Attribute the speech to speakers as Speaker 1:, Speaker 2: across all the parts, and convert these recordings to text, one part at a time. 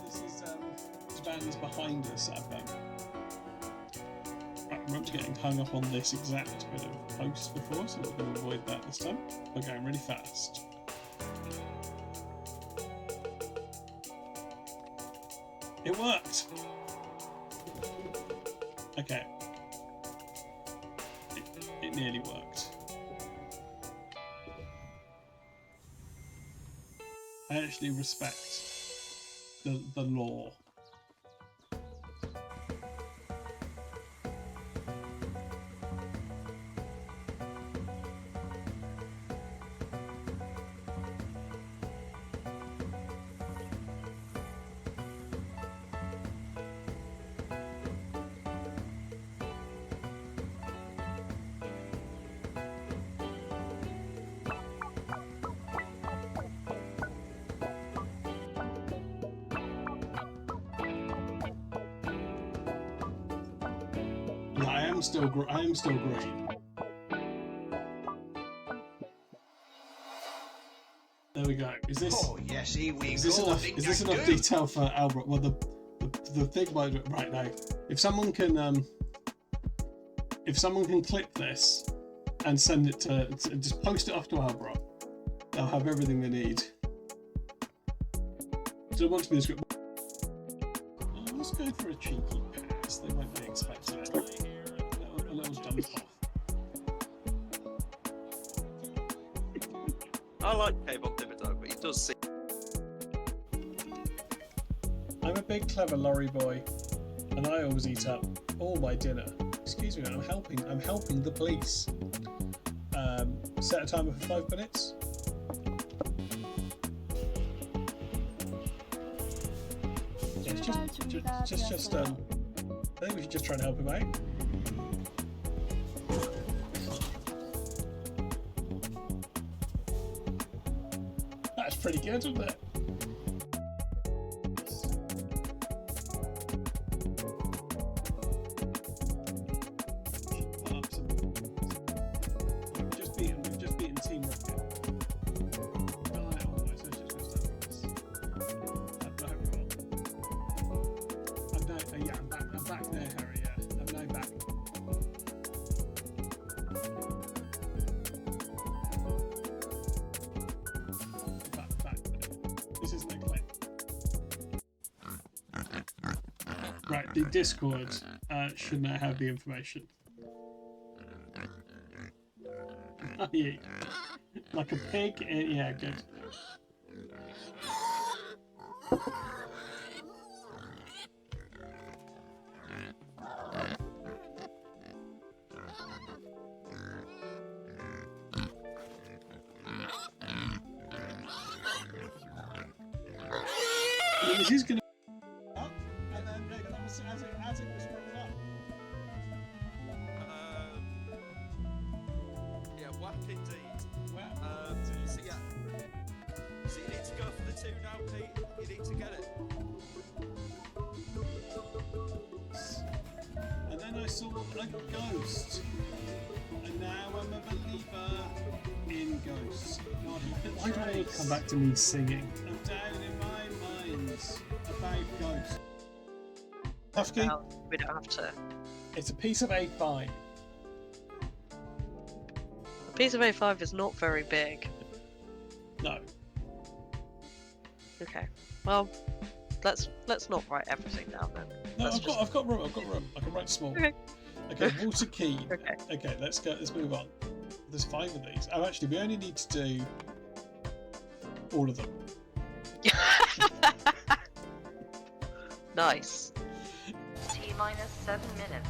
Speaker 1: This is vans behind us. I remember getting hung up on this exact bit of post before, so we're going to avoid that this time. We're going really fast. It worked! Okay. It nearly worked. I actually respect the law. Yeah, I am still green. There we go. Is this?
Speaker 2: Oh yes, here we
Speaker 1: is this
Speaker 2: go.
Speaker 1: enough? Is this enough detail for Albert? Well, the thing about it right now, if someone can clip this and send it to just post it off to Albert, they'll have everything they need. So it wants to be the script. Oh, let's go for a cheeky pass. They won't be expecting it. A little dump off.
Speaker 3: I like K-Bob Thibodeau, but he does seem...
Speaker 1: I'm a big clever lorry boy, and I always eat up all my dinner. Excuse me, I'm helping the police. Set a timer for 5 minutes. Yeah, just I think we should just try and help him out. That's pretty good, isn't it? We've just beaten Team Rocket. Almost. Let's just go start with this. I'm back there, Harry. Yeah, I'm now back. This isn't a clip. Right, the Discord should now have the information. Yeah. Like a pig? Yeah, good. This is going to up, and then as it was running up.
Speaker 3: Yeah, whack indeed.
Speaker 1: Wow.
Speaker 3: So yeah. So you need to go for the 2 now, Pete. You need to get it.
Speaker 1: And then I saw a ghost. And now I'm a believer in ghosts. God, why do they come back to me singing? I'm down in my mind about ghosts. Husky?
Speaker 4: No, we don't have to.
Speaker 1: It's a piece of A5.
Speaker 4: A piece of A5 is not very big.
Speaker 1: No.
Speaker 4: Okay. Well, let's not write everything down then.
Speaker 1: No, I've got room. I can write small.
Speaker 4: Okay.
Speaker 1: Okay, water key.
Speaker 4: Okay.
Speaker 1: Okay, let's move on. There's 5 of these. Oh, actually, we only need to do all of them.
Speaker 4: Nice.
Speaker 5: T-minus 7 minutes.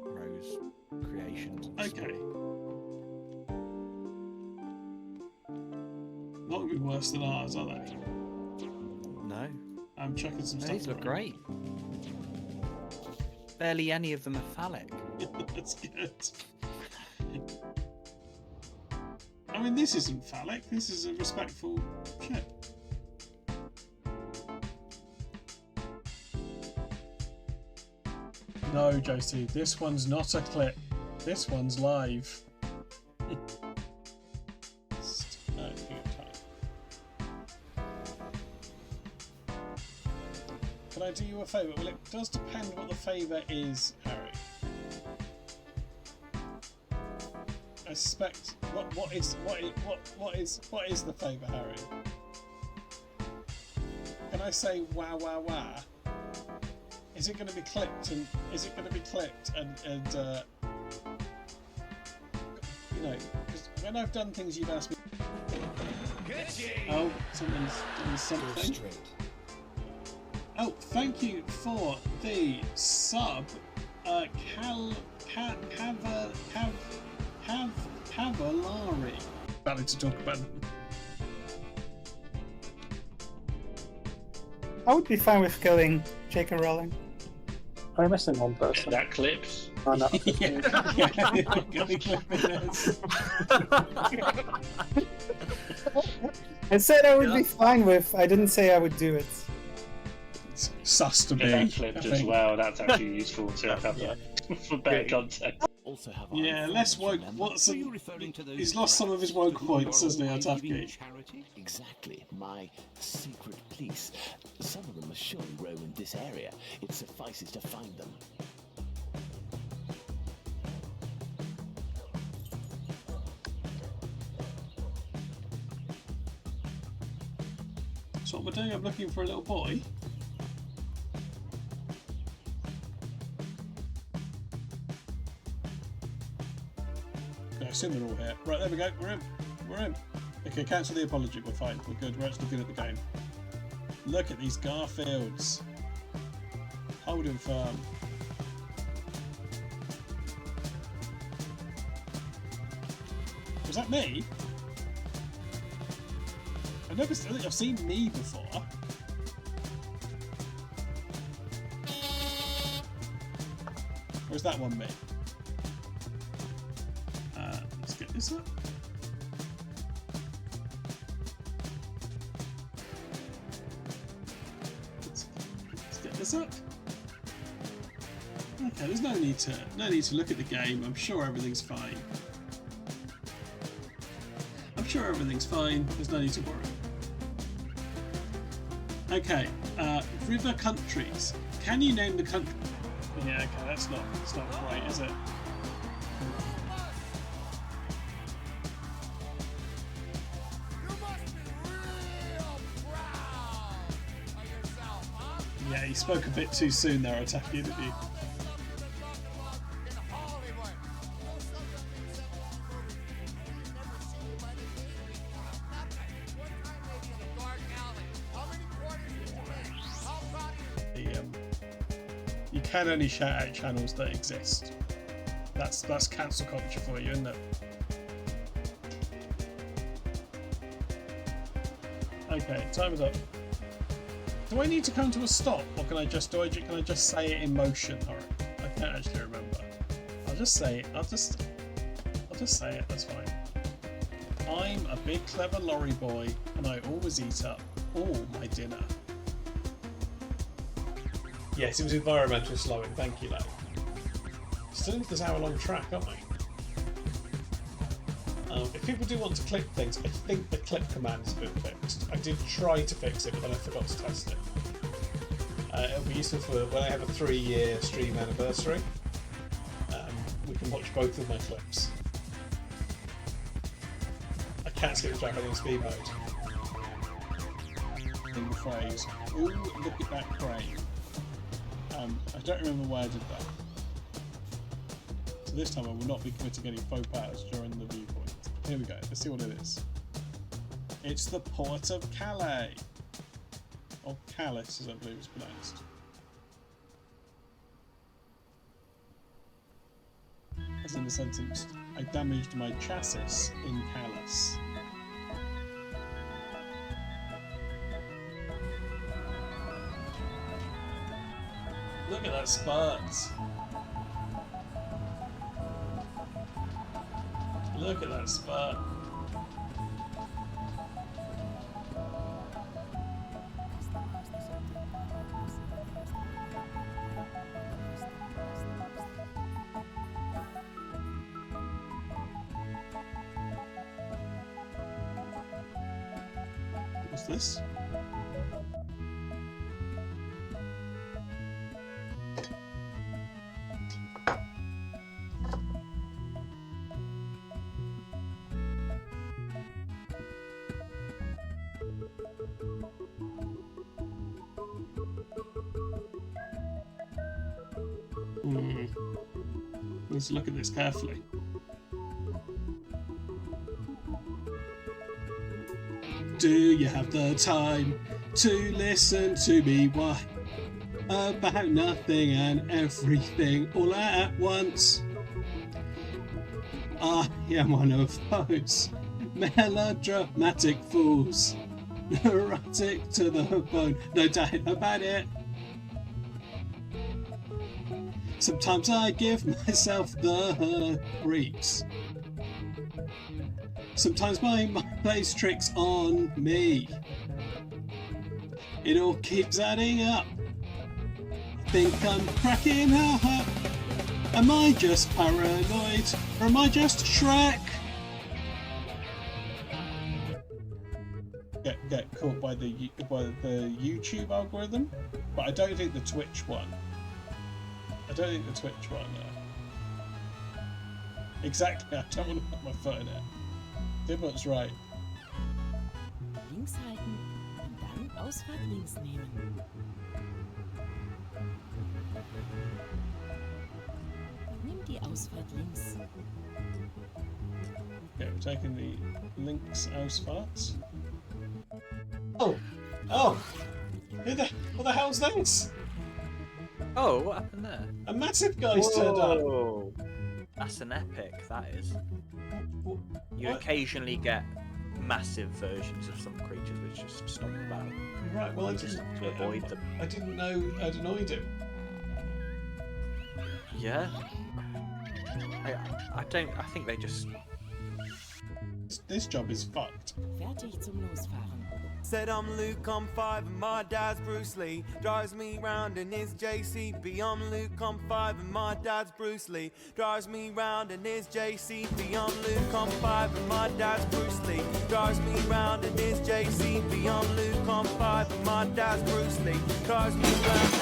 Speaker 2: Rose creations.
Speaker 1: Okay. Not going to be worse than ours, are they?
Speaker 2: No.
Speaker 1: I'm chucking some stuff.
Speaker 2: These look
Speaker 1: around.
Speaker 2: great. Barely any of them are phallic.
Speaker 1: That's good. I mean, this isn't phallic. This is a respectful ship. No, Josie, this one's not a clip. This one's live. Can I do you a favour? Well, it does depend what the favour is, Harry. I suspect what is the favour, Harry? Can I say wah wah wah? Is it going to be clipped and you know, because when I've done things you've asked me. Oh, someone's doing something. Oh, thank you for the sub, Cavalari. Valid to talk about them.
Speaker 6: I would be fine with killing Jake and Rowling.
Speaker 7: I'm missing one person.
Speaker 8: That clips.
Speaker 7: Oh, no. I said I would be fine with. I didn't say I would do it.
Speaker 1: It's sus to be.
Speaker 8: Get that clipped as well. That's actually useful to have that for better context.
Speaker 9: Also have
Speaker 1: Yeah, less woke. What's he's lost some of his woke points, hasn't he, Atafki?
Speaker 9: Charity? Exactly. My secret police. Some of them are surely roam in this area. It suffices to find them.
Speaker 1: That's what we're doing. I'm looking for a little boy. I assume they're all here. Right, there we go. We're in. We're in. Okay, cancel the apology. We're fine. We're good. We're actually good at the game. Look at these Garfields. Holding firm. Was that me? I think I've seen me before. Or is that one me? Let's get this up. Let's get this up. Okay, there's no need to look at the game. I'm sure everything's fine. I'm sure everything's fine. There's no need to worry. Okay, river countries. Can you name the country? Yeah, okay, that's not right, is it? Yeah, you spoke a bit too soon there, Ataki, didn't you? You can only shout out channels that exist. That's cancel culture for you, isn't it? Okay, time is up. Do I need to come to a stop, or can I just say it in motion? Alright, I can't actually remember. I'll just say it. I'll just say it. That's fine. I'm a big clever lorry boy, and I always eat up all my dinner. Yes, it was environmental slowing. Thank you, though. Still into this hour-long track, aren't we? If people do want to clip things, I think the clip command has been fixed. I did try to fix it, but then I forgot to test it. It'll be useful for when I have a 3-year stream anniversary. We can watch both of my clips. I can't skip the track, I'm in speed mode. In the phrase, ooh, look at that crane. I don't remember why I did that. So this time I will not be committing any faux pas during the viewpoint. Here we go, let's see what it is. It's the Port of Calais. Or Calais, as I believe it's pronounced. As in the sentence, I damaged my chassis in Calais. Look at that spurt. Look at that spurt. What's this? Need to look at this carefully. Do you have the time to listen to me? Why? About nothing and everything all at once. I am one of those melodramatic fools. Neurotic to the bone, no doubt about it. Sometimes I give myself the creeps. Sometimes my mind plays tricks on me. It all keeps adding up. I think I'm cracking up. Am I just paranoid? Or am I just Shrek? Get caught by the YouTube algorithm? But I don't think the Twitch one. Exactly, I don't want to put my foot in it. Dibbert's right.
Speaker 10: Links halten und dann Ausfahrt links nehmen. Nimm die Ausfahrt links.
Speaker 1: Okay, we're taking the links Ausfahrt. Oh! What the hell's this?
Speaker 2: Oh, what happened there?
Speaker 1: A massive guy's turned up.
Speaker 2: Whoa. That's an epic, that is. You
Speaker 1: What?
Speaker 2: occasionally get massive versions of some creatures which just stop about.
Speaker 1: Right, well,
Speaker 2: To avoid them.
Speaker 1: I didn't know I'd annoyed him.
Speaker 2: Yeah. I think they just...
Speaker 1: This job is fucked.
Speaker 10: Fertig zum Losfahren.
Speaker 3: Said I'm Luke, I'm 5 and my dad's Bruce Lee. Drives me round in his JCB. I'm Luke, I'm 5 and my dad's Bruce Lee. Drives me round in his JCB. I'm Luke, I'm 5 and my dad's Bruce Lee. Drives me round in his JCB. I'm Luke, I'm 5 and my dad's Bruce Lee. Drives me round.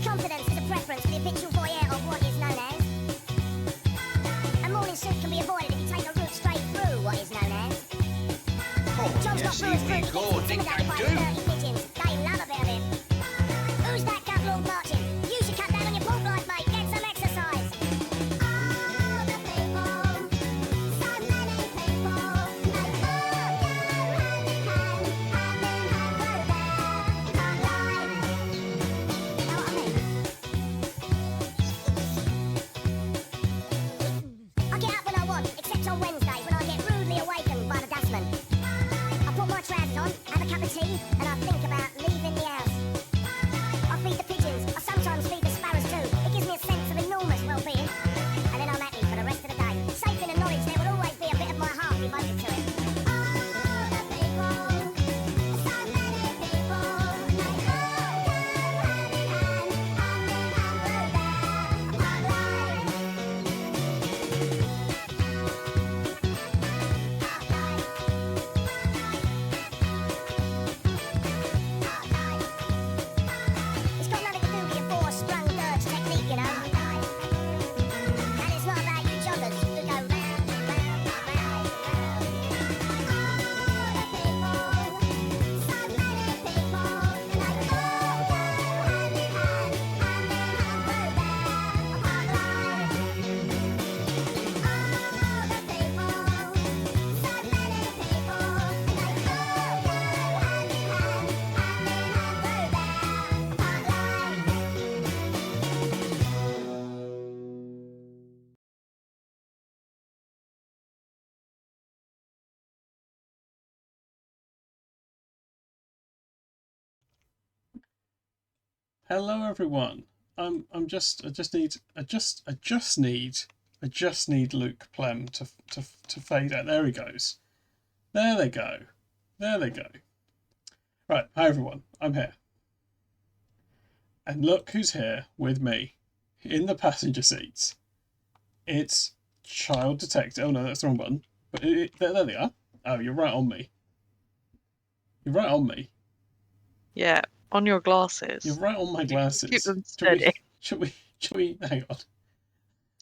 Speaker 11: Confidence is a preference for the habitual voyeur of what is known as. A morning suit can be avoided if you take a route straight through what is known as. John's got Bruce through, he gets intimidated by the dirty pigeons. They love a bit of him. Who's that gut lord marching? You should cut down on your pork life, mate. Get some exercise. All the people, so many people, they all go hand in hand, hand in hand, we're there, can't lie. You know what I mean? I get up when I want, except on Wednesdays when I get rudely awakened by the dustman. I put my trousers on and
Speaker 1: Hello everyone. I just need Luke Plem to fade out. There he goes. There they go. There they go. Right, hi everyone. I'm here. And look who's here with me in the passenger seats. It's Child Detective. Oh no, that's the wrong button. But there they are. Oh, you're right on me. You're right on me.
Speaker 4: Yeah, on your glasses.
Speaker 1: You're right on my glasses.
Speaker 4: Keep them steady.
Speaker 1: Should we hang on.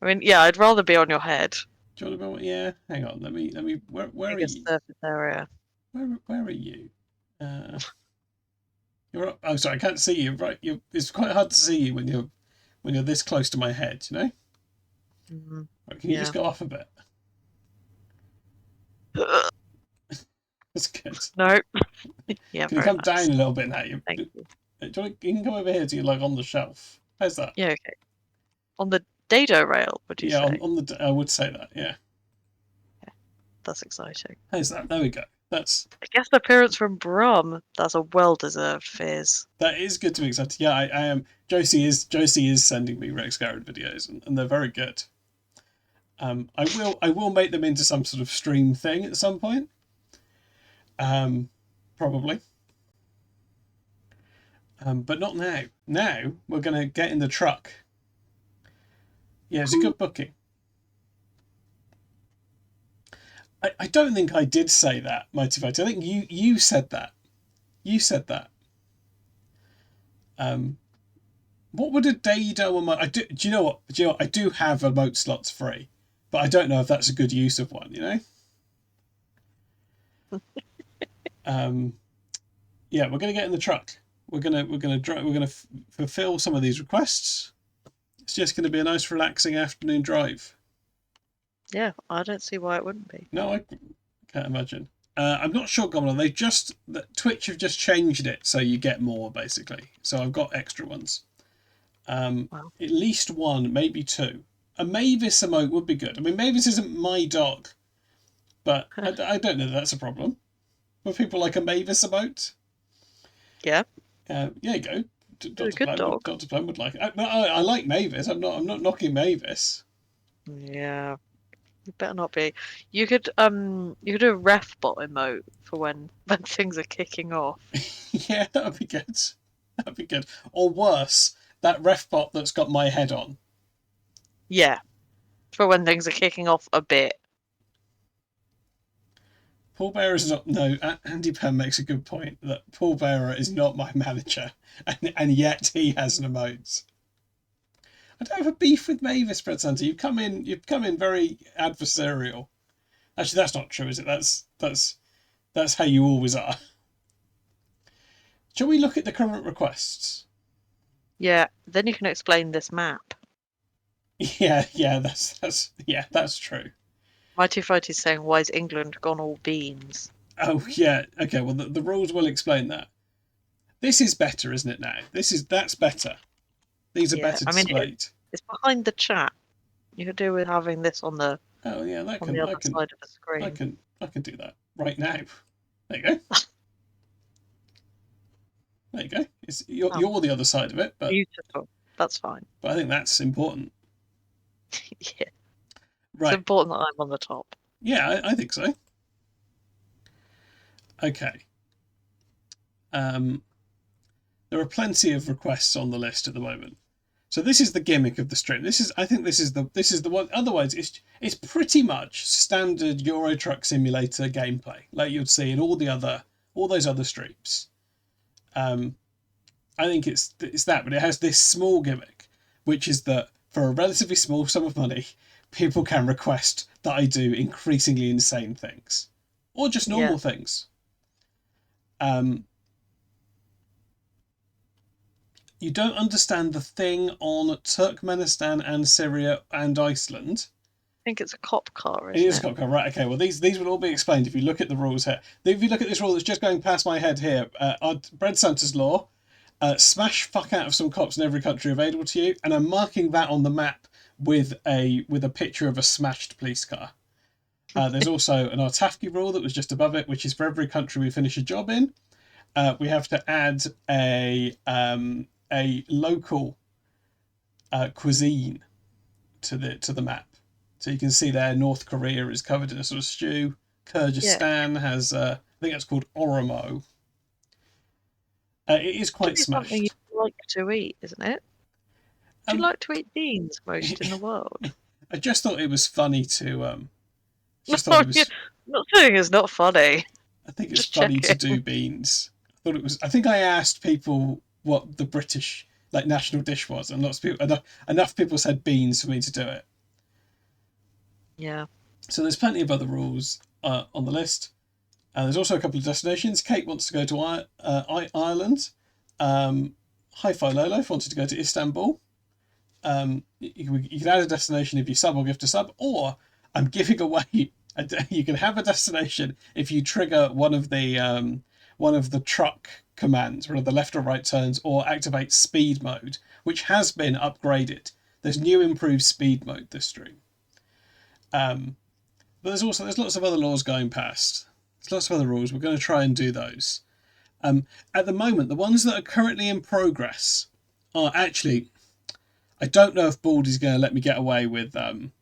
Speaker 4: I mean, yeah, I'd rather be on your head.
Speaker 1: Do you want to be? Yeah, hang on. Let me. Where are you?
Speaker 4: Surface area.
Speaker 1: Where are you? You're up. Oh, sorry, I can't see you. Right, it's quite hard to see you when you're this close to my head. You know.
Speaker 4: Mm-hmm.
Speaker 1: Right, can you just go off a bit? That's good.
Speaker 4: No. Yeah.
Speaker 1: Can you come down a little bit now?
Speaker 4: Thank you.
Speaker 1: You can come over here to you like on the shelf. How's that?
Speaker 4: Yeah. Okay. On the dado rail, would you say?
Speaker 1: Yeah, on the. I would say that. Yeah.
Speaker 4: That's exciting.
Speaker 1: How's that? There we go. That's.
Speaker 4: I guess appearance from Brum. That's a well-deserved fizz.
Speaker 1: That is good to be excited. Yeah, I am. Josie is sending me Rex Garrett videos, and they're very good. I will make them into some sort of stream thing at some point. Probably. But not now. Now we're gonna get in the truck. Yeah, it's a good booking. I don't think I did say that, Mighty Fighter. I think you said that. You said that. What would a dado emote? Do you know what? I do have emote slots free, but I don't know if that's a good use of one. You know. Yeah, we're gonna get in the truck. We're gonna fulfill some of these requests. It's just gonna be a nice, relaxing afternoon drive.
Speaker 4: Yeah, I don't see why it wouldn't be.
Speaker 1: No, I can't imagine. I'm not sure, Goblin. Twitch have just changed it so you get more basically. So I've got extra ones.
Speaker 4: Wow.
Speaker 1: At least one, maybe two. A Mavis emote would be good. I mean, Mavis isn't my dog, but I don't know that that's a problem. Would people like a Mavis emote?
Speaker 4: Yeah.
Speaker 1: Yeah, you go.
Speaker 4: A good dog.
Speaker 1: Dr. Plum would like it. I like Mavis. I'm not knocking Mavis.
Speaker 4: Yeah. You better not be. You could do a ref bot emote for when things are kicking off.
Speaker 1: Yeah, that would be good. That'd be good. Or worse, that ref bot that's got my head on.
Speaker 4: Yeah. For when things are kicking off a bit.
Speaker 1: Paul Bearer is not. No, Andy Penn makes a good point that Paul Bearer is not my manager, and yet he has an emote. I don't have a beef with Mavis, Brett Hunter. You've come in very adversarial. Actually, that's not true, is it? That's how you always are. Shall we look at the current requests?
Speaker 4: Yeah. Then you can explain this map.
Speaker 1: Yeah, that's true.
Speaker 4: Mighty Fighty's saying, why is England gone all beans?
Speaker 1: Oh yeah, okay. Well, the rules will explain that. This is better, isn't it? Now that's better. These are better displayed.
Speaker 4: It's behind the chat. You could do with having this on the.
Speaker 1: Oh yeah,
Speaker 4: on the other side of the screen.
Speaker 1: I can do that right now. There you go. There you go. You're the other side of it, but
Speaker 4: beautiful. That's fine.
Speaker 1: But I think that's important.
Speaker 4: Yeah.
Speaker 1: Right.
Speaker 4: It's important that I'm on the top.
Speaker 1: Yeah, I think so. Okay. There are plenty of requests on the list at the moment. So this is the gimmick of the stream. I think this is the one. Otherwise, it's pretty much standard Euro Truck Simulator gameplay, like you'd see in all those other streams. I think it's that, but it has this small gimmick, which is that for a relatively small sum of money, people can request that I do increasingly insane things, or just normal things. You don't understand the thing on Turkmenistan and Syria and Iceland.
Speaker 4: I think it's a cop car, isn't it?
Speaker 1: It is a cop car, right? Okay, well, these will all be explained if you look at the rules here. If you look at this rule that's just going past my head here, Bread Santa's Law, smash fuck out of some cops in every country available to you, and I'm marking that on the map with a picture of a smashed police car. There's also an Artafki rule that was just above it, which is for every country we finish a job in, we have to add a a local cuisine to the map. So you can see there, North Korea is covered in a sort of stew. Kyrgyzstan has, I think that's called Oromo. It is quite smashed.
Speaker 4: Something you like to eat, isn't it? Do you like to eat beans most in the world?
Speaker 1: I just thought it was funny to.
Speaker 4: I'm not saying it's not funny.
Speaker 1: I think it's funny to do beans. I thought it was. I think I asked people what the British national dish was, and lots of people, enough people said beans for me to do it.
Speaker 4: Yeah. So
Speaker 1: there's plenty of other rules on the list. There's also a couple of destinations. Kate wants to go to Ireland. Hi-Fi Lolo wanted to go to Istanbul. You can add a destination if you sub or gift a sub, or I'm giving away. You can have a destination if you trigger one of the truck commands, one of the left or right turns, or activate speed mode, which has been upgraded. There's new improved speed mode this stream. But there's lots of other laws going past. There's lots of other rules. We're going to try and do those. At the moment, the ones that are currently in progress are actually. I don't know if Baldy's going to let me get away with I'm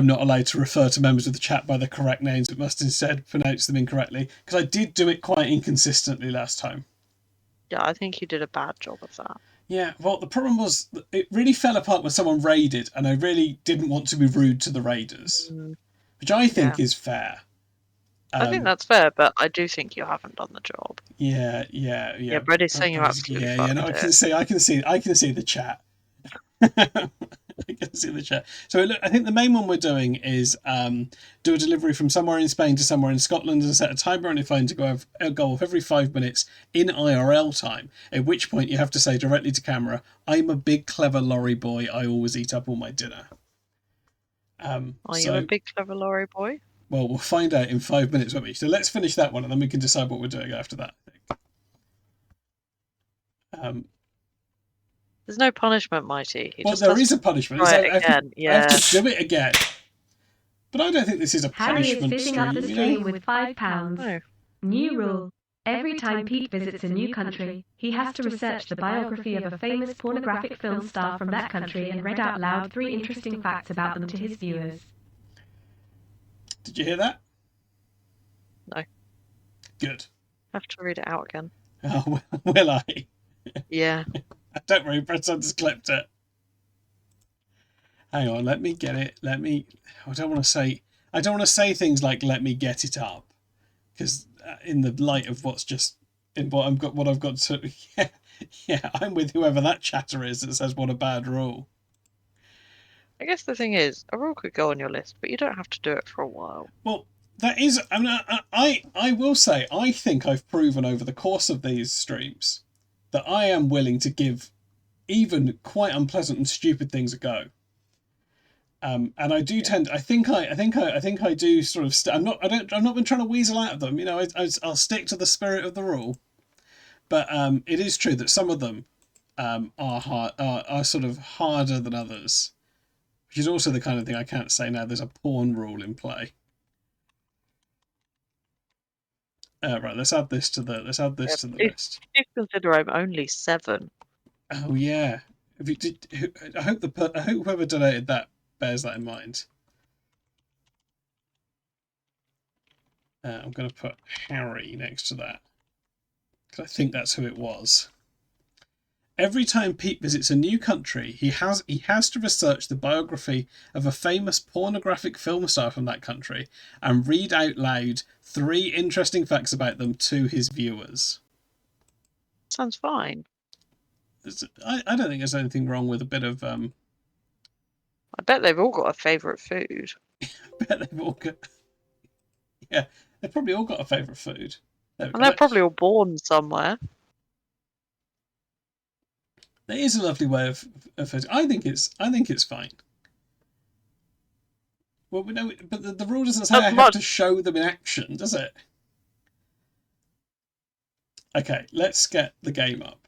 Speaker 1: not allowed to refer to members of the chat by the correct names, but must instead pronounce them incorrectly, because I did do it quite inconsistently last time.
Speaker 4: Yeah, I think you did a bad job of that.
Speaker 1: Yeah, well, the problem was it really fell apart when someone raided, and I really didn't want to be rude to the raiders, which I think is fair.
Speaker 4: I think that's fair, but I do think you haven't done the job.
Speaker 1: Yeah.
Speaker 4: Yeah, Brady's saying you're absolutely fucked
Speaker 1: no, I can see the chat. I can see the chat. So look, I think the main one we're doing is do a delivery from somewhere in Spain to somewhere in Scotland and set a timer on your phone to go off every 5 minutes in IRL time, at which point you have to say directly to camera, I'm a big clever lorry boy, I always eat up all my dinner.
Speaker 4: Are you a big clever lorry boy?
Speaker 1: Well, we'll find out in 5 minutes, won't we? So let's finish that one and then we can decide what we're doing after that, I think.
Speaker 4: There's no punishment, Mighty.
Speaker 1: There is a punishment.
Speaker 4: Try it again.
Speaker 1: I have to do it again. But I don't think this is a punishment.
Speaker 12: Paddy is fishing up the stream with £5.
Speaker 4: No.
Speaker 12: New rule. Every time Pete visits a new country, he has to research the biography of a famous pornographic film star from that country and read out loud 3 interesting facts about them to his viewers.
Speaker 1: Did you hear that?
Speaker 4: No.
Speaker 1: Good.
Speaker 4: I have to read it out again.
Speaker 1: Oh, will I?
Speaker 4: Yeah.
Speaker 1: Don't worry, Bretton just clipped it. Hang on, let me get it. I don't want to say things like "let me get it up," because in the light of what I've got to. Yeah, I'm with whoever that chatter is that says what a bad rule.
Speaker 4: I guess the thing is, a rule could go on your list, but you don't have to do it for a while.
Speaker 1: Well, that is. I will say, I think I've proven over the course of these streams that I am willing to give even quite unpleasant and stupid things a go. And I do tend. I think I do sort of. I've not been trying to weasel out of them. You know, I'll stick to the spirit of the rule. But it is true that some of them are sort of harder than others, which is also the kind of thing I can't say now. There's a porn rule in play. Right, let's add this to the list.
Speaker 4: Please consider I'm only 7.
Speaker 1: Oh yeah. I hope whoever donated that bears that in mind. I'm going to put Harry next to that, because I think that's who it was. Every time Pete visits a new country, he has to research the biography of a famous pornographic film star from that country and read out loud 3 interesting facts about them to his viewers.
Speaker 4: Sounds fine.
Speaker 1: I don't think there's anything wrong with a bit of.
Speaker 4: I bet they've all got a favourite food.
Speaker 1: I bet they've all got. Yeah, they've probably all got a favourite food.
Speaker 4: And they're probably all born somewhere.
Speaker 1: There is a lovely way of I think it's fine. Well, we know, but the rule doesn't say I have to show them in action, does it? Okay, let's get the game up.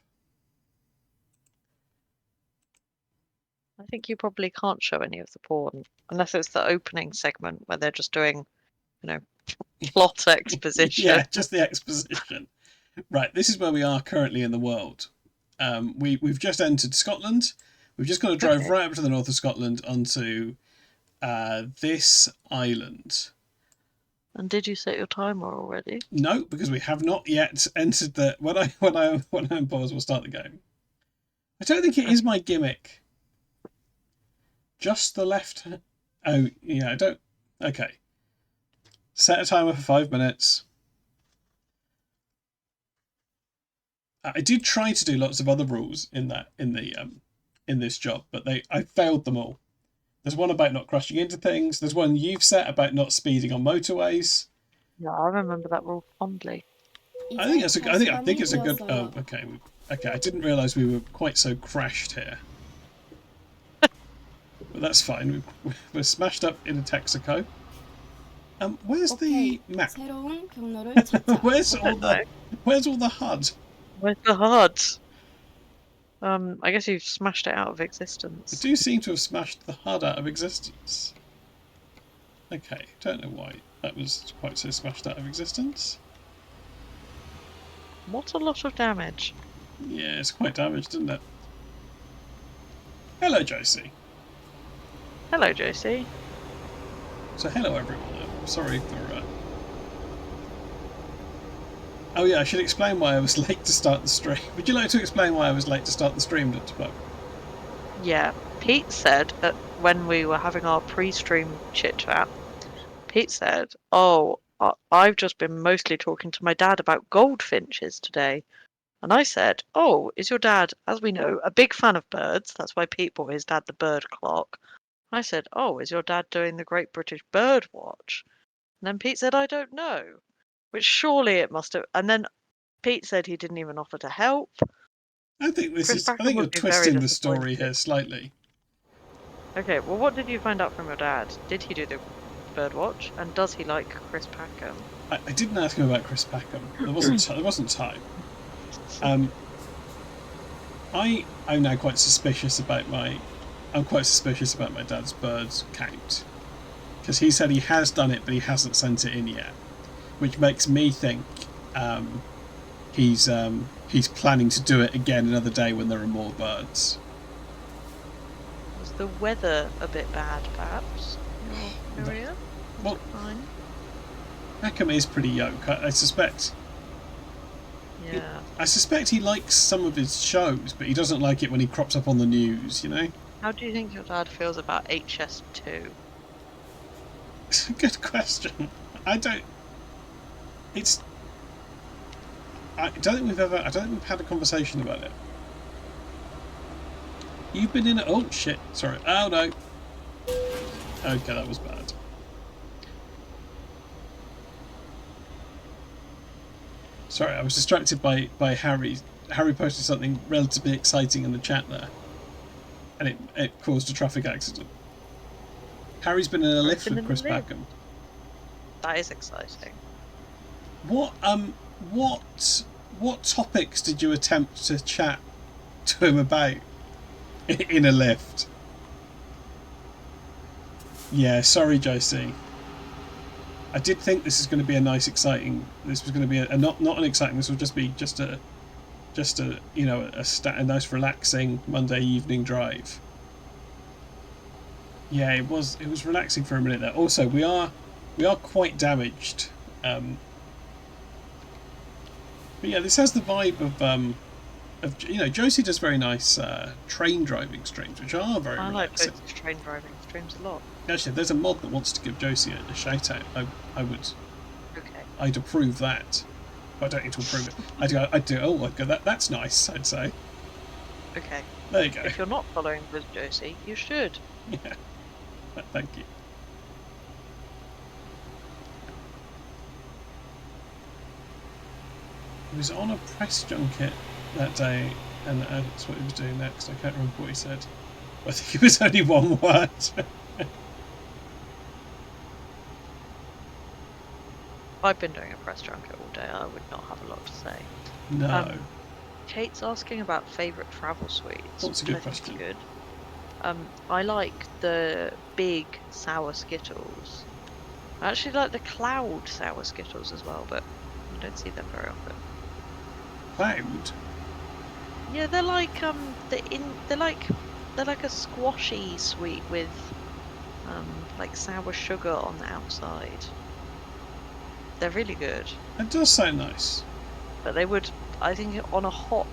Speaker 4: I think you probably can't show any of the porn unless it's the opening segment where they're just doing, plot exposition.
Speaker 1: Yeah, just the exposition. Right, this is where we are currently in the world. We've just entered Scotland. We've just got to drive right up to the north of Scotland onto this island.
Speaker 4: And did you set your timer already?
Speaker 1: No, because we have not yet entered the. When I pause, we'll start the game. I don't think it is my gimmick. Just the left. Oh yeah, I don't. Okay. Set a timer for 5 minutes. I did try to do lots of other rules in this job, but I failed them all. There's one about not crashing into things. There's one you've set about not speeding on motorways.
Speaker 4: Yeah, I remember that rule fondly.
Speaker 1: I think it's a good. Oh, okay. Okay, I didn't realise we were quite so crashed here. But that's fine. We're smashed up in a Texaco. Where's the map? Where's all the HUD?
Speaker 4: Where's the HUD? I guess you've smashed it out of existence.
Speaker 1: I do seem to have smashed the HUD out of existence. Okay, don't know why that was quite so smashed out of existence.
Speaker 4: What a lot of damage.
Speaker 1: Yeah, it's quite damaged, isn't it? Hello, Josie.
Speaker 4: Hello, Josie.
Speaker 1: So hello, everyone. I'm sorry for... Oh yeah, I should explain why I was late to start the stream. Would you like to explain why I was late to start the stream, Dr. Buck?
Speaker 4: Yeah, Pete said that when we were having our pre-stream chit-chat, Pete said, oh, I've just been mostly talking to my dad about goldfinches today. And I said, oh, is your dad, as we know, a big fan of birds? That's why Pete bought his dad the bird clock. I said, oh, is your dad doing the Great British Bird Watch? And then Pete said, I don't know. Which surely it must have. And then Pete said he didn't even offer to help.
Speaker 1: I think you're twisting the story here slightly.
Speaker 4: Okay, well, what did you find out from your dad? Did he do the bird watch? And does he like Chris Packham?
Speaker 1: I didn't ask him about Chris Packham. There wasn't time. I'm now quite suspicious about my dad's birds count, because he said he has done it, but he hasn't sent it in yet, which makes me think he's planning to do it again another day when there are more birds.
Speaker 4: Was the weather a bit bad, perhaps, in your area?
Speaker 1: Well, Packham is pretty yoke. I suspect.
Speaker 4: Yeah.
Speaker 1: I suspect he likes some of his shows, but he doesn't like it when he crops up on the news, you know?
Speaker 4: How do you think your dad feels about HS2?
Speaker 1: It's a good question. I don't think we've had a conversation about it. You've been in it. Oh shit! Sorry. Oh no. Okay, that was bad. Sorry, I was distracted by Harry. Harry posted something relatively exciting in the chat there, and it caused a traffic accident. Harry's been in a lift with Chris Packham.
Speaker 4: That is exciting.
Speaker 1: What topics did you attempt to chat to him about in a lift? Yeah, sorry, Josie. I did think this is going to be a nice, exciting. This was going to be not an exciting. This will just be a nice, relaxing Monday evening drive. Yeah, it was relaxing for a minute there. Also, we are quite damaged. But yeah, this has the vibe of Josie does very nice train driving streams, which are very relaxing.
Speaker 4: I like Josie's train driving streams a lot.
Speaker 1: Actually, if there's a mod that wants to give Josie a shout out, I would.
Speaker 4: Okay.
Speaker 1: I'd approve that. I don't need to approve it. I'd do. Oh, I'd go. That's nice. I'd say.
Speaker 4: Okay.
Speaker 1: There you go.
Speaker 4: If you're not following with Josie, you should.
Speaker 1: Yeah. Thank you. He was on a press junket that day, and that's what he was doing next. I can't remember what he said. I think it was only one word.
Speaker 4: I've been doing a press junket all day. I would not have a lot to say.
Speaker 1: No.
Speaker 4: Kate's asking about favourite travel sweets.
Speaker 1: That's a good question.
Speaker 4: Good. I like the big sour Skittles. I actually like the cloud sour Skittles as well, but I don't see them very often.
Speaker 1: Cloud?
Speaker 4: Yeah, they're like they're like a squashy sweet with like sour sugar on the outside. They're really good.
Speaker 1: It does sound nice.
Speaker 4: But they would, I think, on a hot.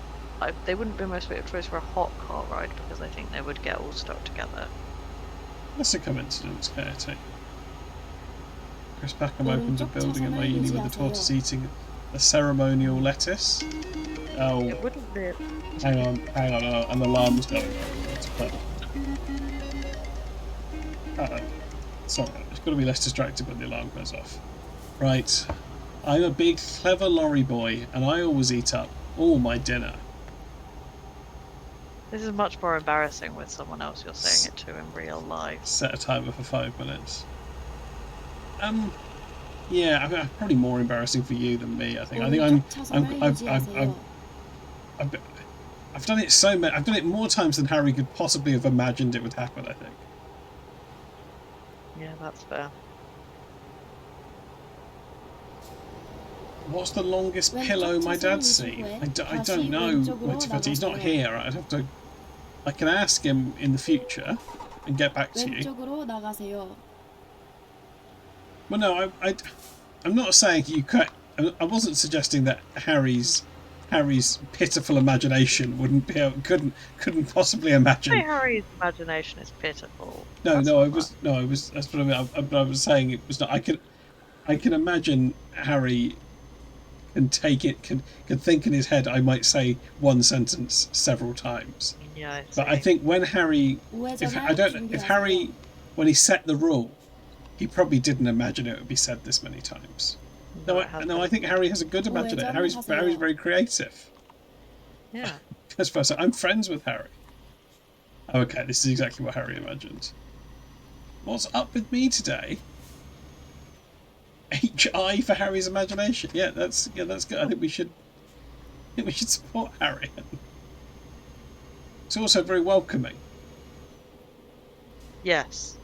Speaker 4: They wouldn't be my favorite choice for a hot car ride because I think they would get all stuck together.
Speaker 1: That's a coincidence, Katie. Chris Packham opens a building at my uni with a tortoise eating a ceremonial lettuce. Oh.
Speaker 4: It wouldn't be.
Speaker 1: Hang on, an alarm's going on. Uh-oh. Sorry, it's got to be less distracted when the alarm goes off. Right. I'm a big, clever lorry boy, and I always eat up all my dinner.
Speaker 4: This is much more embarrassing with someone else you're saying it to in real life.
Speaker 1: Set a timer for 5 minutes. Yeah, probably more embarrassing for you than me. I think. I've done it so many. I've done it more times than Harry could possibly have imagined it would happen. I think.
Speaker 4: Yeah, that's fair.
Speaker 1: What's the longest pillow my dad's seen? I don't know. He's not here. I'd have to. I can ask him in the future and get back to you. Well, no, I'm not saying you could. I wasn't suggesting that Harry's pitiful imagination couldn't possibly imagine.
Speaker 4: Harry's imagination is pitiful.
Speaker 1: I was. That's what I was saying. It was not. I can imagine Harry can take it. Can think in his head. I might say one sentence several times.
Speaker 4: Yeah.
Speaker 1: But I think when Harry, if Harry, when he set the rule, he probably didn't imagine it would be said this many times. No, I think Harry has a good imagination. Harry's very creative.
Speaker 4: Yeah.
Speaker 1: As far as I'm friends with Harry. Okay, this is exactly what Harry imagined. What's up with me today? HI for Harry's imagination. Yeah, that's good. I think we should support Harry. It's also very welcoming.
Speaker 4: Yes.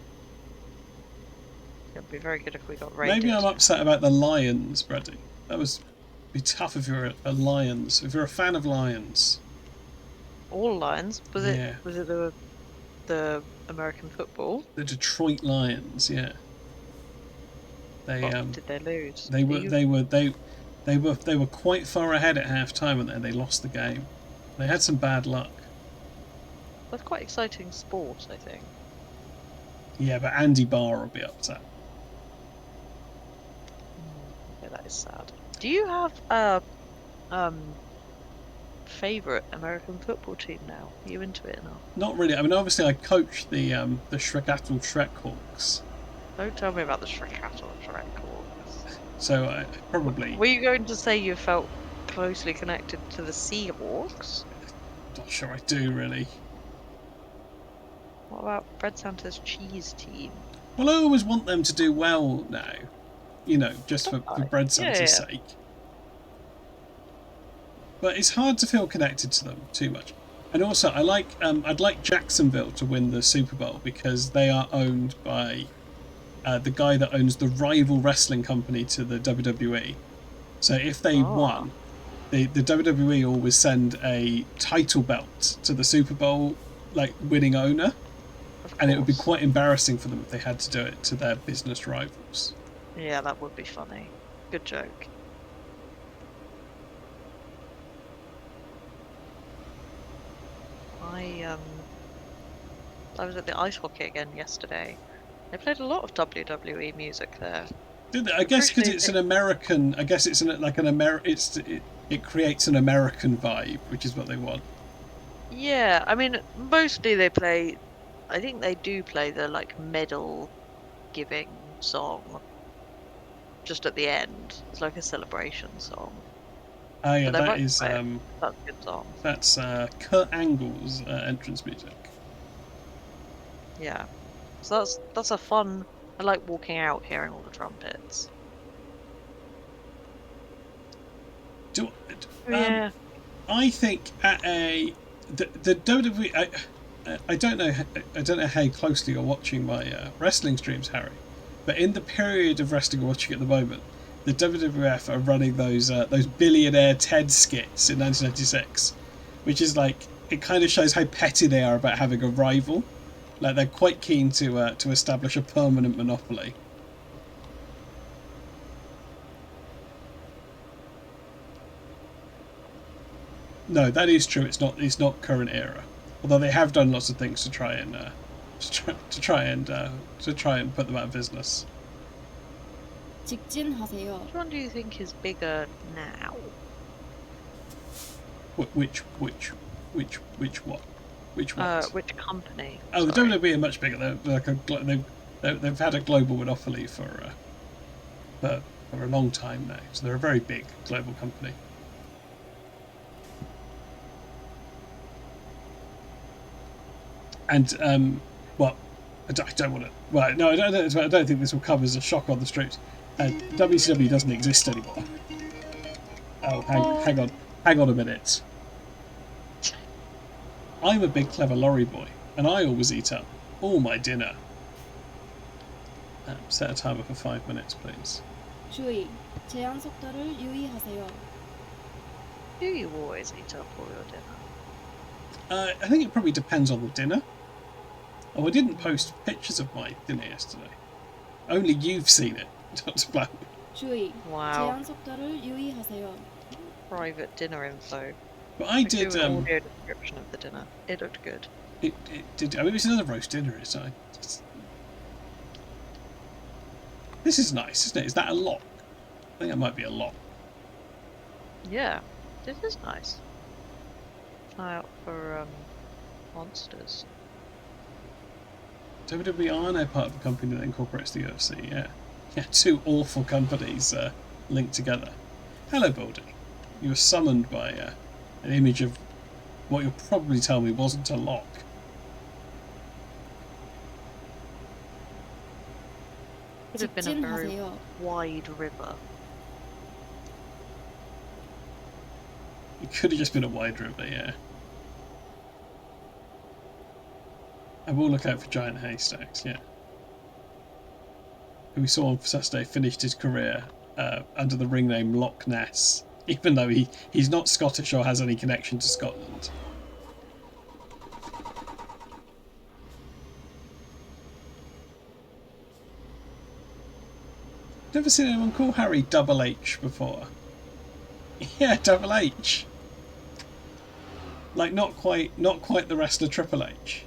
Speaker 4: It'd be very good if we got rated.
Speaker 1: Maybe I'm upset about the lions, Brady. That would be tough if you're a lions. If you're a fan of lions.
Speaker 4: All lions? Was it the American football?
Speaker 1: The Detroit Lions, yeah.
Speaker 4: Did they lose?
Speaker 1: They were quite far ahead at half time and then they lost the game. They had some bad luck.
Speaker 4: That's quite exciting sport, I think.
Speaker 1: Yeah, but Andy Barr will be upset.
Speaker 4: Yeah, that is sad. Do you have a favourite American football team now? Are you into it now?
Speaker 1: Not really. I mean, obviously, I coach the Shrekatul Shrekhawks.
Speaker 4: Don't tell me about the Shrekatul Shrekhawks.
Speaker 1: So I probably.
Speaker 4: Were you going to say you felt closely connected to the Seahawks?
Speaker 1: Not sure I do really.
Speaker 4: What about Fred Santa's cheese team?
Speaker 1: Well, I always want them to do well now. You know, just for Fred Santa's sake. But it's hard to feel connected to them too much. And also, I'd like Jacksonville to win the Super Bowl because they are owned by the guy that owns the rival wrestling company to the WWE. So if they won, the WWE always send a title belt to the Super Bowl winning owner. And it would be quite embarrassing for them if they had to do it to their business rivals.
Speaker 4: Yeah, that would be funny. Good joke. I was at the ice hockey again yesterday. They played a lot of WWE music there.
Speaker 1: Did they? I guess because it's an American. I guess it's it creates an American vibe, which is what they want.
Speaker 4: Yeah, I mean, mostly they play. I think they do play the medal giving song just at the end. It's like a celebration song.
Speaker 1: Oh yeah, that is
Speaker 4: that's a good song.
Speaker 1: That's Kurt Angle's entrance music.
Speaker 4: Yeah, so that's a fun. I like walking out hearing all the trumpets.
Speaker 1: Yeah. I think at the WWE. I don't know how closely you're watching my wrestling streams, Harry, but in the period of wrestling you're watching at the moment, the WWF are running those billionaire Ted skits in 1996, which is like, it kind of shows how petty they are about having a rival. Like, they're quite keen to establish a permanent monopoly. No, that is true. It's not current era. Although they have done lots of things to try and put them out of business.
Speaker 10: 직진하세요.
Speaker 4: Which one do you think is bigger now?
Speaker 1: Which what? Which what?
Speaker 4: Which company?
Speaker 1: Oh, the
Speaker 4: Sorry.
Speaker 1: WWE are much bigger. They've had a global monopoly for a long time now, so they're a very big global company. And well, I don't want to. Well, no, I don't think this will come as a shock on the streets. WCW doesn't exist anymore. Oh, hang on a minute. I'm a big clever lorry boy, and I always eat up all my dinner. Set a timer for 5 minutes, please.
Speaker 10: 주의, 제한 속도를 유의하세요.
Speaker 4: Do you always eat up all your dinner?
Speaker 1: I think it probably depends on the dinner. Oh, I didn't post pictures of my dinner yesterday. Only you've seen it, Dr. Black.
Speaker 10: 주의,
Speaker 4: Wow.
Speaker 10: 제한 속도를 유의하세요.
Speaker 4: Private dinner info.
Speaker 1: But I did.
Speaker 4: Do an audio description of the dinner. It looked good.
Speaker 1: It did. I mean, it's another roast dinner, isn't it? This is nice, isn't it? Is that a lock? I think that might be a lock.
Speaker 4: Yeah, this is nice. Try out for monsters.
Speaker 1: WWE are now part of a company that incorporates the UFC. Yeah, two awful companies linked together. Hello, Baldy. You were summoned by an image of what you'll probably tell me wasn't a lock.
Speaker 4: Could have been a very
Speaker 10: 직진하세요.
Speaker 4: wide river.
Speaker 1: It could have just been a wide river, yeah. I will look out for giant haystacks, yeah. Who we saw on Saturday finished his career under the ring name Loch Ness, even though he's not Scottish or has any connection to Scotland. Never seen anyone call Harry Double H before. Yeah, Double H. Like not quite the wrestler Triple H.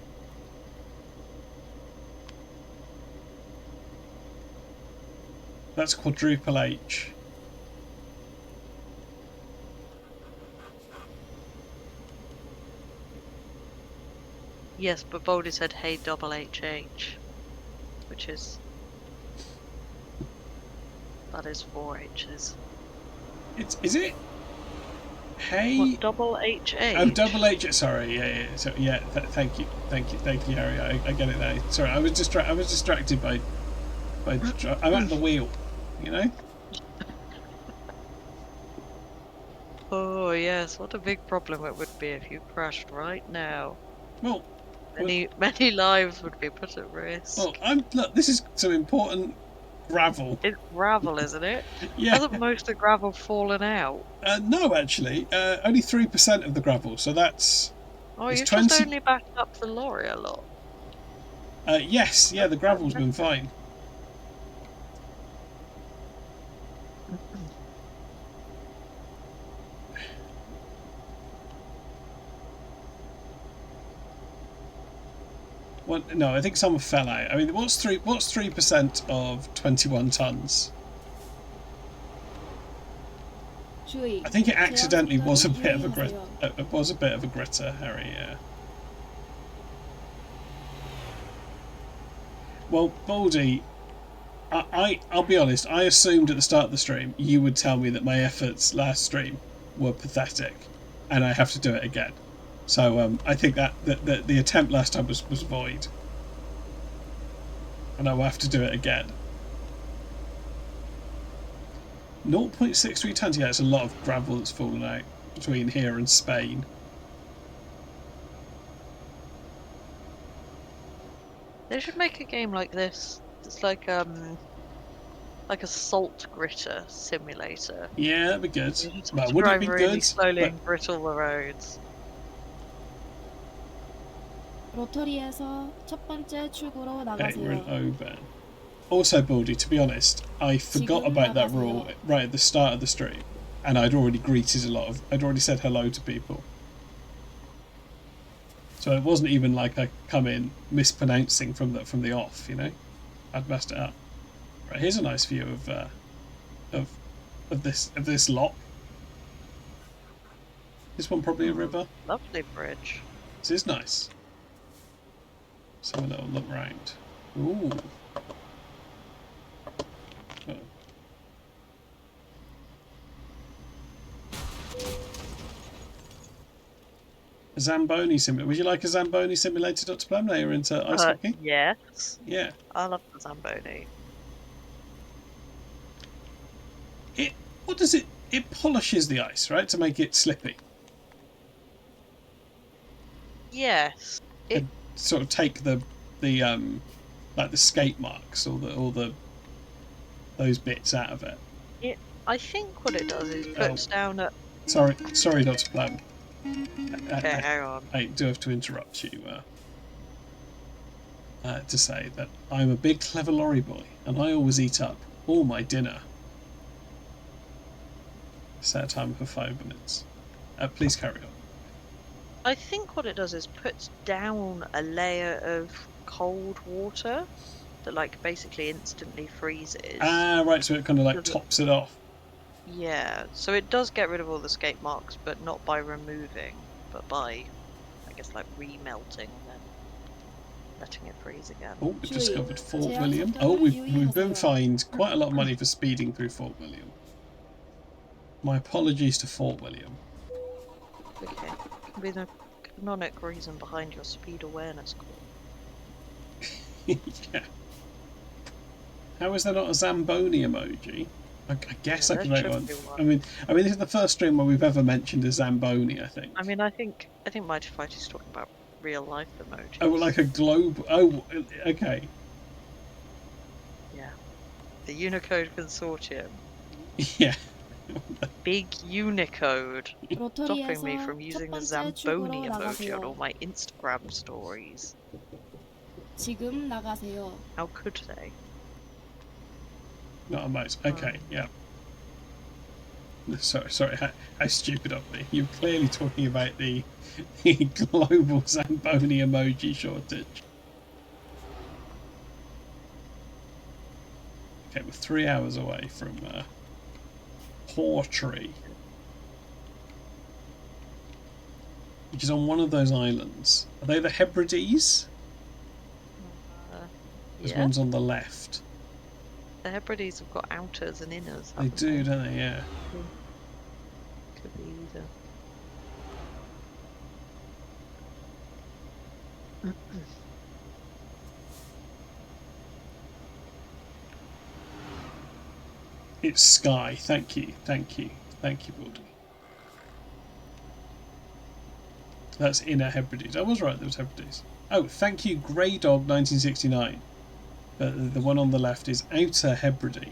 Speaker 1: That's Quadruple H.
Speaker 4: Yes, but Baldy said, "Hey, double HH," which is that is 4 H's.
Speaker 1: Is it? Hey.
Speaker 4: What, double HH?
Speaker 1: Oh, double H. Sorry, yeah. So yeah, thank you, Harry. I get it now. Sorry, I was distracted by. I'm at the wheel, you know.
Speaker 4: Oh yes, what a big problem it would be if you crashed right now.
Speaker 1: Well,
Speaker 4: many lives would be put at risk.
Speaker 1: Well, look. This is some important gravel.
Speaker 4: It's gravel, isn't it?
Speaker 1: Yeah.
Speaker 4: Hasn't most of the gravel fallen out?
Speaker 1: No, actually, only 3% of the gravel. So that's.
Speaker 4: Oh,
Speaker 1: it's
Speaker 4: you
Speaker 1: 20...
Speaker 4: just only backed up the lorry a lot.
Speaker 1: Yes, yeah, the gravel's been fine. Well, no, I think some fell out. I mean, what's 3% of 21 tons?
Speaker 10: 주의,
Speaker 1: I think it accidentally
Speaker 10: 제한
Speaker 1: was a
Speaker 10: 속도를
Speaker 1: bit of a
Speaker 10: 유의하세요.
Speaker 1: gritter, Harry. Yeah. Well, Baldy, I'll be honest. I assumed at the start of the stream you would tell me that my efforts last stream were pathetic, and I have to do it again. So I think that the attempt last time was void, and I will have to do it again. 0.63 tons. Yeah, it's a lot of gravel that's fallen out between here and Spain.
Speaker 4: They should make a game like this. It's like like a salt gritter simulator.
Speaker 1: Yeah, that'd be good.
Speaker 4: You just
Speaker 1: But
Speaker 4: have to
Speaker 1: would it
Speaker 4: drive
Speaker 1: be
Speaker 4: really
Speaker 1: good?
Speaker 4: slowly
Speaker 1: But
Speaker 4: and brittle the roads.
Speaker 10: 로터리에서 첫 번째 출구로
Speaker 1: okay, we're in
Speaker 10: 나가세요.
Speaker 1: Oban. Also, Baldy, to be honest, I forgot
Speaker 10: 지금
Speaker 1: about that
Speaker 10: 나가세요.
Speaker 1: rule right at the start of the stream, and I'd already I'd already said hello to people. So it wasn't even like I come in mispronouncing from the off, you know. I'd messed it up. Right, here's a nice view of this lock. This one probably a river.
Speaker 4: Lovely bridge.
Speaker 1: This is nice. So a little look round. Ooh. Oh. A Zamboni simulator. Would you like a Zamboni simulator, Dr. Plum? Now you're into ice hockey?
Speaker 4: Yes.
Speaker 1: Yeah.
Speaker 4: I love the Zamboni.
Speaker 1: What does it? It polishes the ice, right, to make it slippy.
Speaker 4: Yes. It
Speaker 1: Sort of take the like the skate marks or those bits out of it.
Speaker 4: I think what it does is puts down a.
Speaker 1: Sorry, Dr. Plum.
Speaker 4: Okay, hang on.
Speaker 1: I do have to interrupt you to say that I'm a big clever lorry boy, and I always eat up all my dinner. Set a timer for 5 minutes. Please carry on.
Speaker 4: I think what it does is puts down a layer of cold water that like basically instantly freezes.
Speaker 1: Ah, right, so it kind of like tops it off.
Speaker 4: Yeah, so it does get rid of all the skate marks, but not by removing, but by, I guess, like remelting and then letting it freeze again.
Speaker 1: Oh, we've discovered Fort William. Oh, we've been fined quite a lot of money for speeding through Fort William. My apologies to Fort William.
Speaker 4: Okay, can be the canonic reason behind your speed awareness call.
Speaker 1: Yeah. How is there not a Zamboni emoji? I guess I can make one. I mean, this is the first stream where we've ever mentioned a Zamboni, I think.
Speaker 4: I mean, I think Mighty Fighter's talking about real life emojis.
Speaker 1: Oh, like a globe. Oh, okay.
Speaker 4: Yeah. The Unicode Consortium.
Speaker 1: Yeah.
Speaker 4: Big Unicode. Stopping me from using the Zamboni emoji on all my Instagram stories.
Speaker 10: 지금 나가세요.
Speaker 4: How could they?
Speaker 1: Not a mouse. Okay, yeah. Sorry, how stupid of me. You're clearly talking about the global Zamboni emoji shortage. Okay, we're 3 hours away from Portree, which is on one of those islands. Are they the Hebrides? There's one's on the left.
Speaker 4: The Hebrides have got outers and inners.
Speaker 1: They do, don't they? Yeah.
Speaker 4: Could be either.
Speaker 1: It's Sky. Thank you, Baldy. That's Inner Hebrides. I was right, there was Hebrides. Oh, thank you, Grey Dog 1969. The one on the left is Outer Hebride.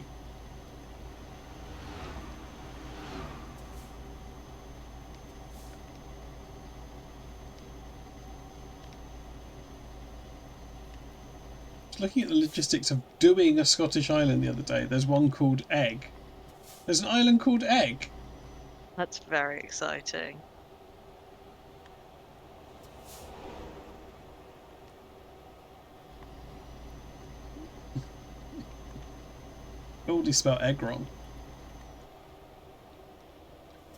Speaker 1: Looking at the logistics of doing a Scottish island the other day, there's one called Egg. There's an island called Egg.
Speaker 4: That's very exciting.
Speaker 1: Already spelled egg wrong.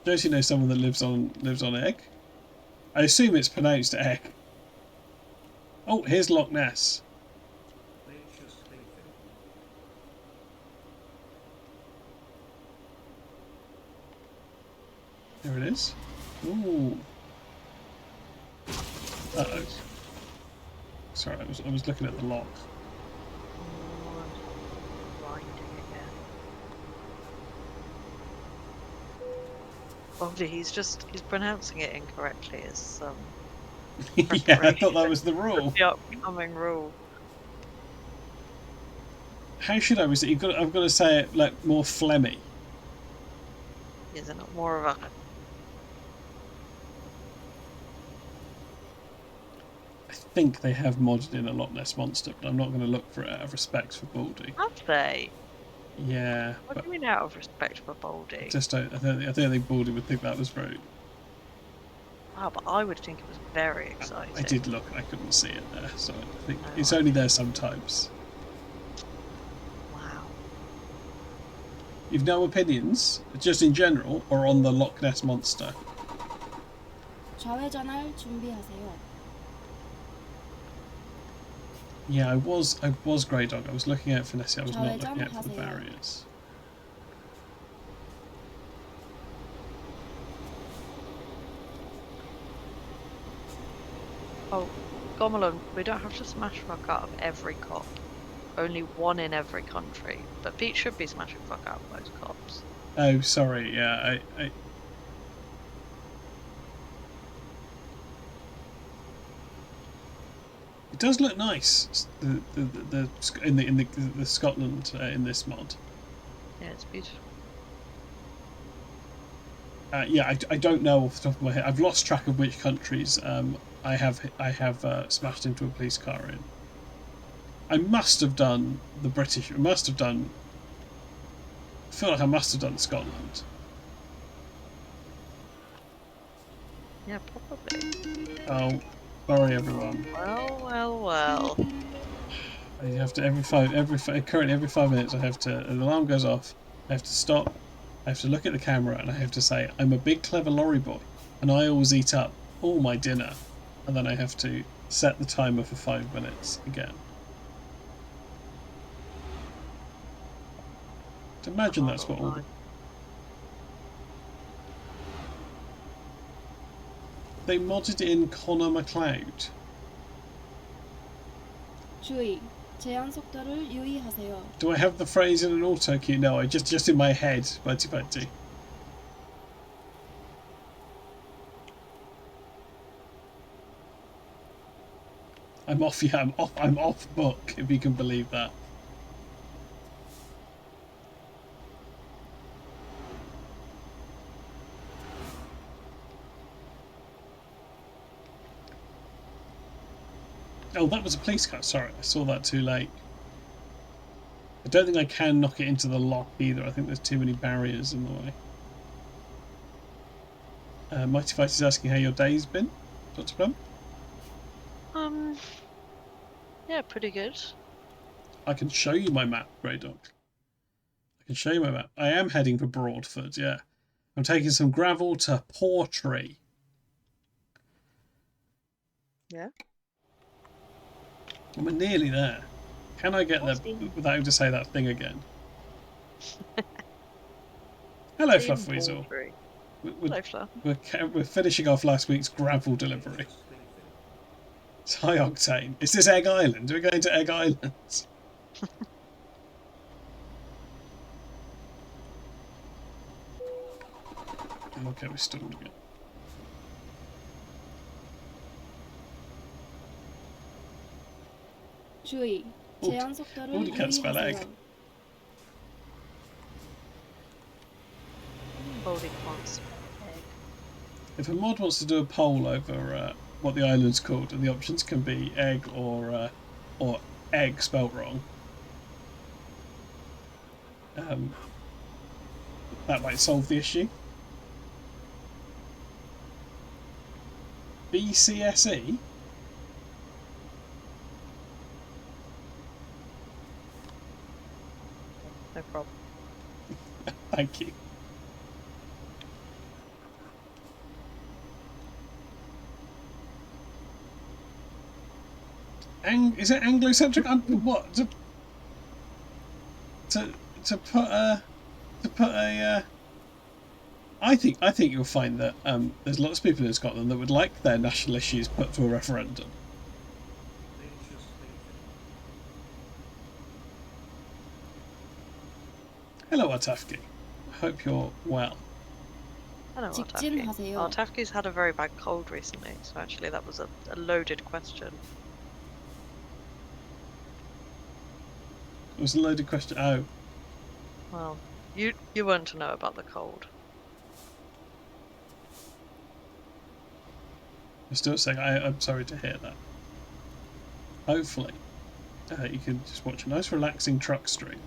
Speaker 1: Don't you know someone that lives on egg? I assume it's pronounced egg. Oh, here's Loch Ness. There it is. Ooh. Uh-oh. Sorry, I was looking at the lock.
Speaker 4: Baldy, he's pronouncing it incorrectly as
Speaker 1: Yeah, I thought that was the rule.
Speaker 4: The upcoming rule.
Speaker 1: How should I was it? I've got to say it like more phlegmy.
Speaker 4: Isn't it more of a...
Speaker 1: I think they have modded in a Loch Ness Monster, but I'm not going to look for it out of respect for Baldy.
Speaker 4: Have they?
Speaker 1: Yeah.
Speaker 4: What do you mean out of respect for Baldy?
Speaker 1: I don't think Baldy would think that was rude.
Speaker 4: Wow, but I would think it was very exciting.
Speaker 1: I did look and I couldn't see it there, so I think it's only there sometimes.
Speaker 4: Wow.
Speaker 1: You've no opinions, just in general, or on the Loch Ness Monster?
Speaker 10: 좌회전할 준비하세요.
Speaker 1: Yeah, I was Grey Dog. I was looking at Finessia. I was not looking at the barriers.
Speaker 4: Oh, Gomalon, we don't have to smash fuck out of every cop. Only one in every country. But Pete should be smashing fuck out of most cops.
Speaker 1: Oh, sorry. Yeah, I It does look nice. The Scotland in this mod.
Speaker 4: Yeah, it's beautiful.
Speaker 1: Yeah, I don't know off the top of my head. I've lost track of which countries I have smashed into a police car in. I must have done the British. I must have done. I feel like I must have done Scotland.
Speaker 4: Yeah, probably.
Speaker 1: Oh, sorry everyone.
Speaker 4: Well, well, well.
Speaker 1: I have to currently every 5 minutes I have to. An alarm goes off. I have to stop. I have to look at the camera and I have to say I'm a big clever lorry boy, and I always eat up all my dinner, and then I have to set the timer for 5 minutes again. Imagine that's what all. They modded in Connor McLeod.
Speaker 10: 주의, 제한 속도를 유의하세요.
Speaker 1: Do I have the phrase in an auto cue? No, I just in my head, Paddy. I'm off. Yeah, I'm off book. If you can believe that. Oh, that was a police car. Sorry, I saw that too late. I don't think I can knock it into the lock either. I think there's too many barriers in the way. Mighty Fight is asking how your day's been, Dr. Plum.
Speaker 4: Yeah, pretty good.
Speaker 1: I can show you my map, Grey Dog. I can show you my map. I am heading for Broadford, yeah. I'm taking some gravel to Portree.
Speaker 4: Yeah.
Speaker 1: We're nearly there. Can I get there without having to say that thing again? Hello, Fluffweasel.
Speaker 4: Hello, Fluff.
Speaker 1: We're finishing off last week's gravel delivery. It's high octane. Is this Egg Island? Are we going to Egg Island? Okay, we stalled again.
Speaker 10: 주의, 제한 속도를
Speaker 1: you can't spell egg.
Speaker 10: 유의하세요.
Speaker 4: Baldy wants egg.
Speaker 1: If a mod wants to do a poll over what the island's called, and the options can be egg or egg spelt wrong, that might solve the issue. BCSE?
Speaker 4: No problem.
Speaker 1: Thank you. Is it Anglo-centric? What to put a I think you'll find that there's lots of people in Scotland that would like their national issues put to a referendum. Hello, Atafki. I hope you're well.
Speaker 4: Hello,
Speaker 10: 직진하세요.
Speaker 4: Oh, Tafki's had a very bad cold recently, so actually that was a loaded question.
Speaker 1: It was a loaded question. Oh.
Speaker 4: Well, you weren't to know about the cold.
Speaker 1: I'm still saying I'm sorry to hear that. Hopefully, you can just watch a nice relaxing truck stream.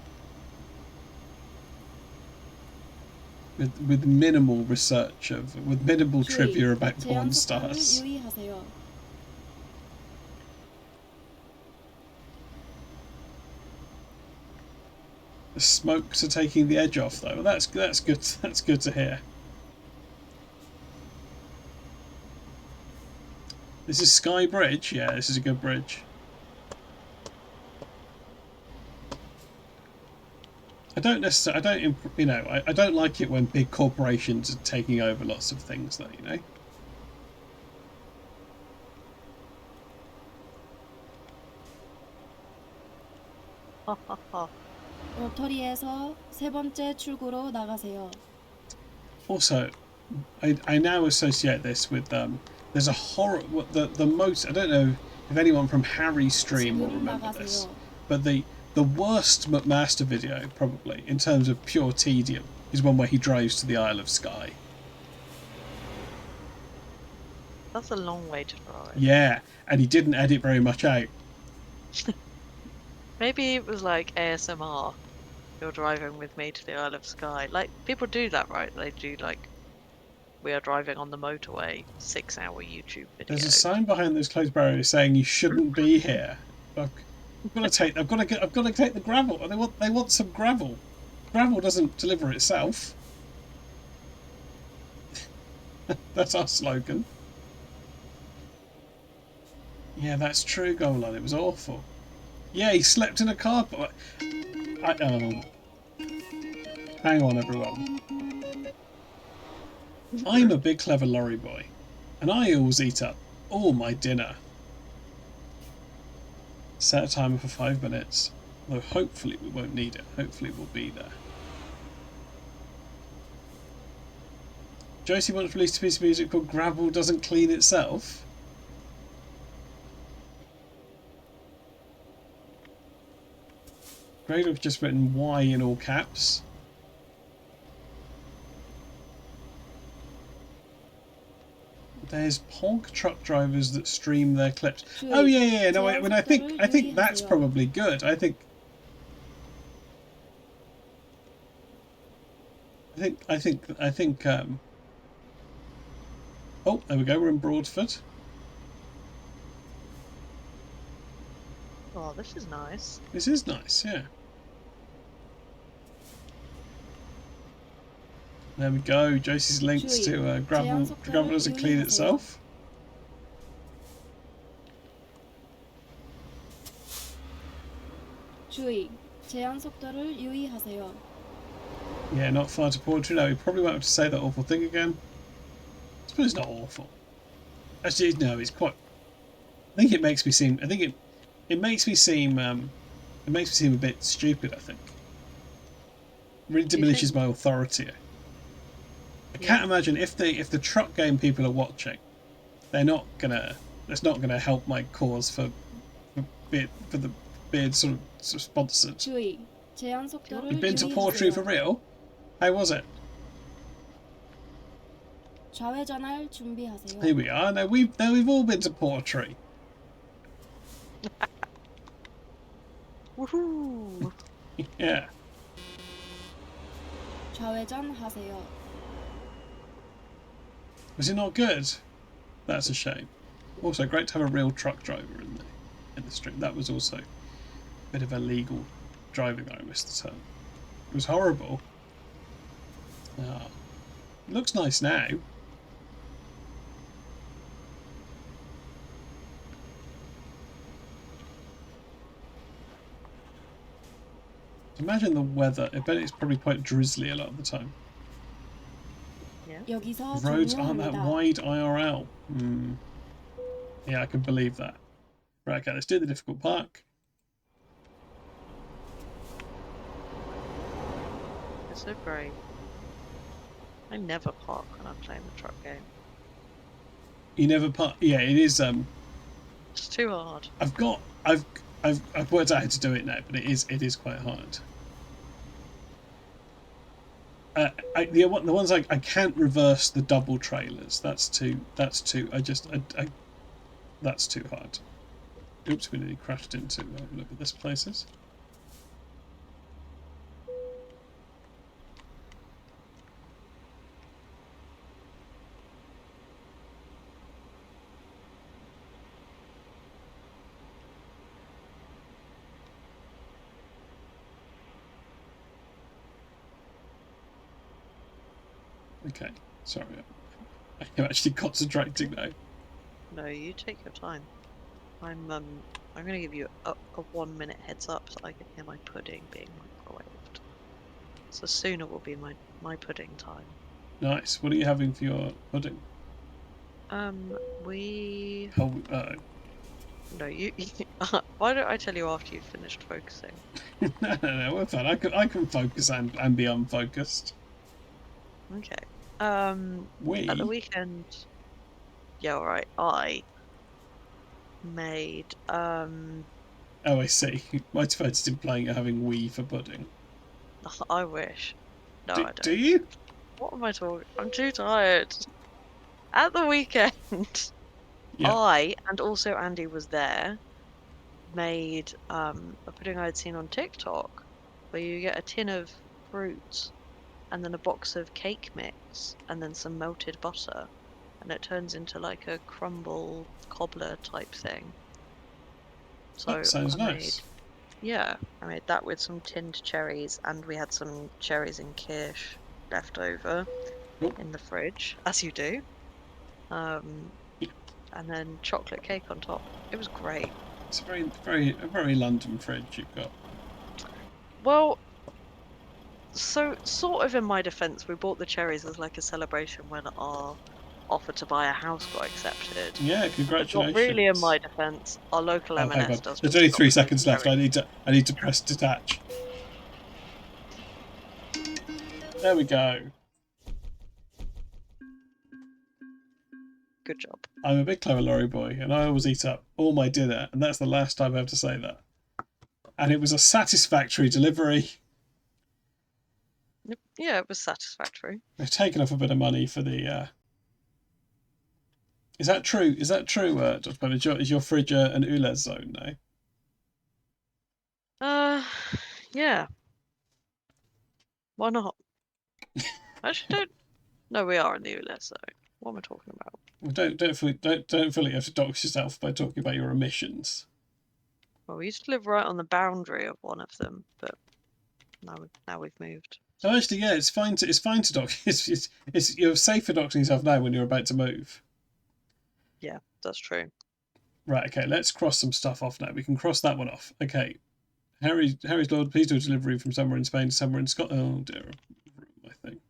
Speaker 1: With minimal research with minimal trivia about porn stars. The smokes are taking the edge off, though. Well, that's good. That's good to hear. This is Sky Bridge. Yeah, this is a good bridge. I don't necessarily. I don't like it when big corporations are taking over lots of things, though. You know.
Speaker 10: 로터리에서 세 번째 출구로 나가세요.
Speaker 1: Also, I now associate this with there's a horror. The most, I don't know if anyone from Harry's stream will remember this, but the worst McMaster video probably in terms of pure tedium is one where he drives to the Isle of Skye.
Speaker 4: That's a long way to drive.
Speaker 1: Yeah, and he didn't edit very much out.
Speaker 4: Maybe it was like ASMR. You're driving with me to the Isle of Skye. Like, people do that, right? They do, like, we are driving on the motorway, 6-hour YouTube video.
Speaker 1: There's a sign behind those closed barriers saying you shouldn't be here. I've got to take the gravel. They want some gravel. Gravel doesn't deliver itself. That's our slogan. Yeah, that's true, Golan. It was awful. Yeah, he slept in a car park. Hang on, everyone. I'm a big clever lorry boy, and I always eat up all my dinner. Set a timer for 5 minutes, though hopefully we won't need it. Hopefully we'll be there. Josie once released a piece of music called Gravel Doesn't Clean Itself. Greg have just written Y in all caps. There's Ponk truck drivers that stream their clips. Oh yeah. No, I think that's probably good. I think. Oh, there we go. We're in Broadford.
Speaker 4: Oh, this is nice.
Speaker 1: This is nice, yeah. There we go. Josie's links to gravel doesn't clean itself.
Speaker 10: 주의, 제한 속도를 유의하세요.
Speaker 1: Yeah, not far to Portrait. No, we probably won't have to say that awful thing again. I suppose it's not awful. Actually, no, it's quite. I think it makes me seem. I think it makes me seem. It makes me seem a bit stupid. I think. It really diminishes my authority. I can't imagine if the truck game people are watching, they're not gonna. That's not gonna help my cause for the beard sort of sponsored.
Speaker 10: 주의, 제한 속도를
Speaker 1: You've been to Portrait for real? How was it?
Speaker 10: 좌회전할 준비하세요.
Speaker 1: Here we are. No, we've all been to Portrait.
Speaker 4: Woohoo!
Speaker 1: Yeah.
Speaker 10: 좌회전하세요.
Speaker 1: Was it not good? That's a shame. Also, great to have a real truck driver in the stream. That was also a bit of illegal driving that I missed the turn. It was horrible. Ah, it looks nice now. Imagine the weather. I bet it's probably quite drizzly a lot of the time.
Speaker 4: Yeah.
Speaker 1: Roads aren't that wide IRL. Yeah, I can believe that. Right, okay, let's do the difficult park.
Speaker 4: You're so brave. I never park when I'm playing the truck game.
Speaker 1: You never park? Yeah, it is.
Speaker 4: It's too hard.
Speaker 1: I've worked out how to do it now, but it is quite hard. The ones I can't reverse the double trailers. That's too. That's too hard. Oops, we nearly crashed into whatever this place is. Okay, sorry. I'm actually concentrating now.
Speaker 4: No, you take your time. I'm gonna give you a 1 minute heads up so I can hear my pudding being microwaved. So sooner will be my pudding time.
Speaker 1: Nice. What are you having for your pudding?
Speaker 4: We.
Speaker 1: Oh,
Speaker 4: No, you. Why don't I tell you after you've finished focusing?
Speaker 1: no, we're fine. I can focus and be unfocused.
Speaker 4: Okay. At the weekend. Yeah, alright. I made
Speaker 1: Oh, I see. Motivated in playing at having Wii for pudding.
Speaker 4: I wish. No, I don't.
Speaker 1: Do you?
Speaker 4: What am I talking? I'm too tired. At the weekend,
Speaker 1: Yeah.
Speaker 4: I and also Andy was there. Made a pudding I had seen on TikTok, where you get a tin of fruit, and then a box of cake mix, and then some melted butter, and it turns into like a crumble cobbler type thing. So
Speaker 1: That sounds
Speaker 4: I
Speaker 1: nice.
Speaker 4: I made that with some tinned cherries, and we had some cherries and kirsch left over in the fridge, as you do. And then chocolate cake on top. It was great.
Speaker 1: It's a very London fridge you've got.
Speaker 4: Well, so sort of in my defense, we bought the cherries as like a celebration when our offer to buy a house got accepted.
Speaker 1: Yeah, congratulations.
Speaker 4: Not really in my defense. Our local
Speaker 1: hang
Speaker 4: M&S
Speaker 1: on.
Speaker 4: does.
Speaker 1: There's only 3 seconds left. I need to press detach. There we go.
Speaker 4: Good job.
Speaker 1: I'm a big clever lorry boy, and I always eat up all my dinner, and that's the last time I have to say that. And it was a satisfactory delivery.
Speaker 4: Yeah, it was satisfactory.
Speaker 1: They've taken off a bit of money for the. Is that true? Is that true, Dr. Paddy? Is your fridge an ULEZ zone now?
Speaker 4: Yeah. Why not? Actually, don't. No, we are in the ULEZ zone. What am I talking about?
Speaker 1: Well, don't feel like you have to dox yourself by talking about your emissions.
Speaker 4: Well, we used to live right on the boundary of one of them, but now we've moved.
Speaker 1: Oh, actually, yeah, it's fine to dox. It's you're safe for doxing yourself now when you're about to move.
Speaker 4: Yeah, that's true.
Speaker 1: Right, okay, let's cross some stuff off now. We can cross that one off. Okay. Harry's Lord, please do a delivery from somewhere in Spain to somewhere in Scotland. Oh dear, my thing.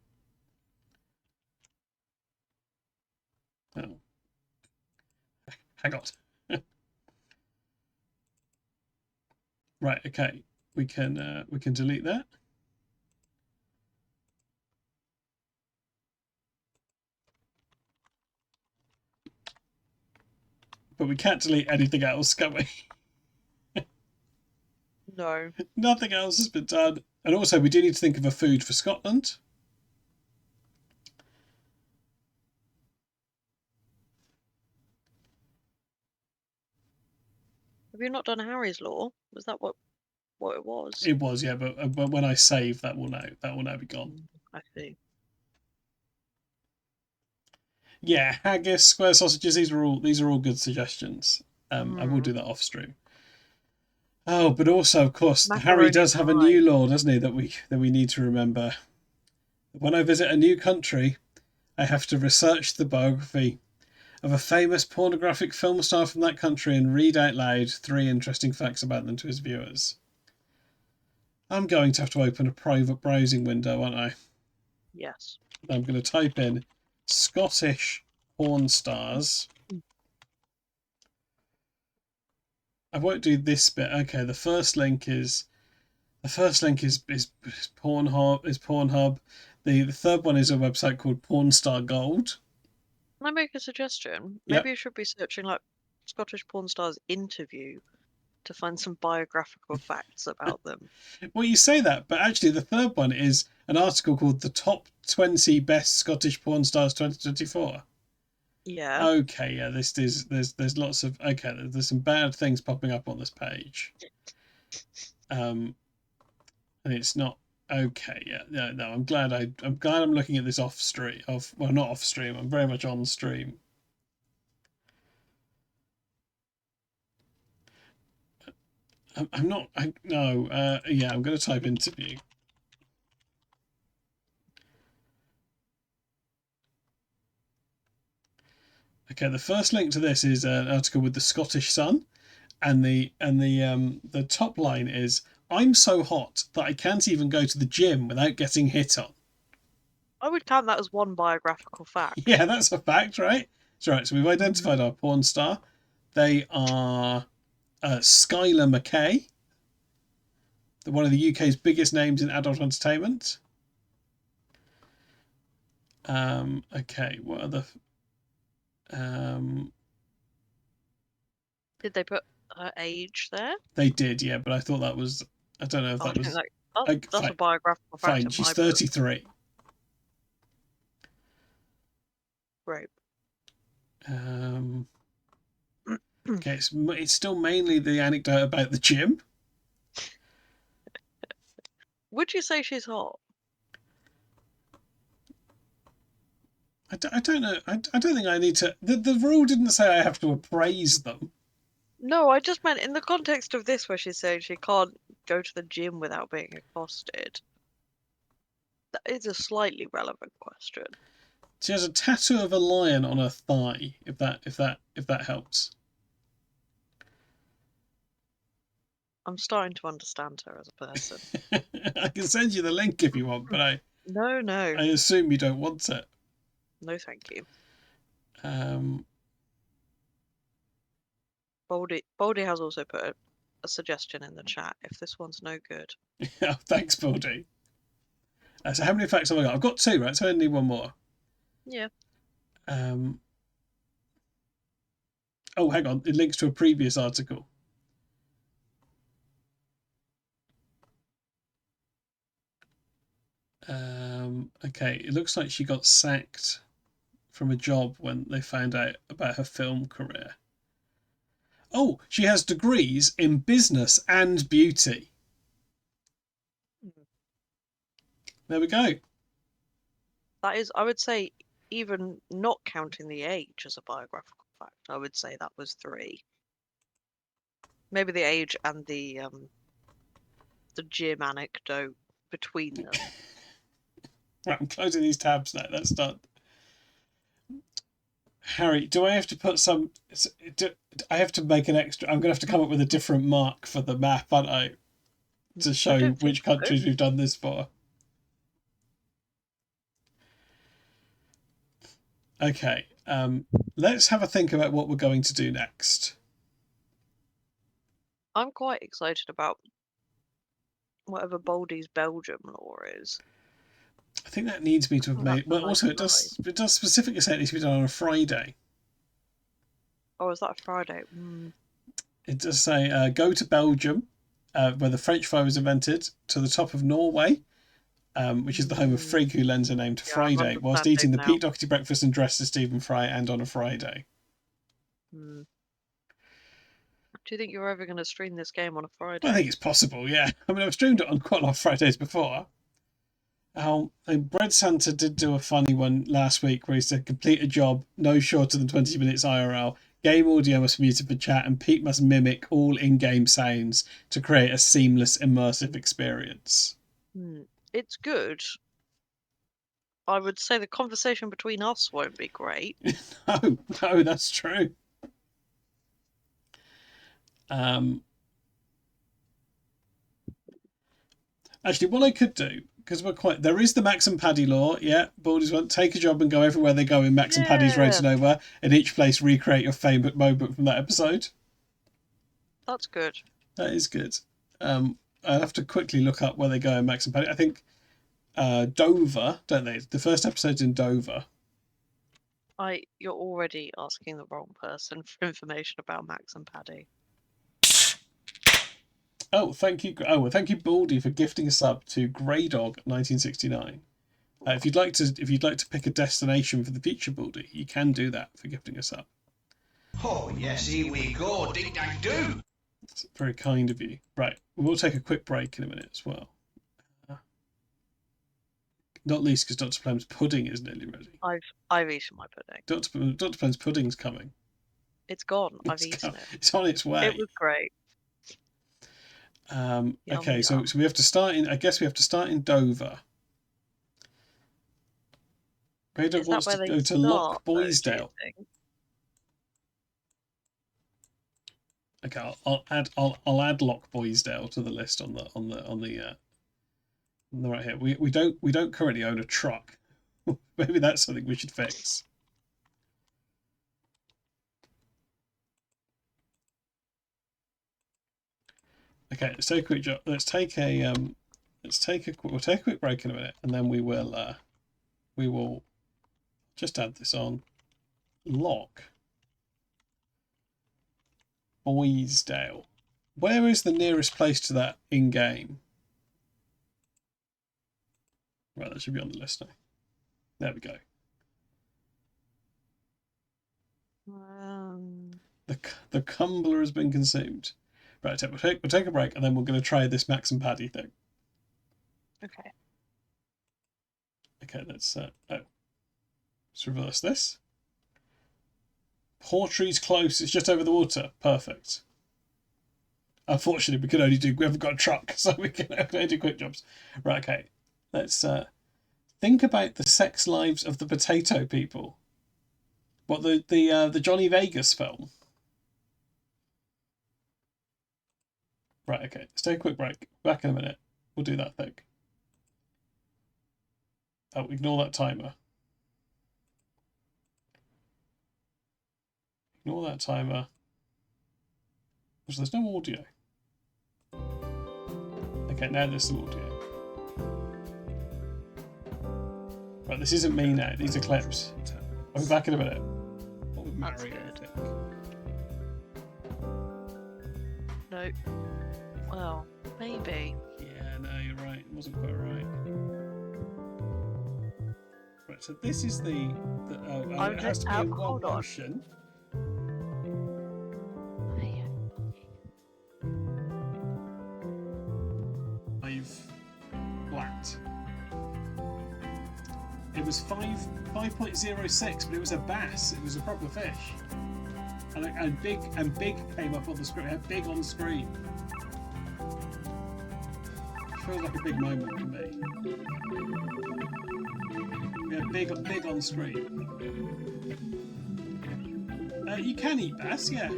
Speaker 1: Oh. Hang on. Right, okay. We can delete that. But we can't delete anything else, can we?
Speaker 4: No.
Speaker 1: Nothing else has been done. And also, we do need to think of a food for Scotland.
Speaker 4: Have you not done Harry's Law? Was that what it was?
Speaker 1: It was, yeah, but when I save, that will now be gone.
Speaker 4: I see.
Speaker 1: Yeah, haggis, square sausages. These are all good suggestions. I will do that off stream. Oh, but also, of course, Harry does have a new law, doesn't he? That we need to remember. When I visit a new country, I have to research the biography of a famous pornographic film star from that country and read out loud 3 interesting facts about them to his viewers. I'm going to have to open a private browsing window, aren't I?
Speaker 4: Yes.
Speaker 1: I'm going to type in Scottish porn stars. I won't do this bit. Okay, the first link is Pornhub. The third one is a website called Pornstar Gold.
Speaker 4: Can I make a suggestion?
Speaker 1: Yep.
Speaker 4: Maybe you should be searching like Scottish porn stars interview to find some biographical facts about them.
Speaker 1: Well, you say that, but actually the third one is an article called "The Top 20 Best Scottish Porn Stars 2024."
Speaker 4: Yeah.
Speaker 1: Okay, yeah, there's lots of there's some bad things popping up on this page. And it's not okay. Yeah, no. I'm glad I'm looking at this off stream. Not off stream. I'm very much on stream. I'm not. Yeah, I'm going to type interview. Okay, the first link to this is an article with the Scottish Sun, and the top line is, "I'm so hot that I can't even go to the gym without getting hit on."
Speaker 4: I would count that as one biographical fact.
Speaker 1: Yeah, that's a fact, right? That's right. So we've identified our porn star. They are Skylar McKay, one of the UK's biggest names in adult entertainment. Okay, what other?
Speaker 4: Did they put her age there?
Speaker 1: They did, yeah, but I thought that was. I don't know if that was.
Speaker 4: That's a biographical fact.
Speaker 1: Fine, she's 33.
Speaker 4: Right.
Speaker 1: Okay, it's still mainly the anecdote about the gym.
Speaker 4: Would you say she's hot?
Speaker 1: I don't know. I don't think I need to. The rule didn't say I have to appraise them.
Speaker 4: No, I just meant in the context of this, where she's saying she can't go to the gym without being accosted. That is a slightly relevant question.
Speaker 1: She has a tattoo of a lion on her thigh. If that helps.
Speaker 4: I'm starting to understand her as a person.
Speaker 1: I can send you the link if you want, but
Speaker 4: No.
Speaker 1: I assume you don't want it.
Speaker 4: No, thank you. Baldy has also put a suggestion in the chat. If this one's no good.
Speaker 1: Oh, thanks, Baldy. So how many facts have I got? I've got 2, right? So I need one more.
Speaker 4: Yeah.
Speaker 1: Oh, hang on. It links to a previous article. Okay, it looks like she got sacked from a job when they found out about her film career. Oh, she has degrees in business and beauty. There we go.
Speaker 4: That is, I would say, even not counting the age as a biographical fact, I would say that was 3. Maybe the age and the gym anecdote between them.
Speaker 1: Right, I'm closing these tabs now. That's done. Harry, do I have to put some... I have to make an extra... I'm going to have to come up with a different mark for the map, aren't I? To show which countries we've done this for. Okay, let's have a think about what we're going to do next.
Speaker 4: I'm quite excited about whatever Baldy's Belgium law is.
Speaker 1: I think that needs me to have made... Well, also, it does specifically say it needs to be done on a Friday.
Speaker 4: Oh, is that a Friday?
Speaker 1: It does say, go to Belgium, where the French fry was invented, to the top of Norway, which is the home of Frigg, who lends her name to Friday, whilst eating the Pete Doherty breakfast and dressed as Stephen Fry, and on a Friday.
Speaker 4: Do you think you're ever going to stream this game on a Friday?
Speaker 1: I think it's possible, yeah. I mean, I've streamed it on quite a lot of Fridays before. Bread Santa did do a funny one last week where he said, complete a job no shorter than 20 minutes IRL. Game audio must be muted for chat, and Pete must mimic all in-game sounds to create a seamless, immersive experience.
Speaker 4: It's good. I would say the conversation between us won't be great.
Speaker 1: No, that's true. Actually, what I could do, because there is the Max and Paddy law, yeah. Baldy's one, take a job and go everywhere they go in Max and Paddy's Road to Nowhere, and each place recreate your favourite moment from that episode.
Speaker 4: That's good.
Speaker 1: That is good. I'll have to quickly look up where they go in Max and Paddy. I think Dover, don't they? The first episode's in Dover.
Speaker 4: You're already asking the wrong person for information about Max and Paddy.
Speaker 1: Oh, thank you. Oh, well, thank you, Baldy, for gifting a sub to Greydog 1969. If you'd like to pick a destination for the future, Baldy, you can do that for gifting a sub.
Speaker 13: Oh yes, here we go. Ding dang do.
Speaker 1: It's very kind of you. Right, we'll take a quick break in a minute as well. Not least because Dr. Plem's pudding is nearly ready.
Speaker 4: I've eaten my pudding.
Speaker 1: Dr. Plem's pudding's coming.
Speaker 4: It's gone. I've eaten it.
Speaker 1: It's on its way.
Speaker 4: It was great.
Speaker 1: Okay, so we have to start in. I guess we have to start in Dover. Greydog wants to go to Loch Boysdale. Okay, I'll add Loch Boysdale to the list on the right here. We don't currently own a truck. Maybe that's something we should fix. Okay, let's take a quick job. We'll take a quick break in a minute, and then we will just add this on. Loch Boysdale. Where is the nearest place to that in game? Right, that should be on the list now. There we go. The Cumbler has been consumed. Right, we'll take a break, and then we're going to try this Max and Paddy thing.
Speaker 4: Okay.
Speaker 1: Okay, let's reverse this. Portree's close. It's just over the water. Perfect. Unfortunately, we haven't got a truck, so we can only do quick jobs. Right, okay. Let's think about the sex lives of the potato people. What, the Johnny Vegas film? Right, okay. Let's take a quick break. Back in a minute. We'll do that thing. Oh, ignore that timer. Ignore that timer. So there's no audio. Okay, now there's some audio. Right, this isn't me now. These are clips. I'll be back in a minute.
Speaker 4: That's good. No. Well, maybe.
Speaker 1: Yeah, no, you're right. It wasn't quite right. Right, so this is the it has to be in one motion. Flat. It was 5.06, but it was a bass. It was a proper fish. And big came up on the screen. Big on screen. Feels like a big moment for me. Yeah, big on screen. You can eat bass, yeah.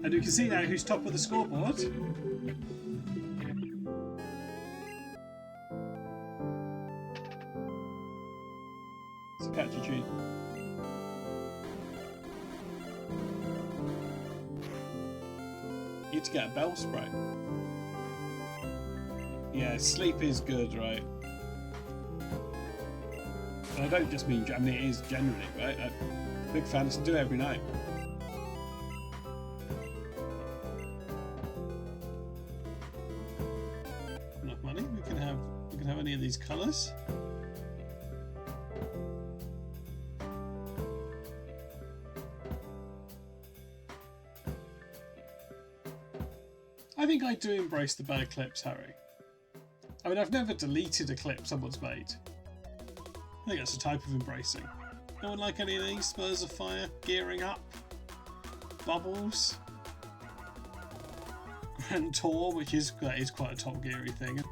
Speaker 1: And we can see now who's top of the scoreboard. It's a catchy tune. You need to get a bell spray. Yeah, sleep is good, right? And I don't just mean, I mean it is generally, right? I'm a big fan, to do it every night. Enough money? We can have any of these colours. I think I do embrace the bad clips, Harry. I mean, I've never deleted a clip someone's made. I think that's a type of embracing. No one like any of these? Spurs of Fire, Gearing Up, Bubbles, Grand Tour, that is quite a Top Geary thing.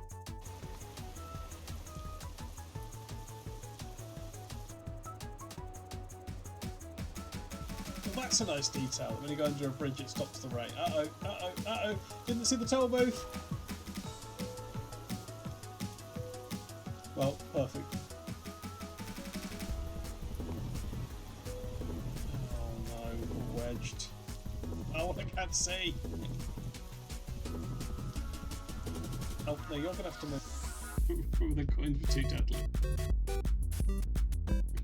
Speaker 1: Well, that's a nice detail. When you go under a bridge, it stops the rain. Uh-oh. Didn't see the toll booth. Well, perfect. Oh no, wedged. Oh, I can't see. Oh no, you're gonna have to move. They're going to be too deadly.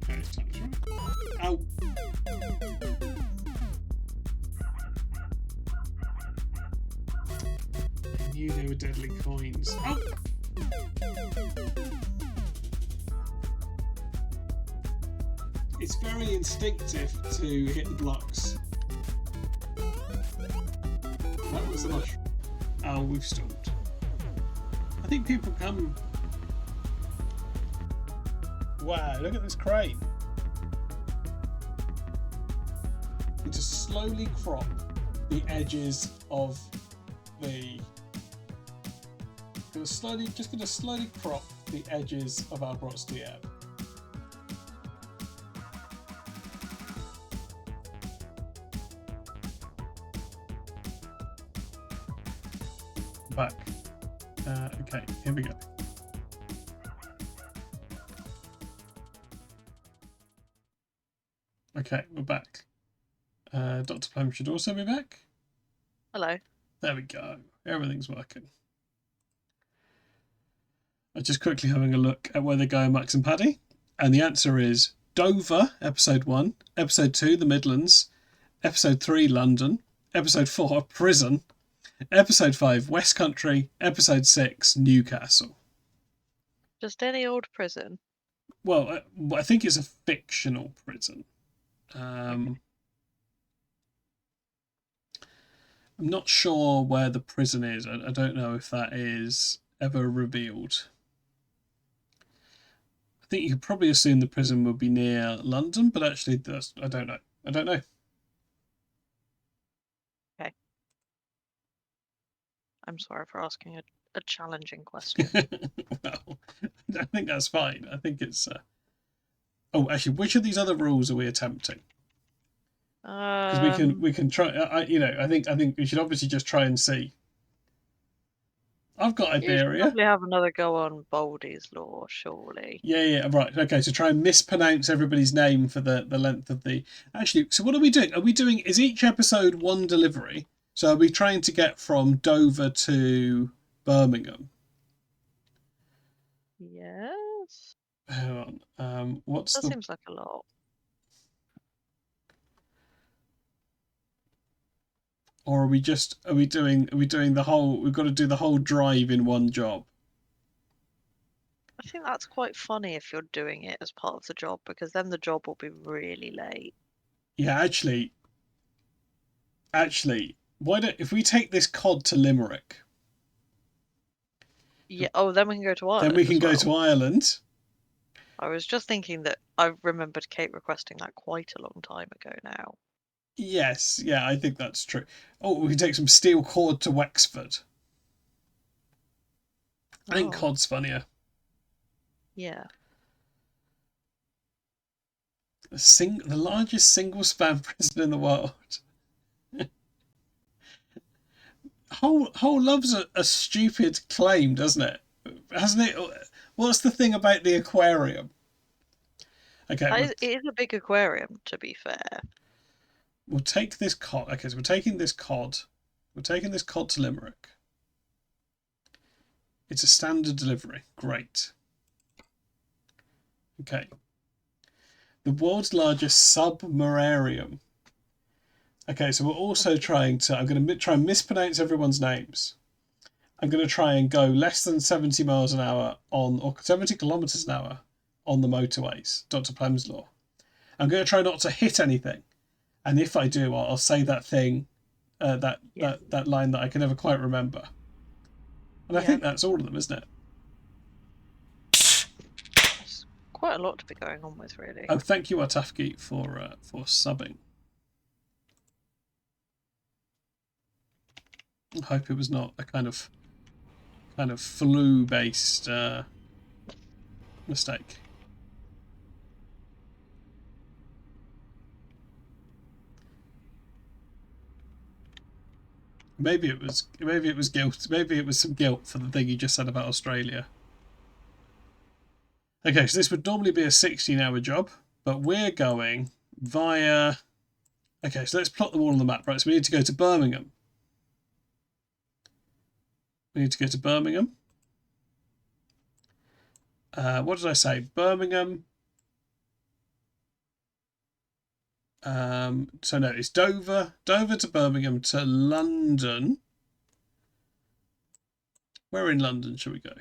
Speaker 1: Okay, it's time to try. Ow! knew they were deadly coins. Oh! It's very instinctive to hit the blocks. That was the mushroom. Oh, we've stalled. I think people come... Wow, look at this crane. We just slowly crop the edges of the... Just going to slowly crop the edges of our Brotstier. Back. Okay, here we go. Okay, we're back. Dr. Plum should also be back.
Speaker 4: Hello.
Speaker 1: There we go. Everything's working. I'm just quickly having a look at where they're going, Max and Paddy. And the answer is Dover, episode 1. Episode 2, the Midlands. Episode 3, London. Episode 4, prison. Episode 5, West Country. Episode 6, Newcastle.
Speaker 4: Just any old prison?
Speaker 1: Well, I think it's a fictional prison. I'm not sure where the prison is. I don't know if that is ever revealed. I think you could probably assume the prison would be near London, but actually, I don't know. I don't know.
Speaker 4: Okay. I'm sorry for asking a challenging question.
Speaker 1: Well, I think that's fine. I think it's... Oh, actually, which of these other rules are we attempting? Because we can try. I think we should obviously just try and see. I've got Iberia.
Speaker 4: You should probably have another go on Baldy's Law, surely.
Speaker 1: Yeah, right. Okay, so try and mispronounce everybody's name for the length of the... Actually, so what are we doing? Is each episode one delivery? So are we trying to get from Dover to Birmingham?
Speaker 4: Yes.
Speaker 1: Hang on.
Speaker 4: That seems like a lot.
Speaker 1: Or are we doing the whole... We've got to do the whole drive in one job?
Speaker 4: I think that's quite funny if you're doing it as part of the job, because then the job will be really late.
Speaker 1: Yeah, actually, why don't... If we take this cod to Limerick...
Speaker 4: Yeah, then we can go to Ireland.
Speaker 1: Then we can go to Ireland.
Speaker 4: I was just thinking that I remembered Kate requesting that quite a long time ago now.
Speaker 1: Yes, yeah, I think that's true. Oh, we can take some steel cord to Wexford. I think cod's funnier.
Speaker 4: Yeah.
Speaker 1: The largest single-span prison in the world. Hull loves a stupid claim, doesn't it? Hasn't it? What's the thing about the aquarium? Okay,
Speaker 4: It is a big aquarium, to be fair.
Speaker 1: We'll take this cod. Okay, so we're taking this cod. We're taking this cod to Limerick. It's a standard delivery. Great. Okay. The world's largest submararium. Okay, so we're also trying to... I'm going to try and mispronounce everyone's names. I'm going to try and go less than 70 miles an hour or 70 kilometres an hour on the motorways. Dr. Plem's Law. I'm going to try not to hit anything. And if I do, I'll say that thing, that line that I can never quite remember. And I think that's all of them, isn't it?
Speaker 4: There's quite a lot to be going on with, really.
Speaker 1: Oh, thank you, Atafki, for subbing. I hope it was not a kind of flu-based mistake. Maybe it was guilt. Maybe it was some guilt for the thing you just said about Australia. Okay, so this would normally be a 16-hour job, but we're going via... Okay, so let's plot them all on the map, right? So we need to go to Birmingham. We need to go to Birmingham. What did I say? Birmingham. So no, it's Dover to Birmingham to London. Where in London should we go?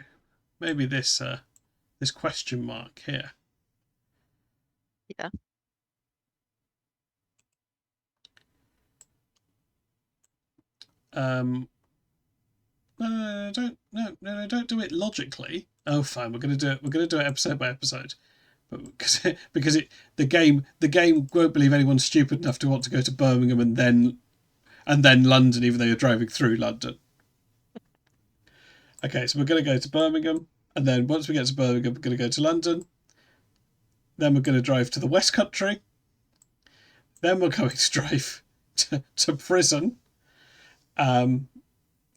Speaker 1: Maybe this this question mark here.
Speaker 4: Yeah.
Speaker 1: No, don't do it logically. Oh, fine. We're gonna do it. We're gonna do it episode by episode, but because the game won't believe anyone's stupid enough to want to go to Birmingham and then London, even though you're driving through London. Okay, so we're gonna go to Birmingham, and then once we get to Birmingham, we're gonna go to London. Then we're gonna drive to the West Country. Then we're going to drive to prison. And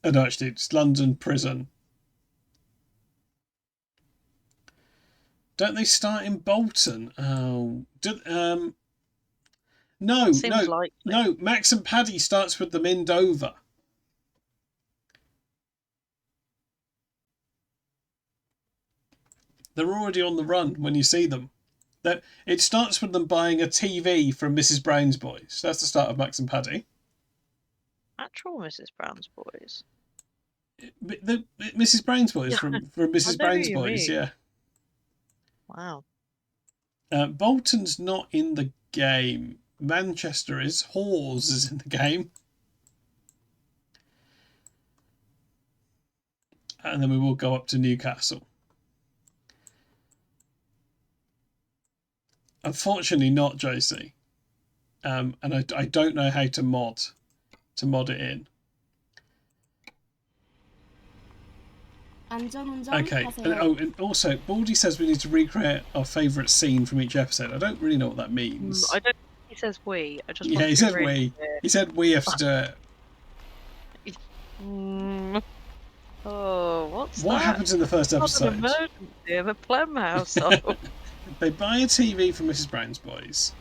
Speaker 1: actually, it's London prison. Don't they start in Bolton? Oh, no. Max and Paddy starts with them in Dover. They're already on the run when you see them. It starts with them buying a TV from Mrs. Brown's Boys. That's the start of Max and Paddy.
Speaker 4: Actual Mrs. Brown's Boys.
Speaker 1: The Mrs. Brown's Boys from Mrs. Brown's Boys, yeah.
Speaker 4: Wow.
Speaker 1: Bolton's not in the game. Manchester is. Hawes is in the game. And then we will go up to Newcastle. Unfortunately not, Josie. And I don't know how to mod it in. Okay, and also Baldy says we need to recreate our favourite scene from each episode. I don't really know what that means.
Speaker 4: I don't. He says we. I just.
Speaker 1: Yeah, he said we. He said we have to do it.
Speaker 4: Oh, what's
Speaker 1: what
Speaker 4: that?
Speaker 1: happens in the first episode?
Speaker 4: An emergency in the Plem household.
Speaker 1: They buy a TV from Mrs. Brown's Boys.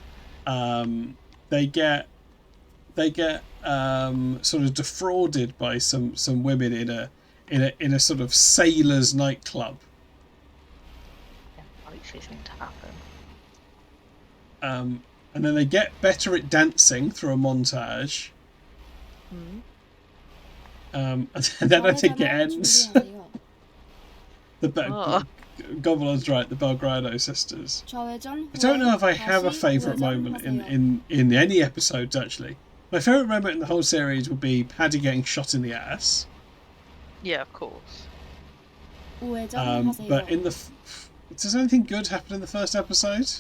Speaker 1: They get sort of defrauded by some women in a sort of sailors nightclub.
Speaker 4: Likely thing to happen.
Speaker 1: And then they get better at dancing through a montage. And then I think it ends. Gobbler's right, the Belgrado sisters. I don't know if I have a favourite moment in any episodes, actually. My favourite moment in the whole series would be Paddy getting shot in the ass.
Speaker 4: Yeah, of course.
Speaker 1: But in the... does anything good happen in the first episode?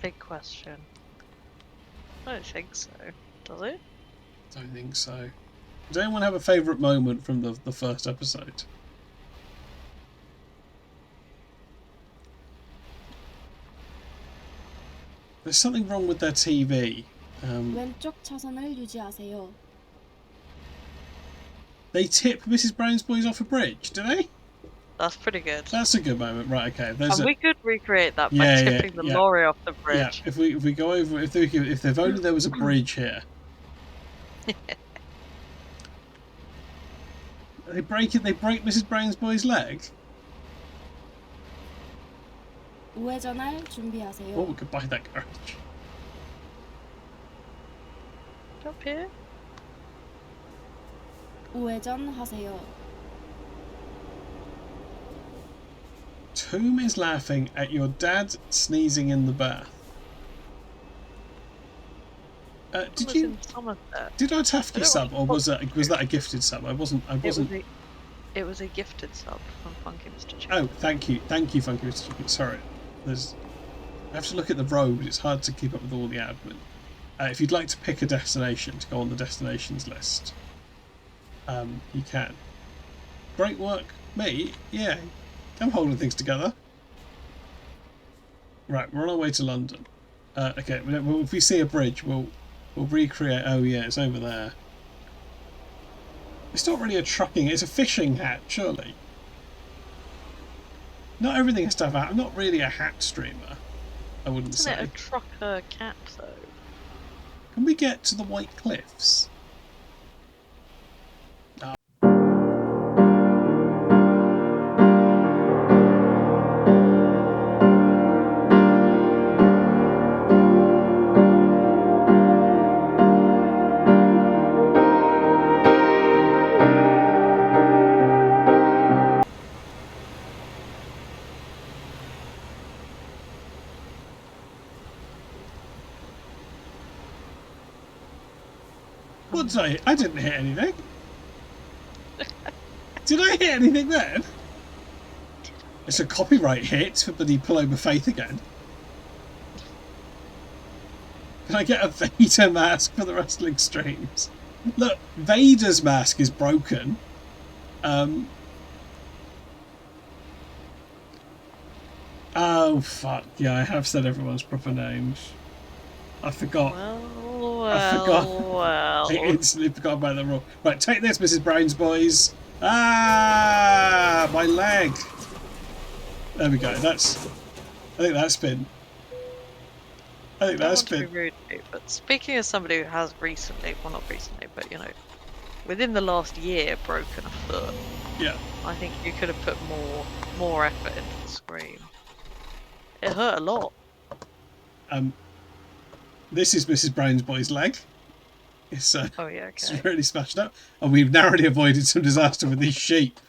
Speaker 4: Big question. I don't think so. Does it?
Speaker 1: Don't think so. Does anyone have a favourite moment from the first episode? There's something wrong with their TV.
Speaker 10: 왼쪽 차선을 유지하세요.
Speaker 1: They tip Mrs. Brown's Boys off a bridge, do they?
Speaker 4: That's pretty good.
Speaker 1: That's a good moment, right? Okay.
Speaker 4: And we could recreate that by tipping the lorry off the bridge.
Speaker 1: Yeah. If we go over, if only there was a bridge here. They break it. They break Mrs. Brown's Boy's leg.
Speaker 10: 우회전할 준비하세요.
Speaker 1: Oh, we could buy that garage.
Speaker 4: Up here.
Speaker 10: 우회전하세요.
Speaker 1: Tomb is laughing at your dad sneezing in the bath. Did I Tafty sub, or was that a gifted sub? I wasn't.
Speaker 4: It was a gifted sub from Funky Mr. Chicken.
Speaker 1: Oh, thank you, Funky Mr. Chicken. Sorry, I have to look at the road. It's hard to keep up with all the admin. If you'd like to pick a destination to go on the destinations list, you can. Great work, me. Yeah, I'm holding things together. Right, we're on our way to London. Okay, if we see a bridge, we'll recreate. Oh yeah, it's over there. It's not really a trucking, it's a fishing hat, surely. Not everything has to have a hat. I'm not really a hat streamer, I wouldn't say.
Speaker 4: Isn't it a trucker cap, though?
Speaker 1: Can we get to the White Cliffs? What did I? I didn't hit anything. Did I hit anything then? It's a copyright hit for bloody Paloma Faith again. Can I get a Vader mask for the wrestling streams? Look, Vader's mask is broken. Oh fuck, yeah, I have said everyone's proper names. I forgot. I forgot. I instantly forgot about the rule. Right, take this, Mrs. Brown's boys. Ah, my leg. There we go. I think that's been. I think that's been.
Speaker 4: To be rude, but speaking as somebody who has recently, well, not recently, but you know, within the last year, broken a foot.
Speaker 1: Yeah.
Speaker 4: I think you could have put more effort into the scream. It hurt a lot.
Speaker 1: This is Mrs. Brown's boy's leg. It's
Speaker 4: oh yeah, okay.
Speaker 1: It's really smashed up, and we've narrowly avoided some disaster with these sheep.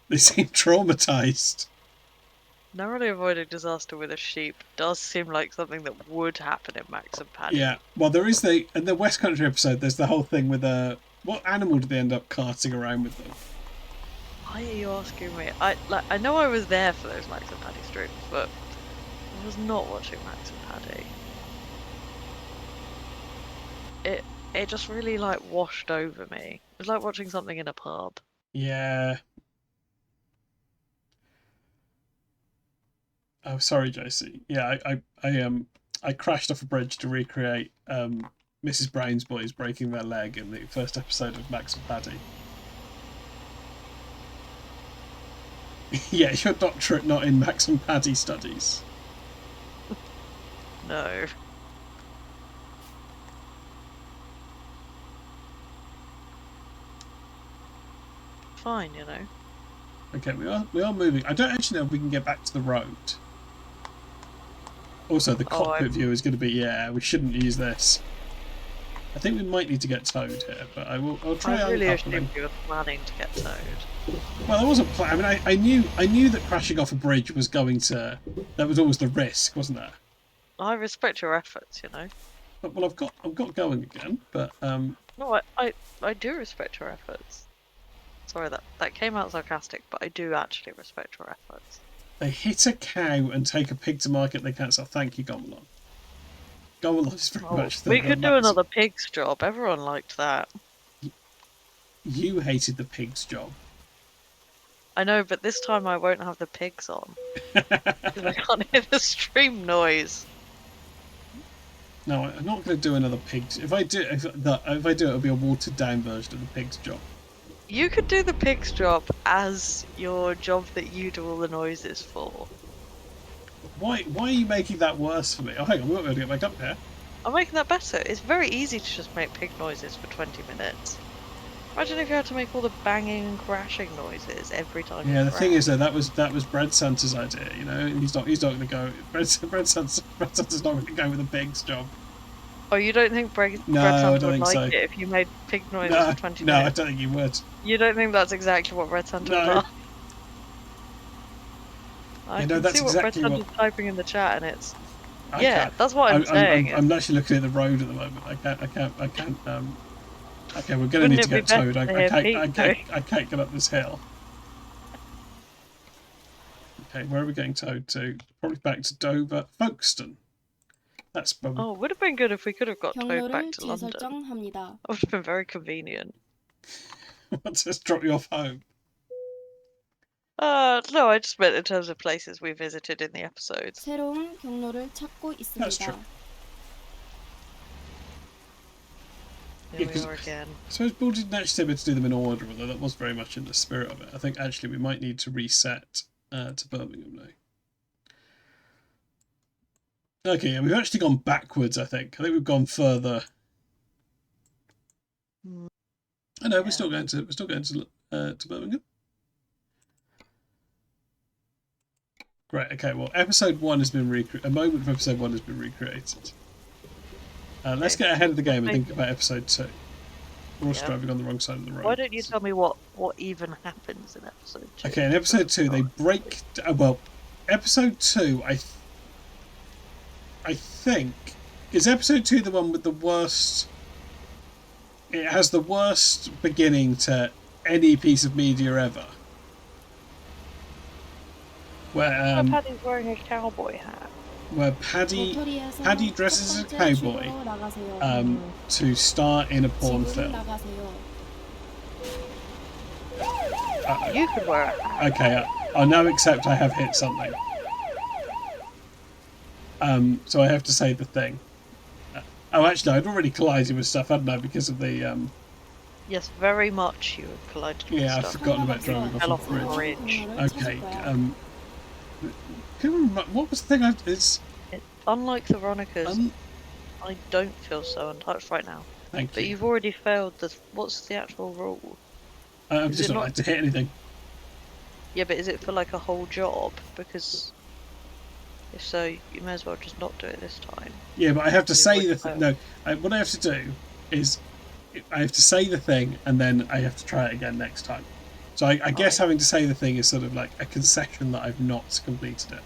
Speaker 1: They seem traumatized.
Speaker 4: Narrowly avoiding disaster with a sheep does seem like something that would happen in Max and Paddy.
Speaker 1: Yeah, well, there is in the West Country episode. There's the whole thing with what animal did they end up carting around with them?
Speaker 4: Why are you asking me? I know I was there for those Max and Paddy streams, but I was not watching Max and Paddy. It just really like washed over me. It was like watching something in a pub.
Speaker 1: Yeah. Oh, sorry, Josie. Yeah, I crashed off a bridge to recreate Mrs. Brown's boys breaking their leg in the first episode of Max and Paddy. Yeah, your doctorate not in Max and Paddy studies.
Speaker 4: No. Fine, you know.
Speaker 1: Okay, we are moving. I don't actually know if we can get back to the road. Also, the cockpit view is going to be, yeah, we shouldn't use this. I think we might need to get towed here, but I'll try.
Speaker 4: I really assumed you were planning to get towed.
Speaker 1: Well, I wasn't planning. I mean, I knew that crashing off a bridge was going to. That was always the risk, wasn't there?
Speaker 4: I respect your efforts, you know.
Speaker 1: But, well, I've got going again, but
Speaker 4: No, I do respect your efforts. Sorry, that came out sarcastic, but I do actually respect your efforts.
Speaker 1: They hit a cow and take a pig to market they can't sell. Thank you, Gomalon. Gomalon is very much the
Speaker 4: We could do another pig's job. Everyone liked that.
Speaker 1: You hated the pig's job.
Speaker 4: I know, but this time I won't have the pigs on. Because I can't hear the stream noise.
Speaker 1: No, I'm not going to do another pig's. If I do, it'll be a watered down version of the pig's job.
Speaker 4: You could do the pig's job as your job that you do all the noises for.
Speaker 1: Why are you making that worse for me? Oh, hang on, we won't be able to get back up here.
Speaker 4: I'm making that better. It's very easy to just make pig noises for 20 minutes. Imagine if you had to make all the banging and crashing noises every time.
Speaker 1: Yeah, the thing is that was Bread Santa's idea. You know, he's not going to go. Bread Santa's not going to go with a pig's job.
Speaker 4: Oh, you don't think Bread Santa would like it if you made pig noises for 20 minutes?
Speaker 1: No, I don't think he would.
Speaker 4: You don't think that's exactly what Bread Santa would like? I can see what Bread Santa's typing in the chat, and it's that's what I'm saying.
Speaker 1: I'm actually looking at the road at the moment. I can't. Okay, we're going to need to get towed. I can't get up this hill. Okay, where are we getting towed to? Probably back to Dover, Folkestone. That's probably.
Speaker 4: Oh, it would have been good if we could have got towed back to London. That would have been very convenient.
Speaker 1: Let's just drop you off home.
Speaker 4: No, I just meant in terms of places we visited in the episodes.
Speaker 10: 새로운 경로를 찾고 있습니다.
Speaker 1: That's true.
Speaker 4: Here we are again.
Speaker 1: I suppose Bull didn't actually say we had to do them in order, although that was very much in the spirit of it. I think actually we might need to reset to Birmingham now. Okay, yeah, we've actually gone backwards, I think. I think we've gone further. I know, we're still going to Birmingham. Great, okay, well, episode 1 has been recreated. A moment from episode 1 has been recreated. Let's get ahead of the game and think about episode 2. We're also driving on the wrong side of the road.
Speaker 4: Why don't you tell me what even happens in episode 2?
Speaker 1: Okay, in episode 2 they break... well, episode 2, I think... Is episode 2 the one with the worst it has the worst beginning to any piece of media ever. Where
Speaker 4: Paddy's wearing a cowboy hat.
Speaker 1: where Paddy dresses as a cowboy to star in a porn film.
Speaker 4: You could wear it.
Speaker 1: Okay, I now accept I have hit something. So I have to say the thing. Oh, actually, I'd already collided with stuff, hadn't I? Because of the
Speaker 4: Yes, very much you have collided with
Speaker 1: yeah, I've
Speaker 4: stuff.
Speaker 1: forgotten about driving off the bridge. Okay. What was the thing?
Speaker 4: Unlike the Veronicas, I don't feel so untouched right now.
Speaker 1: Thank
Speaker 4: But
Speaker 1: you.
Speaker 4: you've already failed the. What's the actual rule?
Speaker 1: I'm just not allowed to hit anything.
Speaker 4: Yeah, but is it for like a whole job? Because if so, you may as well just not do it this time.
Speaker 1: Yeah, but I have to say the thing. No, what I have to do is I have to say the thing, and then I have to try it again next time. So I guess having to say the thing is sort of like a concession that I've not completed it.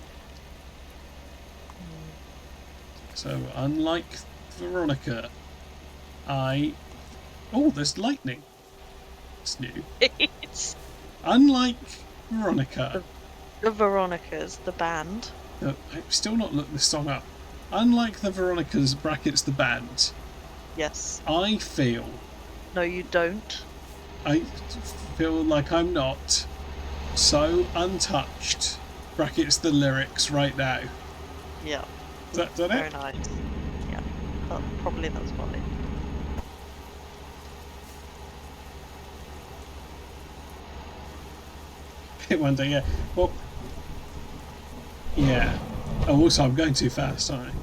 Speaker 1: So unlike Veronica, oh, there's lightning. It's new. Unlike Veronica,
Speaker 4: the Veronicas, the band.
Speaker 1: I've still not looked this song up. Unlike the Veronicas brackets the band.
Speaker 4: Yes.
Speaker 1: I feel.
Speaker 4: No, you don't.
Speaker 1: I feel like I'm not so untouched brackets the lyrics right now.
Speaker 4: Yeah.
Speaker 1: Is that
Speaker 4: very
Speaker 1: it?
Speaker 4: Nice. Yeah. Probably that's fine.
Speaker 1: One day, yeah. Well, yeah. Oh, also, I'm going too fast, aren't I?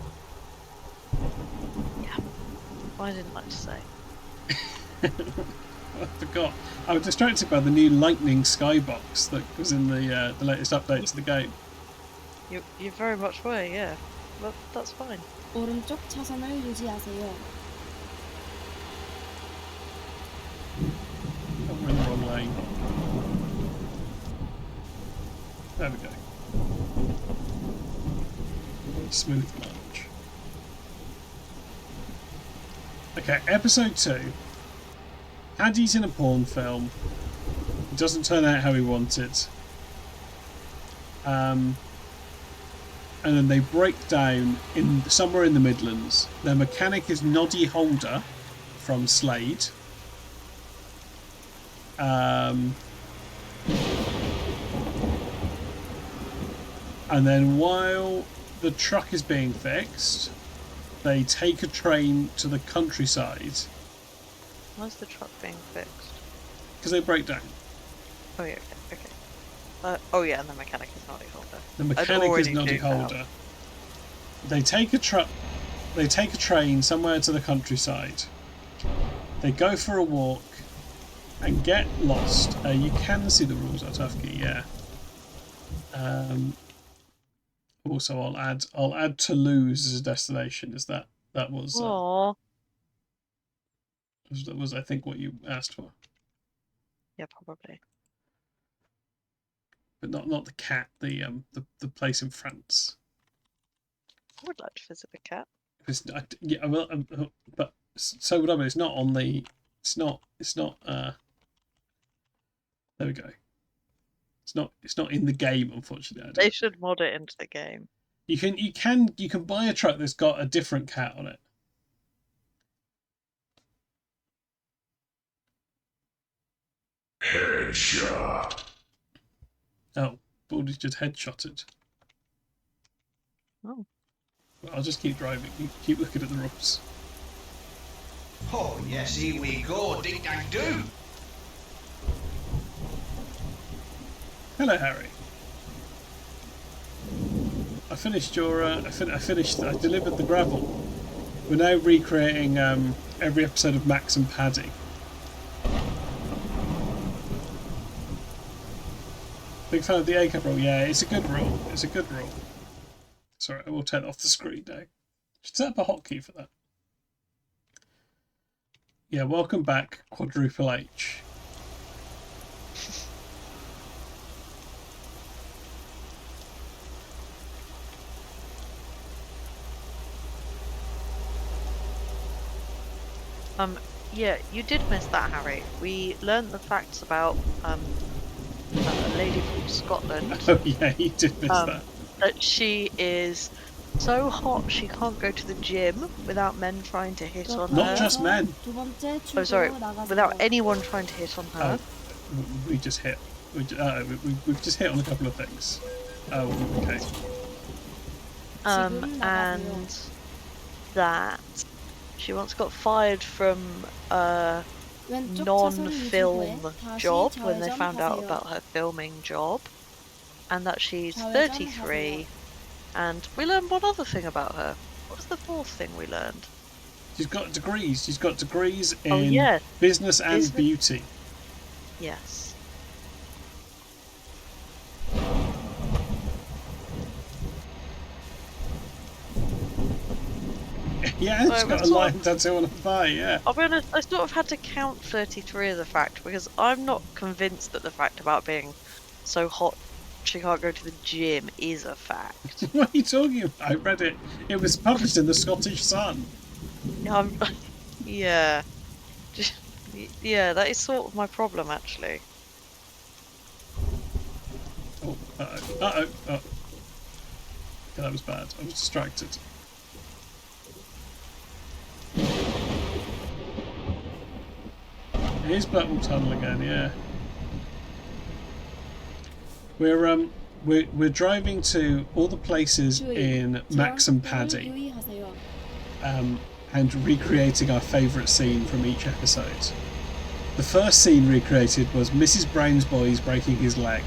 Speaker 4: Yeah. I didn't like to say.
Speaker 1: I forgot. I was distracted by the new lightning skybox that was in the latest update to the game.
Speaker 4: You very much were, yeah. But that's fine.
Speaker 10: 오른쪽 차선을 유지하세요.
Speaker 1: Oh, we're in the wrong lane. There we go. Smooth launch. Okay, episode 2. Paddy's in a porn film. It doesn't turn out how he wanted. And then they break down in somewhere in the Midlands. Their mechanic is Noddy Holder from Slade. And then while the truck is being fixed, they take a train to the countryside.
Speaker 4: Why's the truck being fixed?
Speaker 1: Because they break down.
Speaker 4: Oh yeah, okay. Oh yeah, and the mechanic is Noddy Holder.
Speaker 1: The mechanic is Noddy Holder. They take a truck. They take a train somewhere to the countryside. They go for a walk and get lost. You can see the rules on Tufkey, yeah. Also, I'll add Toulouse as a destination. Is that was that was I think what you asked for.
Speaker 4: Yeah, probably.
Speaker 1: But not the cat. The place in France.
Speaker 4: I would like to visit the cat.
Speaker 1: Yeah, well, but so would I. But it's not on the. It's not. There we go. It's not in the game, unfortunately.
Speaker 4: They should mod it into the game.
Speaker 1: You can buy a truck that's got a different cat on it.
Speaker 13: Headshot.
Speaker 1: Oh, Baldy's just headshotted.
Speaker 4: Oh.
Speaker 1: Well, I'll just keep driving. You keep looking at the rules.
Speaker 13: Oh, yes, here we go. Ding dang do.
Speaker 1: Hello, Harry. I finished your. I delivered the gravel. We're now recreating every episode of Max and Paddy. Big fan of the A-cup rule. Yeah, it's a good rule. It's a good rule. Sorry, I will take that off the screen now. Should set up a hotkey for that. Yeah, welcome back, Quadruple H.
Speaker 4: Yeah, you did miss that, Harry. We learned the facts about a lady from Scotland.
Speaker 1: Oh yeah, you did miss that.
Speaker 4: That she is so hot she can't go to the gym without men trying to hit on her.
Speaker 1: Not just men.
Speaker 4: Oh, sorry, without anyone trying to hit on her.
Speaker 1: Oh, we just hit. We've just hit on a couple of things. Oh, okay.
Speaker 4: And that she once got fired from a non-film job when they found out about her filming job, and that she's 33. And we learned one other thing about her. What was the fourth thing we learned?
Speaker 1: She's got degrees. She's got degrees in business and beauty.
Speaker 4: Yes.
Speaker 1: Yeah, she's got a lion tattoo on her thigh, yeah.
Speaker 4: I'll be honest, I sort of had to count 33 as a fact, because I'm not convinced that the fact about being so hot she can't go to the gym is a fact.
Speaker 1: What are you talking about? I read it. It was published in the Scottish Sun.
Speaker 4: Yeah. Yeah, that is sort of my problem, actually.
Speaker 1: Oh, uh-oh. Uh-oh. Oh. Yeah, that was bad. I was distracted. It is Blackwall Tunnel again, yeah. We're driving to all the places in Max and Paddy, and recreating our favourite scene from each episode. The first scene recreated was Mrs. Brown's boys breaking his leg,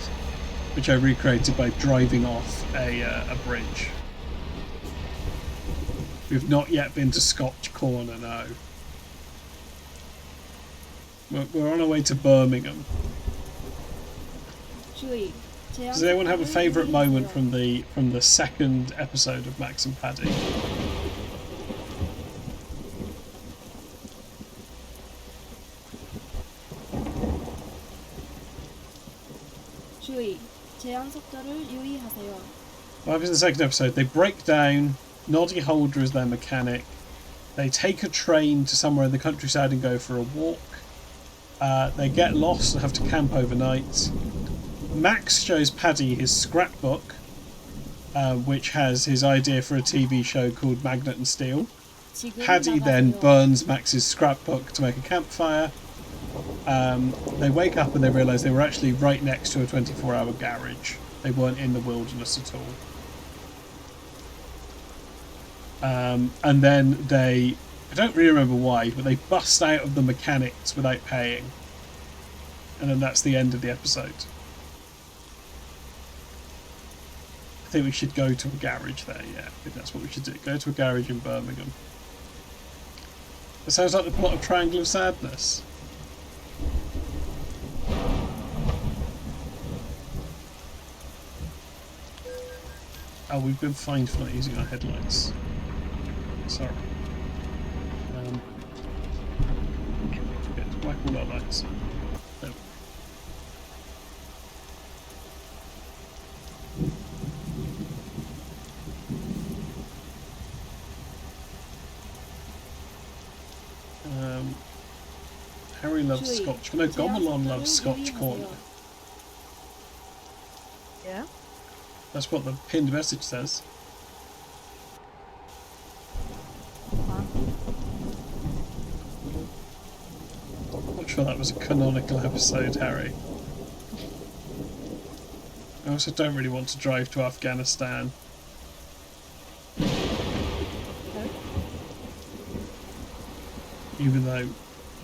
Speaker 1: which I recreated by driving off a bridge. We've not yet been to Scotch Corner, no. We're on our way to Birmingham. Does anyone have a favourite moment from the second episode of Max and Paddy? What happens in the second episode? They break down. Noddy Holder is their mechanic. They take a train to somewhere in the countryside and go for a walk. They get lost and have to camp overnight. Max shows Paddy his scrapbook, which has his idea for a TV show called Magnet and Steel. Paddy then burns Max's scrapbook to make a campfire. They wake up and they realise they were actually right next to a 24-hour garage. They weren't in the wilderness at all. And then they, I don't really remember why, but they bust out of the mechanics without paying. And then that's the end of the episode. I think we should go to a garage there, yeah. I think that's what we should do. Go to a garage in Birmingham. That sounds like the plot of Triangle of Sadness. Oh, we've been fined for not using our headlights. Sorry. Whack all our lights. There. Harry loves Scotch. No, Gomelon loves Scotch Corner.
Speaker 4: Yeah?
Speaker 1: That's what the pinned message says. I'm not sure that was a canonical episode, Harry. I also don't really want to drive to Afghanistan.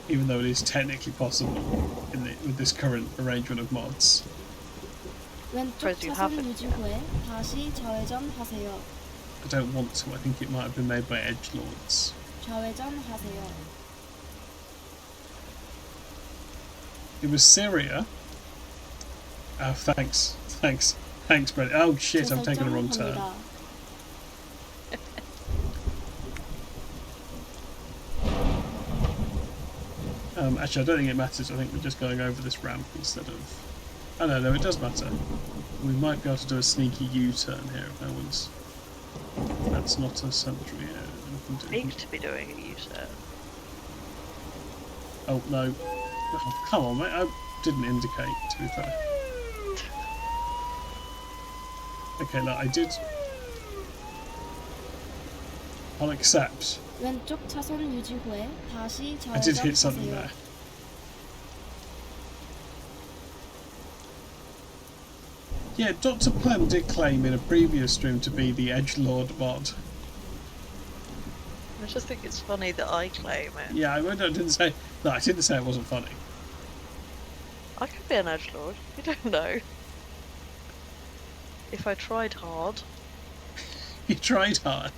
Speaker 1: Even though it is technically possible with this current arrangement of mods.
Speaker 4: Suppose you haven't.
Speaker 1: I don't want to. I think it might have been made by edgelords. It was Syria. Oh, thanks, Brett. Oh shit, I'm taking a wrong turn. Actually, I don't think it matters. I think we're just going over this ramp instead of... Oh no, it does matter. We might be able to do a sneaky U-turn here if no one's... That's not a cemetery.
Speaker 4: Need to be doing a U-turn.
Speaker 1: Oh no! Oh, come on, mate! I didn't indicate. To be fair. Okay, look, I did. I'll accept.
Speaker 10: 왼쪽 차선 유지 후에 다시
Speaker 1: I did hit something
Speaker 10: 좌회전하세요.
Speaker 1: there. Yeah, Dr. Plum did claim in a previous stream to be the Edgelord mod.
Speaker 4: I just think it's funny that I claim it.
Speaker 1: Yeah, I didn't say. No, I didn't say it wasn't funny.
Speaker 4: I could be an edgelord. You don't know. If I tried hard.
Speaker 1: You tried hard.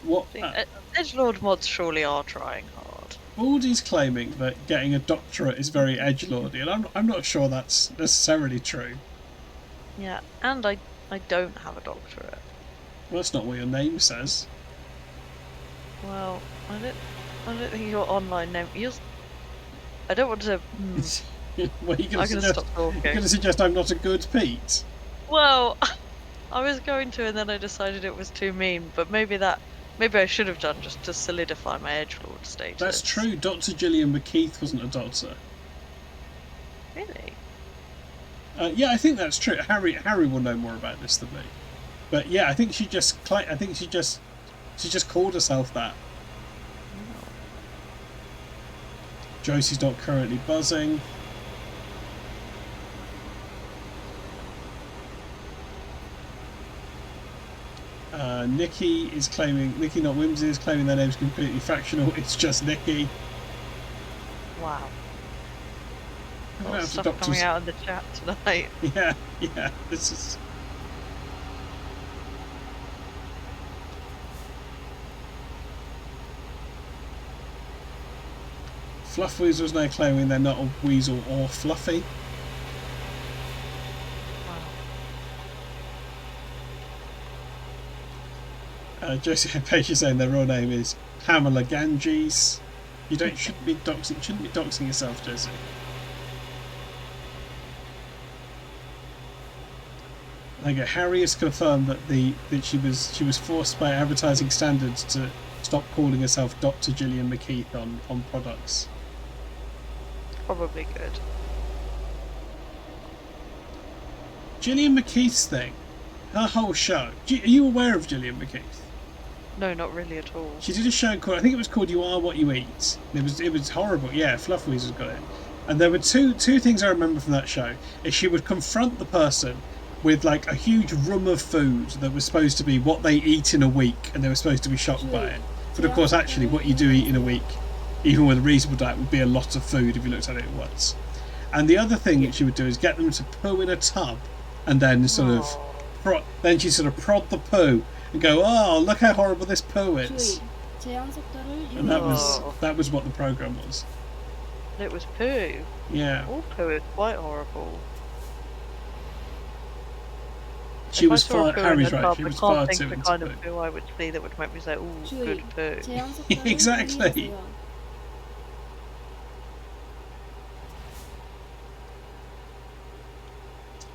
Speaker 1: What?
Speaker 4: Edgelord mods surely are trying hard.
Speaker 1: Baldy's claiming that getting a doctorate is very edgelordy, and I'm not sure that's necessarily true.
Speaker 4: Yeah, and I don't have a doctorate.
Speaker 1: Well, that's not what your name says.
Speaker 4: Well, I don't think your online name. I don't want to.
Speaker 1: Well,
Speaker 4: I'm going to stop talking.
Speaker 1: You're going to suggest I'm not a good Pete?
Speaker 4: Well, I was going to, and then I decided it was too mean. But maybe I should have done just to solidify my edgelord status.
Speaker 1: That's true. Dr. Gillian McKeith wasn't a doctor.
Speaker 4: Really?
Speaker 1: Yeah, I think that's true. Harry will know more about this than me. But yeah, I think she just called herself that.
Speaker 4: Oh.
Speaker 1: Josie's not currently buzzing. Nikki not Whimsy is claiming their name's completely fractional. It's just Nikki.
Speaker 4: Wow.
Speaker 1: I'm
Speaker 4: A
Speaker 1: gonna
Speaker 4: lot
Speaker 1: have
Speaker 4: of
Speaker 1: to
Speaker 4: stuff
Speaker 1: doctor's...
Speaker 4: coming out in the chat tonight.
Speaker 1: Yeah, this is... Fluff Weasel's now claiming they're not a weasel or fluffy. Josie Page is saying their real name is Pamela Ganges. Shouldn't be doxing yourself, Josie. There you go. Harry has confirmed that she was forced by advertising standards to stop calling herself Dr. Gillian McKeith on products.
Speaker 4: Probably good.
Speaker 1: Gillian McKeith's thing, her whole show. Are you aware of Gillian McKeith?
Speaker 4: No, not really at all.
Speaker 1: She did a show called, I think it was called You Are What You Eat. It was horrible. Yeah, Fluff Weasel's got it. And there were two things I remember from that show. Is she would confront the person with like a huge room of food that was supposed to be what they eat in a week, and they were supposed to be shocked by it. But of course, actually, what you do eat in a week, even with a reasonable diet, would be a lot of food if you looked at it once. And the other thing that she would do is get them to poo in a tub, and then sort of, then she sort of prod the poo and go, "Oh, look how horrible this poo is." And that was what the program was.
Speaker 4: It was poo.
Speaker 1: Yeah.
Speaker 4: All poo is quite horrible.
Speaker 1: She was far. Harry's right. She was far too
Speaker 4: into the kind of poo I would see that would make me say, "Ooh, good poo."
Speaker 1: Exactly.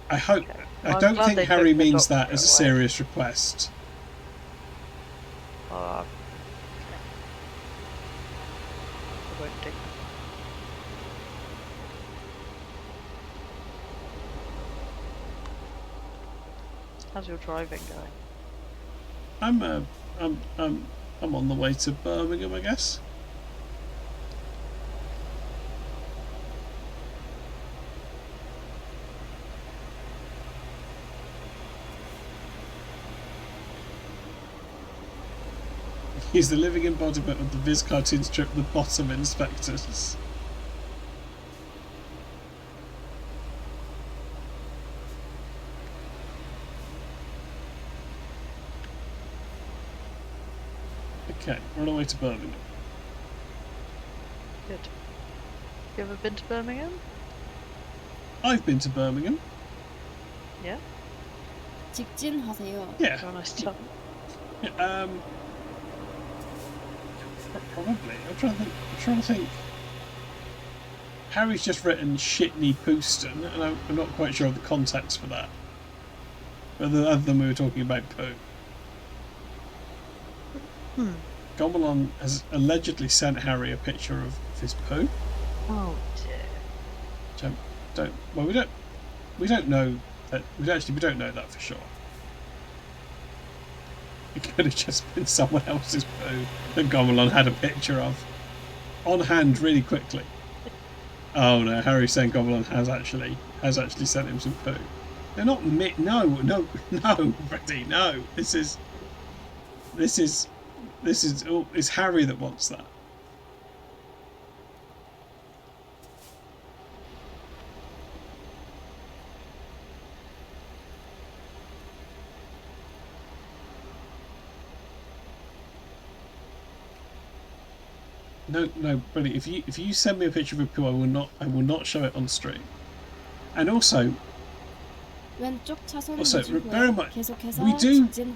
Speaker 1: I hope.
Speaker 4: Okay.
Speaker 1: I
Speaker 4: Well,
Speaker 1: don't
Speaker 4: I'm glad
Speaker 1: think
Speaker 4: they
Speaker 1: Harry
Speaker 4: took the
Speaker 1: means that
Speaker 4: doctor
Speaker 1: as a
Speaker 4: away.
Speaker 1: serious request.
Speaker 4: I won't dig. How's your driving going?
Speaker 1: I'm on the way to Birmingham, I guess. He's the living embodiment of the Viz cartoon strip The Bottom Inspectors. Okay, we're on our way to Birmingham.
Speaker 4: Good. You ever been to Birmingham?
Speaker 1: I've been to Birmingham.
Speaker 4: Yeah.
Speaker 10: 직진하세요.
Speaker 1: Yeah.
Speaker 4: Have a nice time.
Speaker 1: Probably. I'm trying to think. Harry's just written Shitney Pooston, and I'm not quite sure of the context for that. Other than we were talking about poo. Gomelon has allegedly sent Harry a picture of his poo.
Speaker 4: Oh dear.
Speaker 1: We don't know that. We don't know that for sure. It could have just been someone else's poo that Gomelon had a picture of on hand really quickly. Oh no, Harry's saying Gomelon has actually sent him some poo. They're not me. No, Freddie, no. This is. Oh, it's Harry that wants that. No, Freddie. If you send me a picture of a poo, I will not show it on stream. And also, bear in mind,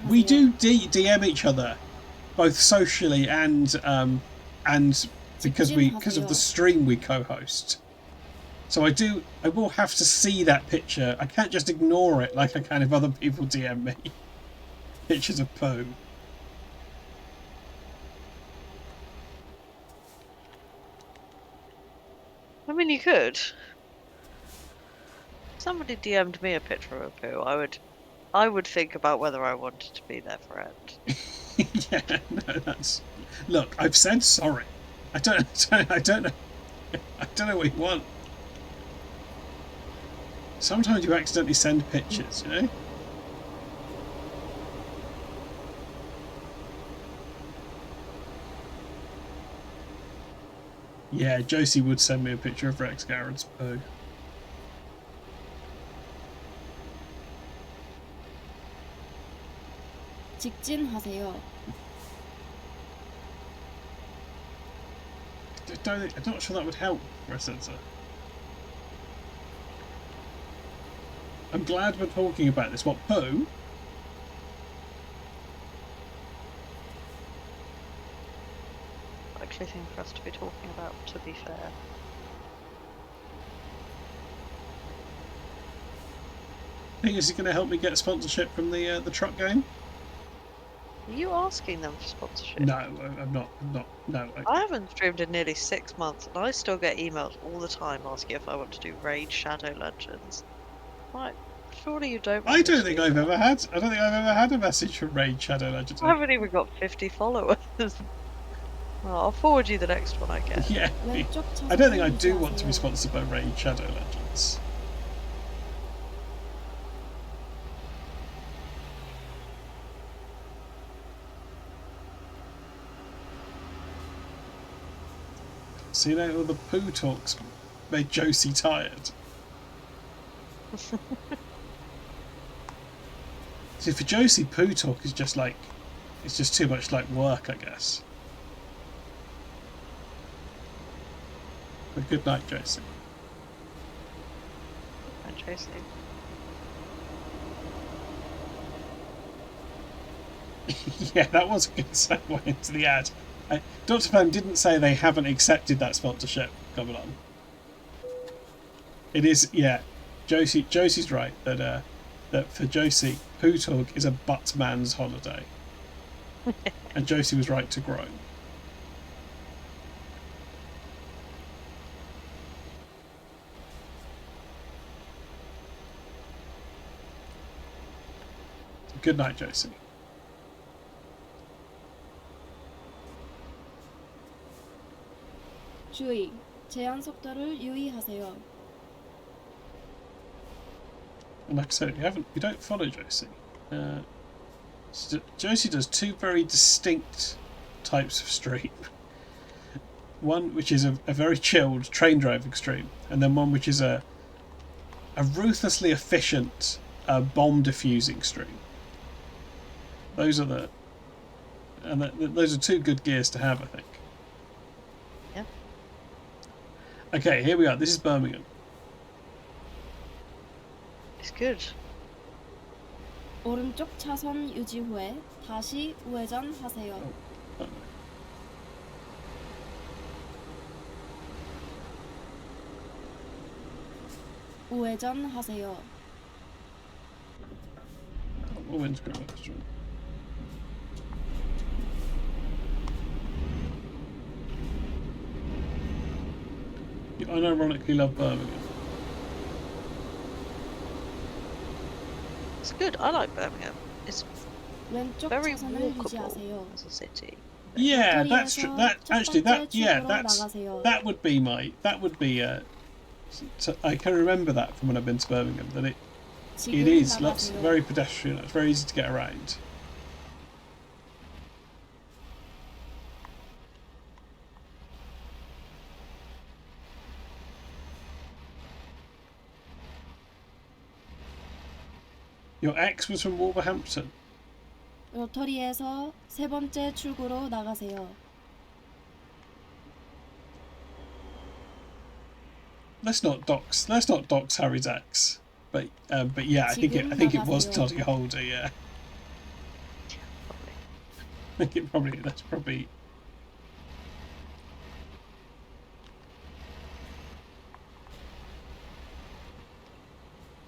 Speaker 1: we do DM each other, both socially and because of the stream we co-host. So I will have to see that picture. I can't just ignore it like I can if other people DM me pictures of poo.
Speaker 4: I mean, you could. If somebody DM'd me a picture of a poo, I would think about whether I wanted to be their friend.
Speaker 1: Yeah, no, that's. Look, I've said sorry. I don't know. I don't know what you want. Sometimes you accidentally send pictures, you know. Yeah, Josie would send me a picture of Rex Garrett's poo.
Speaker 10: 직진하세요.
Speaker 1: I'm not sure that would help for a sensor. I'm glad we're talking about this. What, poo?
Speaker 4: Likely thing for us to be talking about, to be fair.
Speaker 1: Think is he going to help me get sponsorship from the truck game?
Speaker 4: Are you asking them for sponsorship?
Speaker 1: No, I'm not. No.
Speaker 4: I haven't streamed in nearly 6 months, and I still get emails all the time asking if I want to do Raid Shadow Legends. Like, surely you don't.
Speaker 1: I don't think I've ever had a message from Raid Shadow Legends.
Speaker 4: I haven't even got 50 followers. Well, I'll forward you the next one I get.
Speaker 1: Yeah. I don't think I do want to be sponsored by Raid Shadow Legends. So you know, all the poo talks made Josie tired. See, for Josie, poo talk is just like, it's just too much like work, I guess. But good night, Josie.
Speaker 4: Good night, Josie.
Speaker 1: Yeah, that was a good segue into the ad. Dr. Phone didn't say they haven't accepted that sponsorship coming on. It is, yeah. Josie's right that for Josie, poo talk is a butt man's holiday, and Josie was right to groan. Good night, Josie.
Speaker 10: 주의, 제한 속도를 유의하세요.
Speaker 1: And like I said, you don't follow Josie. Josie does two very distinct types of stream. One which is a very chilled train driving stream, and then one which is a ruthlessly efficient bomb defusing stream. Those are those are two good gears to have, I think.
Speaker 4: Yeah.
Speaker 1: Okay, here we are. This is Birmingham.
Speaker 4: It's good.
Speaker 10: 오른쪽 차선 유지 후에 다시 우회전하세요. 우회전하세요.
Speaker 1: You unironically love Birmingham.
Speaker 4: It's good. I like Birmingham. It's
Speaker 10: 왼쪽
Speaker 4: very
Speaker 10: 차선을
Speaker 4: walkable
Speaker 10: 유지하세요.
Speaker 4: as a city.
Speaker 1: Yeah, that's true. That actually, that
Speaker 10: 나가세요.
Speaker 1: that would be I can remember that from when I've been to Birmingham. That it is very pedestrian. It's very easy to get around. Your ex was from Wolverhampton.
Speaker 10: 로터리에서 세 번째 출구로 나가세요.
Speaker 1: Let's not dox Harry's ex. But yeah, I think it was Toddy Holder. Yeah. I think that's probably.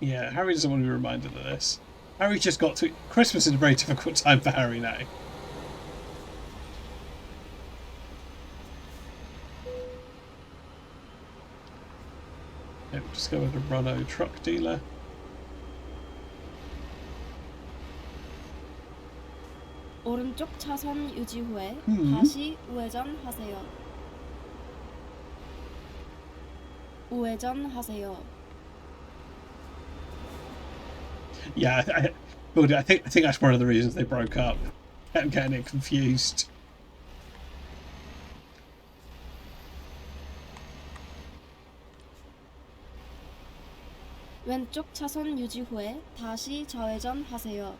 Speaker 1: Yeah, Harry doesn't want to be reminded of this. Harry's just got to. Christmas is a very difficult time for Harry now. Okay, we'll just go with a Renault truck dealer.
Speaker 10: 오른쪽 차선 유지 후에 다시 우회전하세요. 우회전하세요.
Speaker 1: Yeah, I think that's one of the reasons they broke up. I'm getting it confused.
Speaker 10: 왼쪽 차선 유지 후에 다시 좌회전하세요.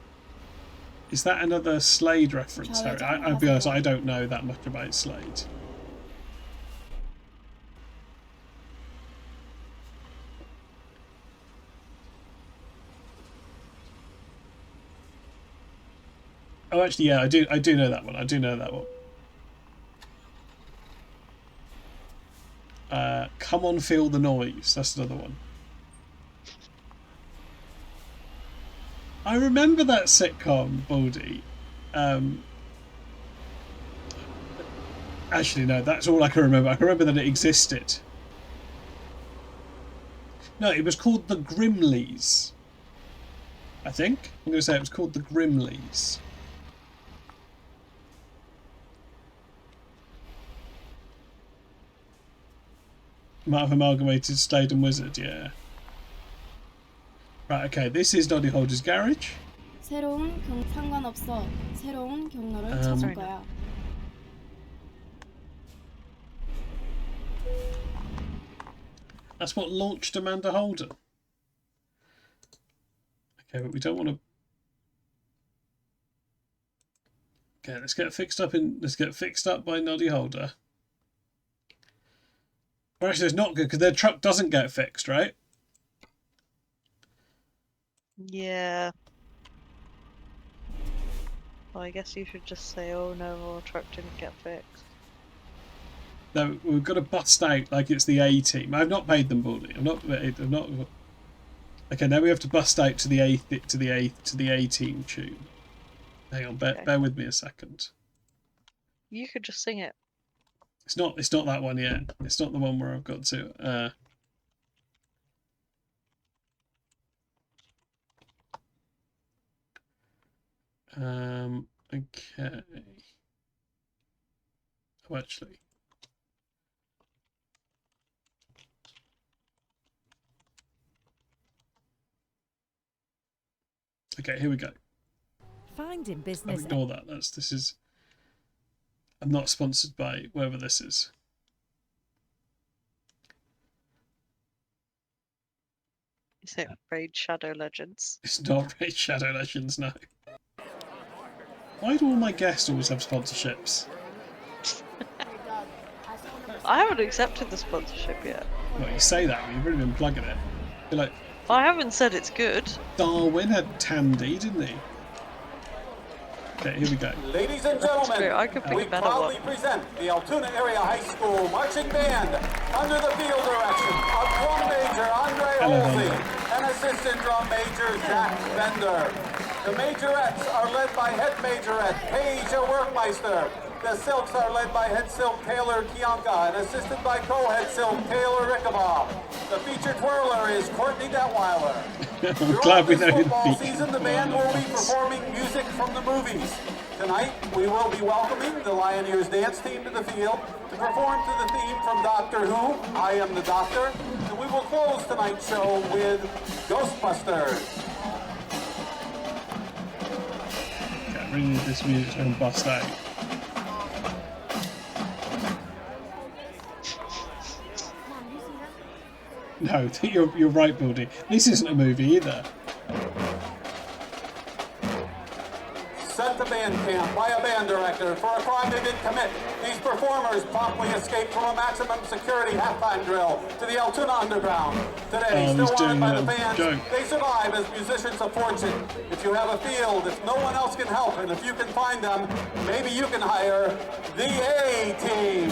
Speaker 1: Is that another Slade reference, Harry? I'll be honest, I don't know that much about Slade. Oh, actually, yeah, I do know that one. I do know that one. Come on, feel the noise. That's another one. I remember that sitcom, Baldy. Actually, no, that's all I can remember. I can remember that it existed. No, it was called The Grimleys. I think. I'm going to say it was called The Grimleys. Might have amalgamated Slade and Wizard, yeah. Right, okay, this is Noddy Holder's garage.
Speaker 10: 새로운 상관없어. 새로운 경로를 찾을 거야.
Speaker 1: That's what launched Amanda Holden. Okay, but we don't want to. Okay, let's get fixed up by Noddy Holder. Well, actually, it's not good because their truck doesn't get fixed, right?
Speaker 4: Yeah. Well, I guess you should just say, oh no, our truck didn't get fixed.
Speaker 1: No, we've got to bust out like it's the A team. I've not paid them, Baldy. I'm not. Okay, now we have to bust out to the A team tune. Hang on, bear with me a second.
Speaker 4: You could just sing it.
Speaker 1: It's not that one yet. It's not the one where I've got to. Okay. Oh, actually. Okay, here we go.
Speaker 14: Finding business.
Speaker 1: Ignore that. This is. I'm not sponsored by whoever this is.
Speaker 4: Is it Raid Shadow Legends?
Speaker 1: It's not Raid Shadow Legends, no. Why do all my guests always have sponsorships?
Speaker 4: I haven't accepted the sponsorship yet.
Speaker 1: Well, you say that, but you've really been plugging it. You're like.
Speaker 4: I haven't said it's good.
Speaker 1: Darwin had Tandy, didn't he? Okay, here we go.
Speaker 15: Ladies and gentlemen, we proudly present the Altoona Area High School Marching Band under the field direction of Drum Major Andre Olsey and Assistant Drum Major Zach Bender. The majorettes are led by Head Majorette Paige Workmeister The Silks are led by head silk Taylor Kianka and assisted by co-head silk Taylor Rickabaugh. The featured twirler is Courtney Detweiler.
Speaker 1: I'm glad we know
Speaker 15: Throughout this
Speaker 1: who the
Speaker 15: football
Speaker 1: featured
Speaker 15: season, the band will be performing music from the movies. Tonight, we will be welcoming the Lioneers dance team to the field to perform to the theme from Doctor Who, I Am the Doctor, and we will close tonight's show with Ghostbusters.
Speaker 1: Yeah, really, this music's going to bust out. No, you're right, Baldy. This isn't a movie either.
Speaker 15: Sent to band camp by a band director for a crime they didn't commit. These performers promptly escaped from a maximum security halftime drill to the Altoona Underground. Today, still wanted by the fans, they survive as musicians of fortune. If you have a field, if no one else can help, and if you can find them, maybe you can hire the A-Team.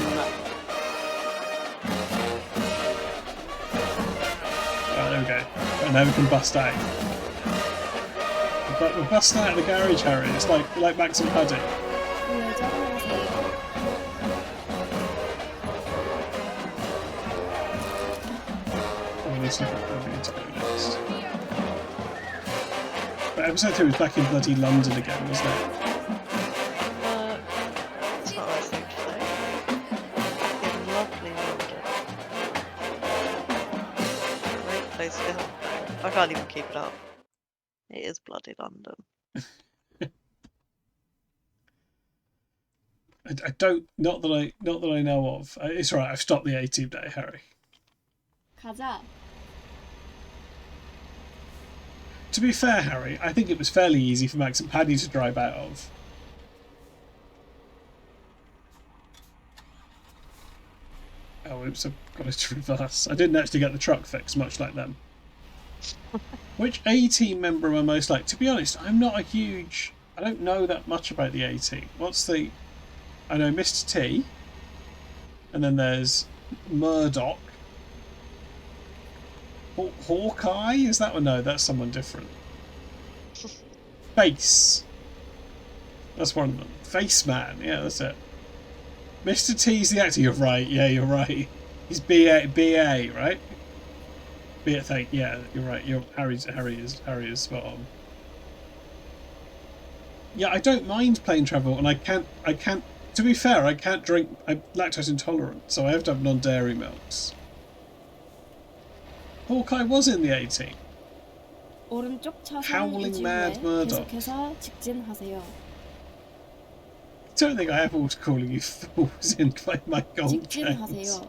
Speaker 1: Right, there we go. Right, now we can bust out. But we're busting out of the garage, Harry. It's like Max and Paddy. We need to go next. But episode 3 was back in bloody London again, wasn't it?
Speaker 4: That's what I was thinking. In lovely London. Great place to go. I can't even keep it up. It is bloody London.
Speaker 1: I don't. Not that I know of. It's alright. I've stopped the A-Team day, Harry.
Speaker 16: 가자.
Speaker 1: To be fair, Harry, I think it was fairly easy for Max and Paddy to drive out of. Oh, oops! I've got it to reverse. I didn't actually get the truck fixed, much like them. Which A-Team member am I most like? To be honest, I'm not a huge... I don't know that much about the A-Team. What's the... I know Mr. T. And then there's Murdoch. Hawkeye? Is that one? No, that's someone different. Face. That's one of them. Face Man. Yeah, that's it. Mr. T's the actor. You're right. Yeah, you're right. He's BA, right? Yeah, you're right. Harry is spot on. Yeah, I don't mind plane travel, and I can't. To be fair, I can't drink. I'm lactose intolerant, so I have to have non-dairy milks. Hawkeye was in the A-Team.
Speaker 16: 오른쪽 차선
Speaker 1: Howling
Speaker 16: 유지
Speaker 1: Mad
Speaker 16: 후에
Speaker 1: Murdoch.
Speaker 16: 계속해서 직진하세요.
Speaker 1: I don't think I ever was calling you fools in my gold chains.
Speaker 16: 직진하세요.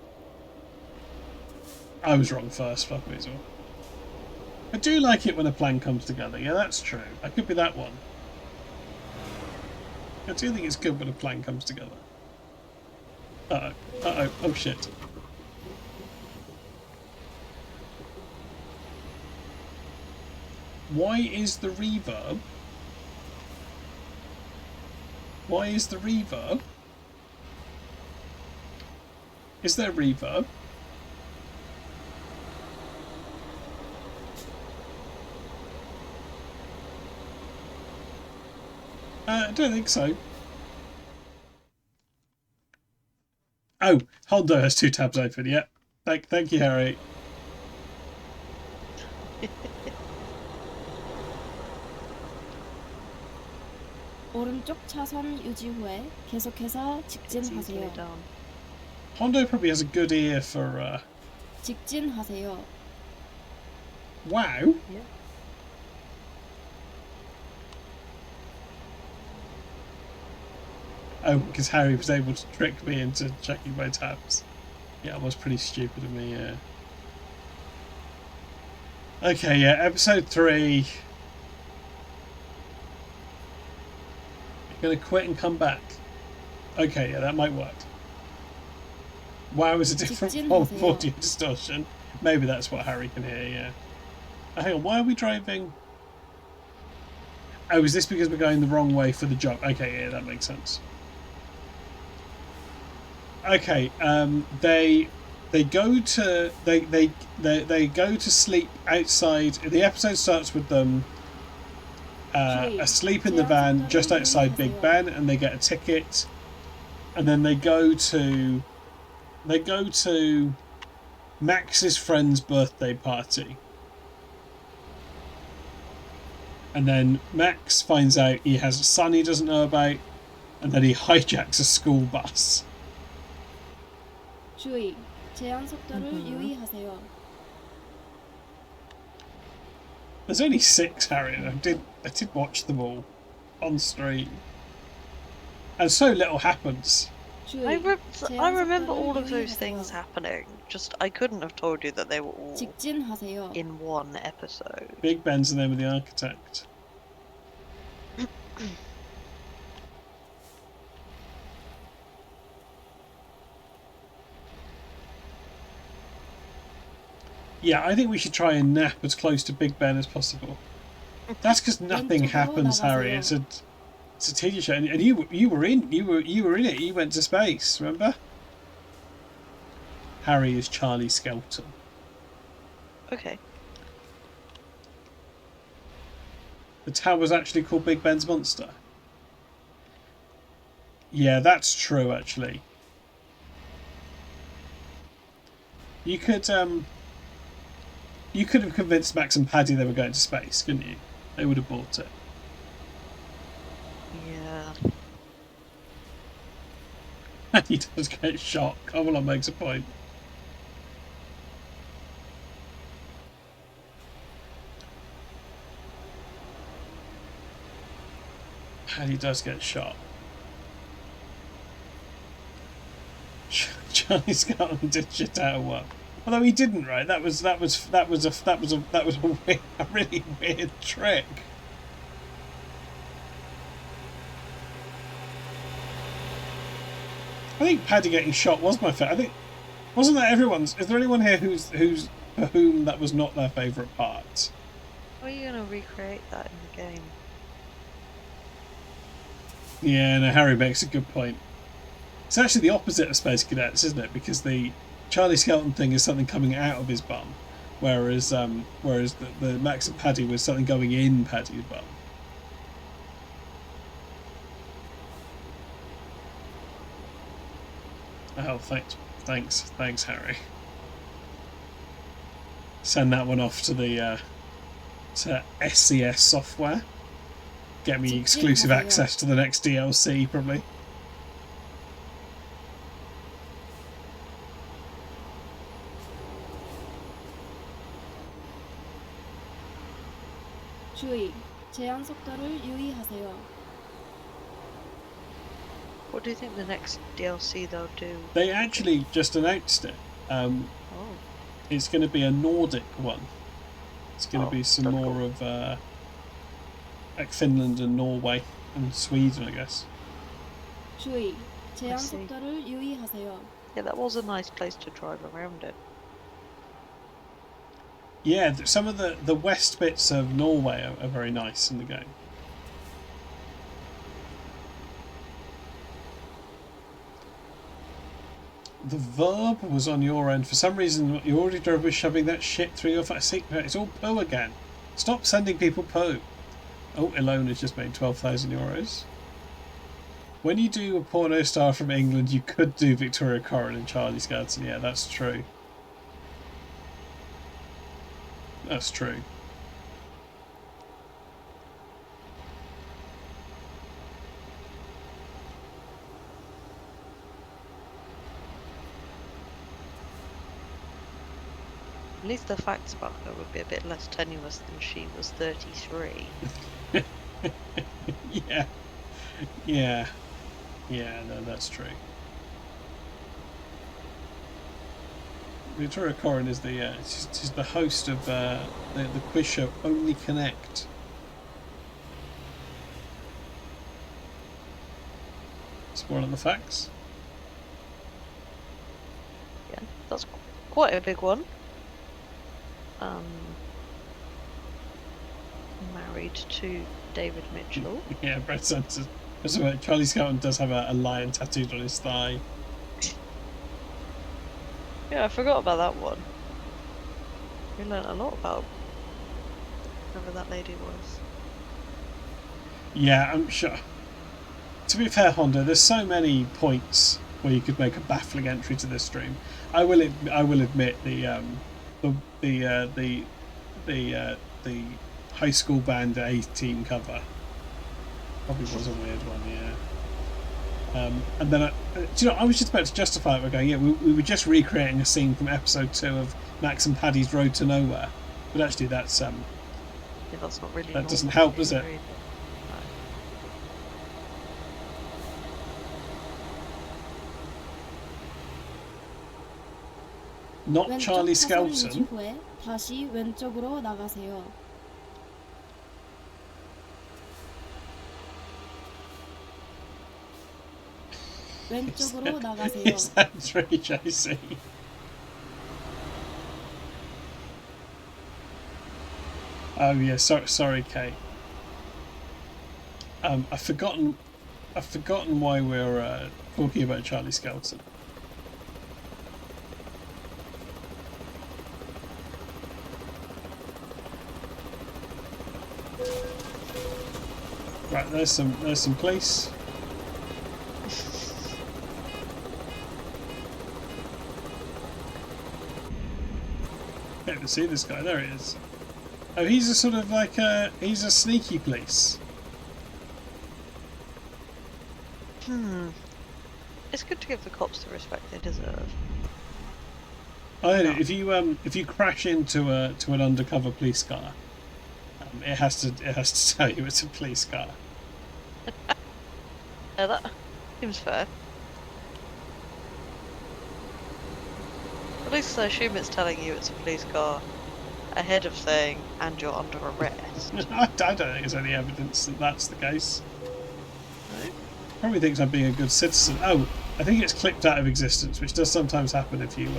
Speaker 1: I was wrong first, fuck me as well. I do like it when a plan comes together. Yeah, that's true. I could be that one. I do think it's good when a plan comes together. Uh-oh. Uh-oh. Oh, shit. Why is the reverb? Why is the reverb? Is there reverb? I don't think so. Oh, Hondo has 2 tabs open. Yeah. Thank you, Harry.
Speaker 16: 오른쪽 차선 유지 후에 계속해서 직진하세요.
Speaker 1: Hondo probably has a good ear for.
Speaker 16: 직진하세요.
Speaker 1: Wow.
Speaker 16: Yeah.
Speaker 1: Oh, because Harry was able to trick me into checking my tabs. Yeah, it was pretty stupid of me, yeah. Okay, yeah, episode 3. You're going to quit and come back. Okay, yeah, that might work. Wow is a different form of audio distortion. Maybe that's what Harry can hear, yeah. Hang on, why are we driving? Oh, is this because we're going the wrong way for the job? Okay, yeah, that makes sense. Okay, they go to they go to sleep outside. The episode starts with them asleep in the van just outside Big Ben, and they get a ticket and then they go to Max's friend's birthday party. And then Max finds out he has a son he doesn't know about, and then he hijacks a school bus.
Speaker 16: 주의, 제한 속도를 유의하세요.
Speaker 1: There's only 6, Harry, and I did watch them all on stream. And so little happens.
Speaker 4: I remember all of those things happening. Just I couldn't have told you that they were all
Speaker 16: 직진하세요.
Speaker 4: in one episode.
Speaker 1: Big Ben's the name of the architect. Yeah, I think we should try and nap as close to Big Ben as possible. That's because nothing happens, Harry. It's a TV show, and you were in it. You went to space, remember? Harry is Charlie Skelton.
Speaker 4: Okay.
Speaker 1: The tower's actually called Big Ben's Monster. Yeah, that's true, actually. You could have convinced Max and Paddy they were going to space, couldn't you? They would have bought it.
Speaker 4: Yeah.
Speaker 1: He does get shot. Covalon makes a point. Paddy does get shot. Charlie Skelton did shit out of work. Although he didn't, right? That was a really weird trick. I think Paddy getting shot was my favourite. I think wasn't that everyone's? Is there anyone here who's for whom that was not their favourite part?
Speaker 4: How are you going to recreate that in the game?
Speaker 1: Yeah, no, Harry makes a good point. It's actually the opposite of Space Cadets, isn't it? Because the Charlie Skelton thing is something coming out of his bum, whereas the Max and Paddy was something going in Paddy's bum. Oh, thanks, Harry. Send that one off to the to SCS software. Get me exclusive access to the next DLC, probably.
Speaker 16: 주의, 제한 속도를 유의하세요.
Speaker 4: What do you think the next DLC they'll do?
Speaker 1: They actually just announced it. It's going to be a Nordic one. It's going to be some more of like Finland and Norway and Sweden, I guess.
Speaker 16: 주의, 제한 속도를 유의하세요.
Speaker 4: Yeah, that was a nice place to drive around it.
Speaker 1: Yeah, some of the west bits of Norway are very nice in the game. The verb was on your end. For some reason, you already drove with shoving that shit through your seat. It's all poo again. Stop sending people poo. Oh, Ilona has just made 12,000 euros. When you do a porno star from England, you could do Victoria Coren and Charlie Skelton. Yeah, that's true. That's true.
Speaker 4: At least the facts about her would be a bit less tenuous than she was 33.
Speaker 1: Yeah, no, that's true. Victoria Coren is she's the host of the quiz show Only Connect. Spoiling the facts.
Speaker 4: Yeah, that's quite a big one. Married to David Mitchell.
Speaker 1: Yeah, Brett Sanchez. Charlie Skelton does have a lion tattooed on his thigh.
Speaker 4: Yeah, I forgot about that one. We learnt a lot about whoever that lady was.
Speaker 1: Yeah, I'm sure. to be fair, Honda, there's so many points where you could make a baffling entry to this stream. I will admit the high school band A team cover probably was a weird one, yeah. And then do you know, I was just about to justify it by going, yeah, we were just recreating a scene from episode 2 of Max and Paddy's Road to Nowhere, but actually that's
Speaker 4: Yeah, that's not really.
Speaker 1: that doesn't help, does it? Not
Speaker 16: 왼쪽
Speaker 1: Charlie
Speaker 16: 차선을 유지
Speaker 1: Skelton.
Speaker 16: 후에 다시 왼쪽으로 나가세요. 왼쪽으로 나가세요.
Speaker 1: Is that 3JC? Oh yeah, sorry, Kate. I've forgotten why we're talking about Charlie Skelton. Right, there's some police. Can't even see this guy. There he is. Oh, he's a sort of like he's a sneaky police.
Speaker 4: It's good to give the cops the respect they deserve.
Speaker 1: I don't know, if you crash into an undercover police car, it has to tell you it's a police car.
Speaker 4: Yeah, that seems fair. At least I assume it's telling you it's a police car ahead of saying, and you're under arrest.
Speaker 1: I don't think there's any evidence that that's the case. Probably thinks I'm being a good citizen. Oh, I think it's clipped out of existence, which does sometimes happen if you...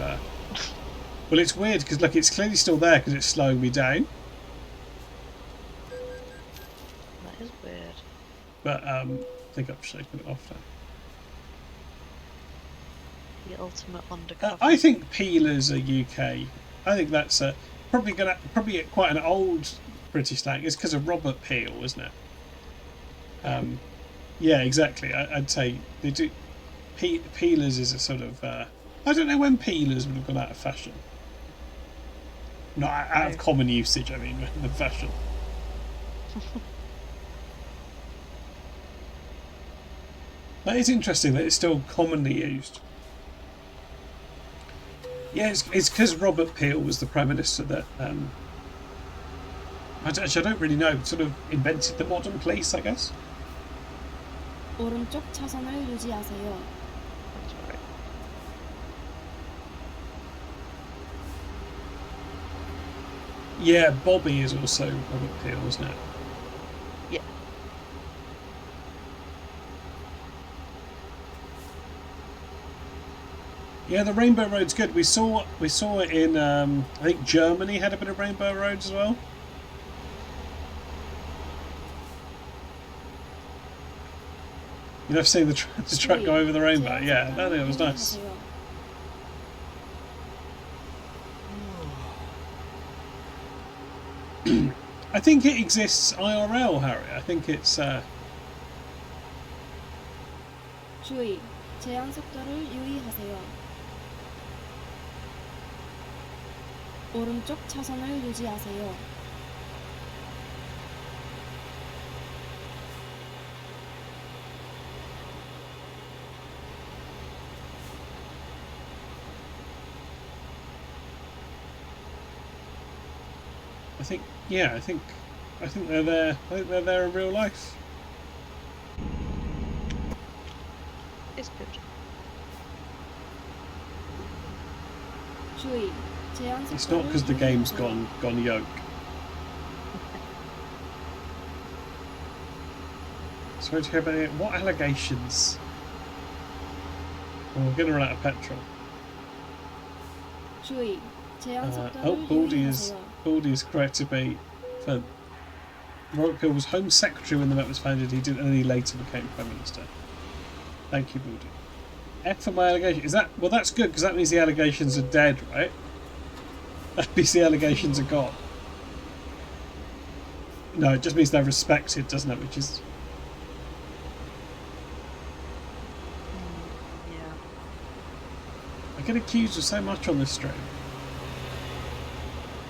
Speaker 1: Well, it's weird, because look, it's clearly still there because it's slowing me down.
Speaker 4: That is weird.
Speaker 1: But I think I've shaken it off now.
Speaker 4: The ultimate undercover.
Speaker 1: I think Peelers are UK. I think that's probably quite an old British slang. It's because of Robert Peel, isn't it? Yeah, exactly. I'd say they do. Peelers is a sort of. I don't know when peelers would have gone out of fashion. Not out of common usage. I mean, the fashion. That is interesting that it's still commonly used. Yeah, it's because Robert Peel was the Prime Minister that I don't really know, sort of invented the modern police, I guess.
Speaker 16: 오른쪽 차선을 유지하세요.
Speaker 1: Yeah, Bobby is also Robert Peel, isn't it?
Speaker 4: Yeah.
Speaker 1: Yeah, the Rainbow Road's good. We saw it in I think Germany had a bit of Rainbow Roads as well. You know, I've seen the truck go over the rainbow. Yeah, I think it was nice. I think it exists IRL, Harry. I think it's.
Speaker 16: 주의, 제한 속도를 유의하세요. 오른쪽 차선을 유지하세요.
Speaker 1: I think they're there. I think they're there in real life.
Speaker 4: It's good.
Speaker 16: 주의, 제한
Speaker 1: It's not
Speaker 16: 속도를
Speaker 1: because the game's
Speaker 16: 유의하세요.
Speaker 1: gone yoke. Sorry to hear about it. What allegations? Well, we're going to run out of petrol.
Speaker 16: 주의, 제한 속도를
Speaker 1: Oh,
Speaker 16: 유의하세요.
Speaker 1: Baldy is corrected me. Robert Peel was Home Secretary when the map was founded. He did, and then he later became Prime Minister. Thank you, Baldy. F for my allegation. Is that well? That's good because that means the allegations are dead, right? That means the allegations are gone. No, it just means they're respected, doesn't it? Which is get accused of so much on this stream.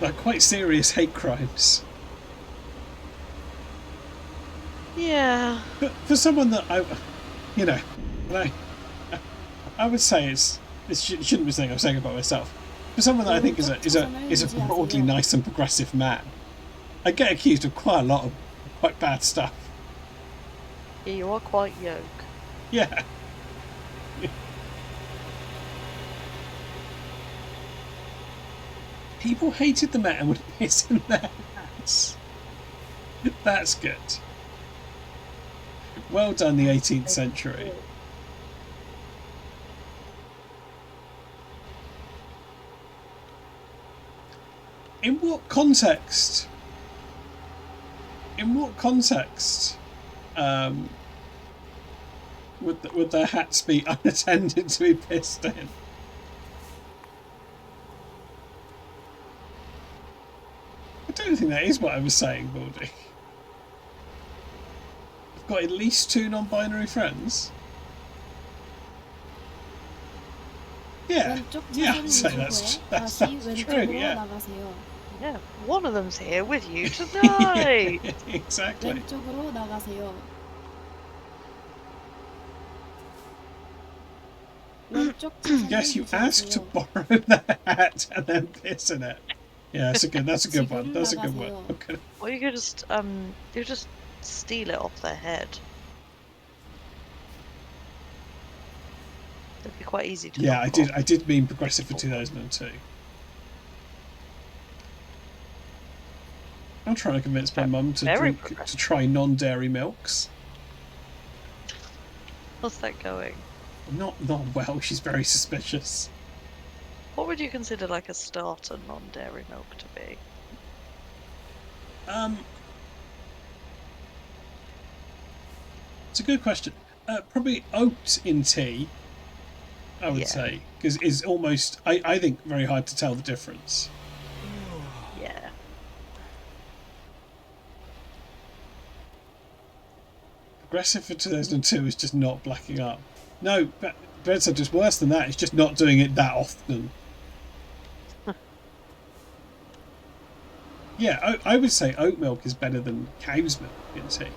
Speaker 1: Like quite serious hate crimes.
Speaker 4: Yeah.
Speaker 1: But for someone that I would say it shouldn't be saying I'm saying about myself. For someone that I think is a broadly nice and progressive man, I get accused of quite a lot of quite bad stuff.
Speaker 4: Yeah, you are quite yoke.
Speaker 1: Yeah. People hated the Met and would piss in their hats. That's good. Well done, the 18th century. In what context? In what context would their hats be unattended to be pissed in? I don't think that is what I was saying, Baldy. I've got at least 2 non-binary friends. Yeah, I'd say that's true, yeah.
Speaker 4: Yeah, one of them's here with you tonight.
Speaker 1: Exactly.
Speaker 16: 왼쪽으로 나가세요. 왼쪽 차선을
Speaker 1: Yes, you ask to
Speaker 16: 유지하세요.
Speaker 1: borrow the hat and then piss in it. Yeah, that's a good one. That's a good one. Okay.
Speaker 4: Or you could just steal it off their head. It'd be quite easy to.
Speaker 1: Yeah, I did mean progressive for 2002. I'm trying to convince my mum to try non-dairy milks.
Speaker 4: How's that going?
Speaker 1: Not well. She's very suspicious.
Speaker 4: What would you consider like a starter non-dairy milk to be?
Speaker 1: It's a good question. Probably oat in tea, I would say, because it's almost, I think, very hard to tell the difference.
Speaker 4: Yeah.
Speaker 1: Progressive for 2002 is just not blacking up. No, Bed's just worse than that. It's just not doing it that often. Yeah, I would say oat milk is better than cow's milk in tea.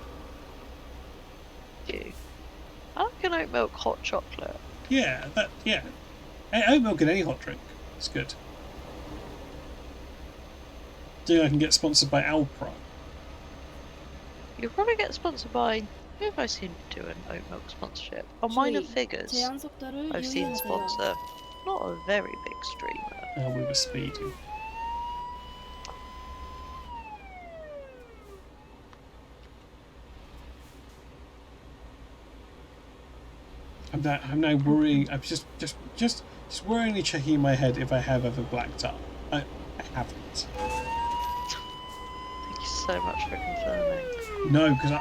Speaker 4: I like an oat milk hot chocolate.
Speaker 1: Yeah, oat milk in any hot drink. It's good. Do you think I can get sponsored by Alpro?
Speaker 4: You'll probably get sponsored by. Who have I seen do an oat milk sponsorship? Oh, Minor Figures.
Speaker 16: 제한 속도를
Speaker 4: I've seen
Speaker 16: 유의하세요.
Speaker 4: sponsor. Not a very big streamer.
Speaker 1: Oh, we were speeding. I'm now worrying. I'm just worryingly checking in my head if I have ever blacked up. I haven't.
Speaker 4: Thank you so much for confirming.
Speaker 1: No, because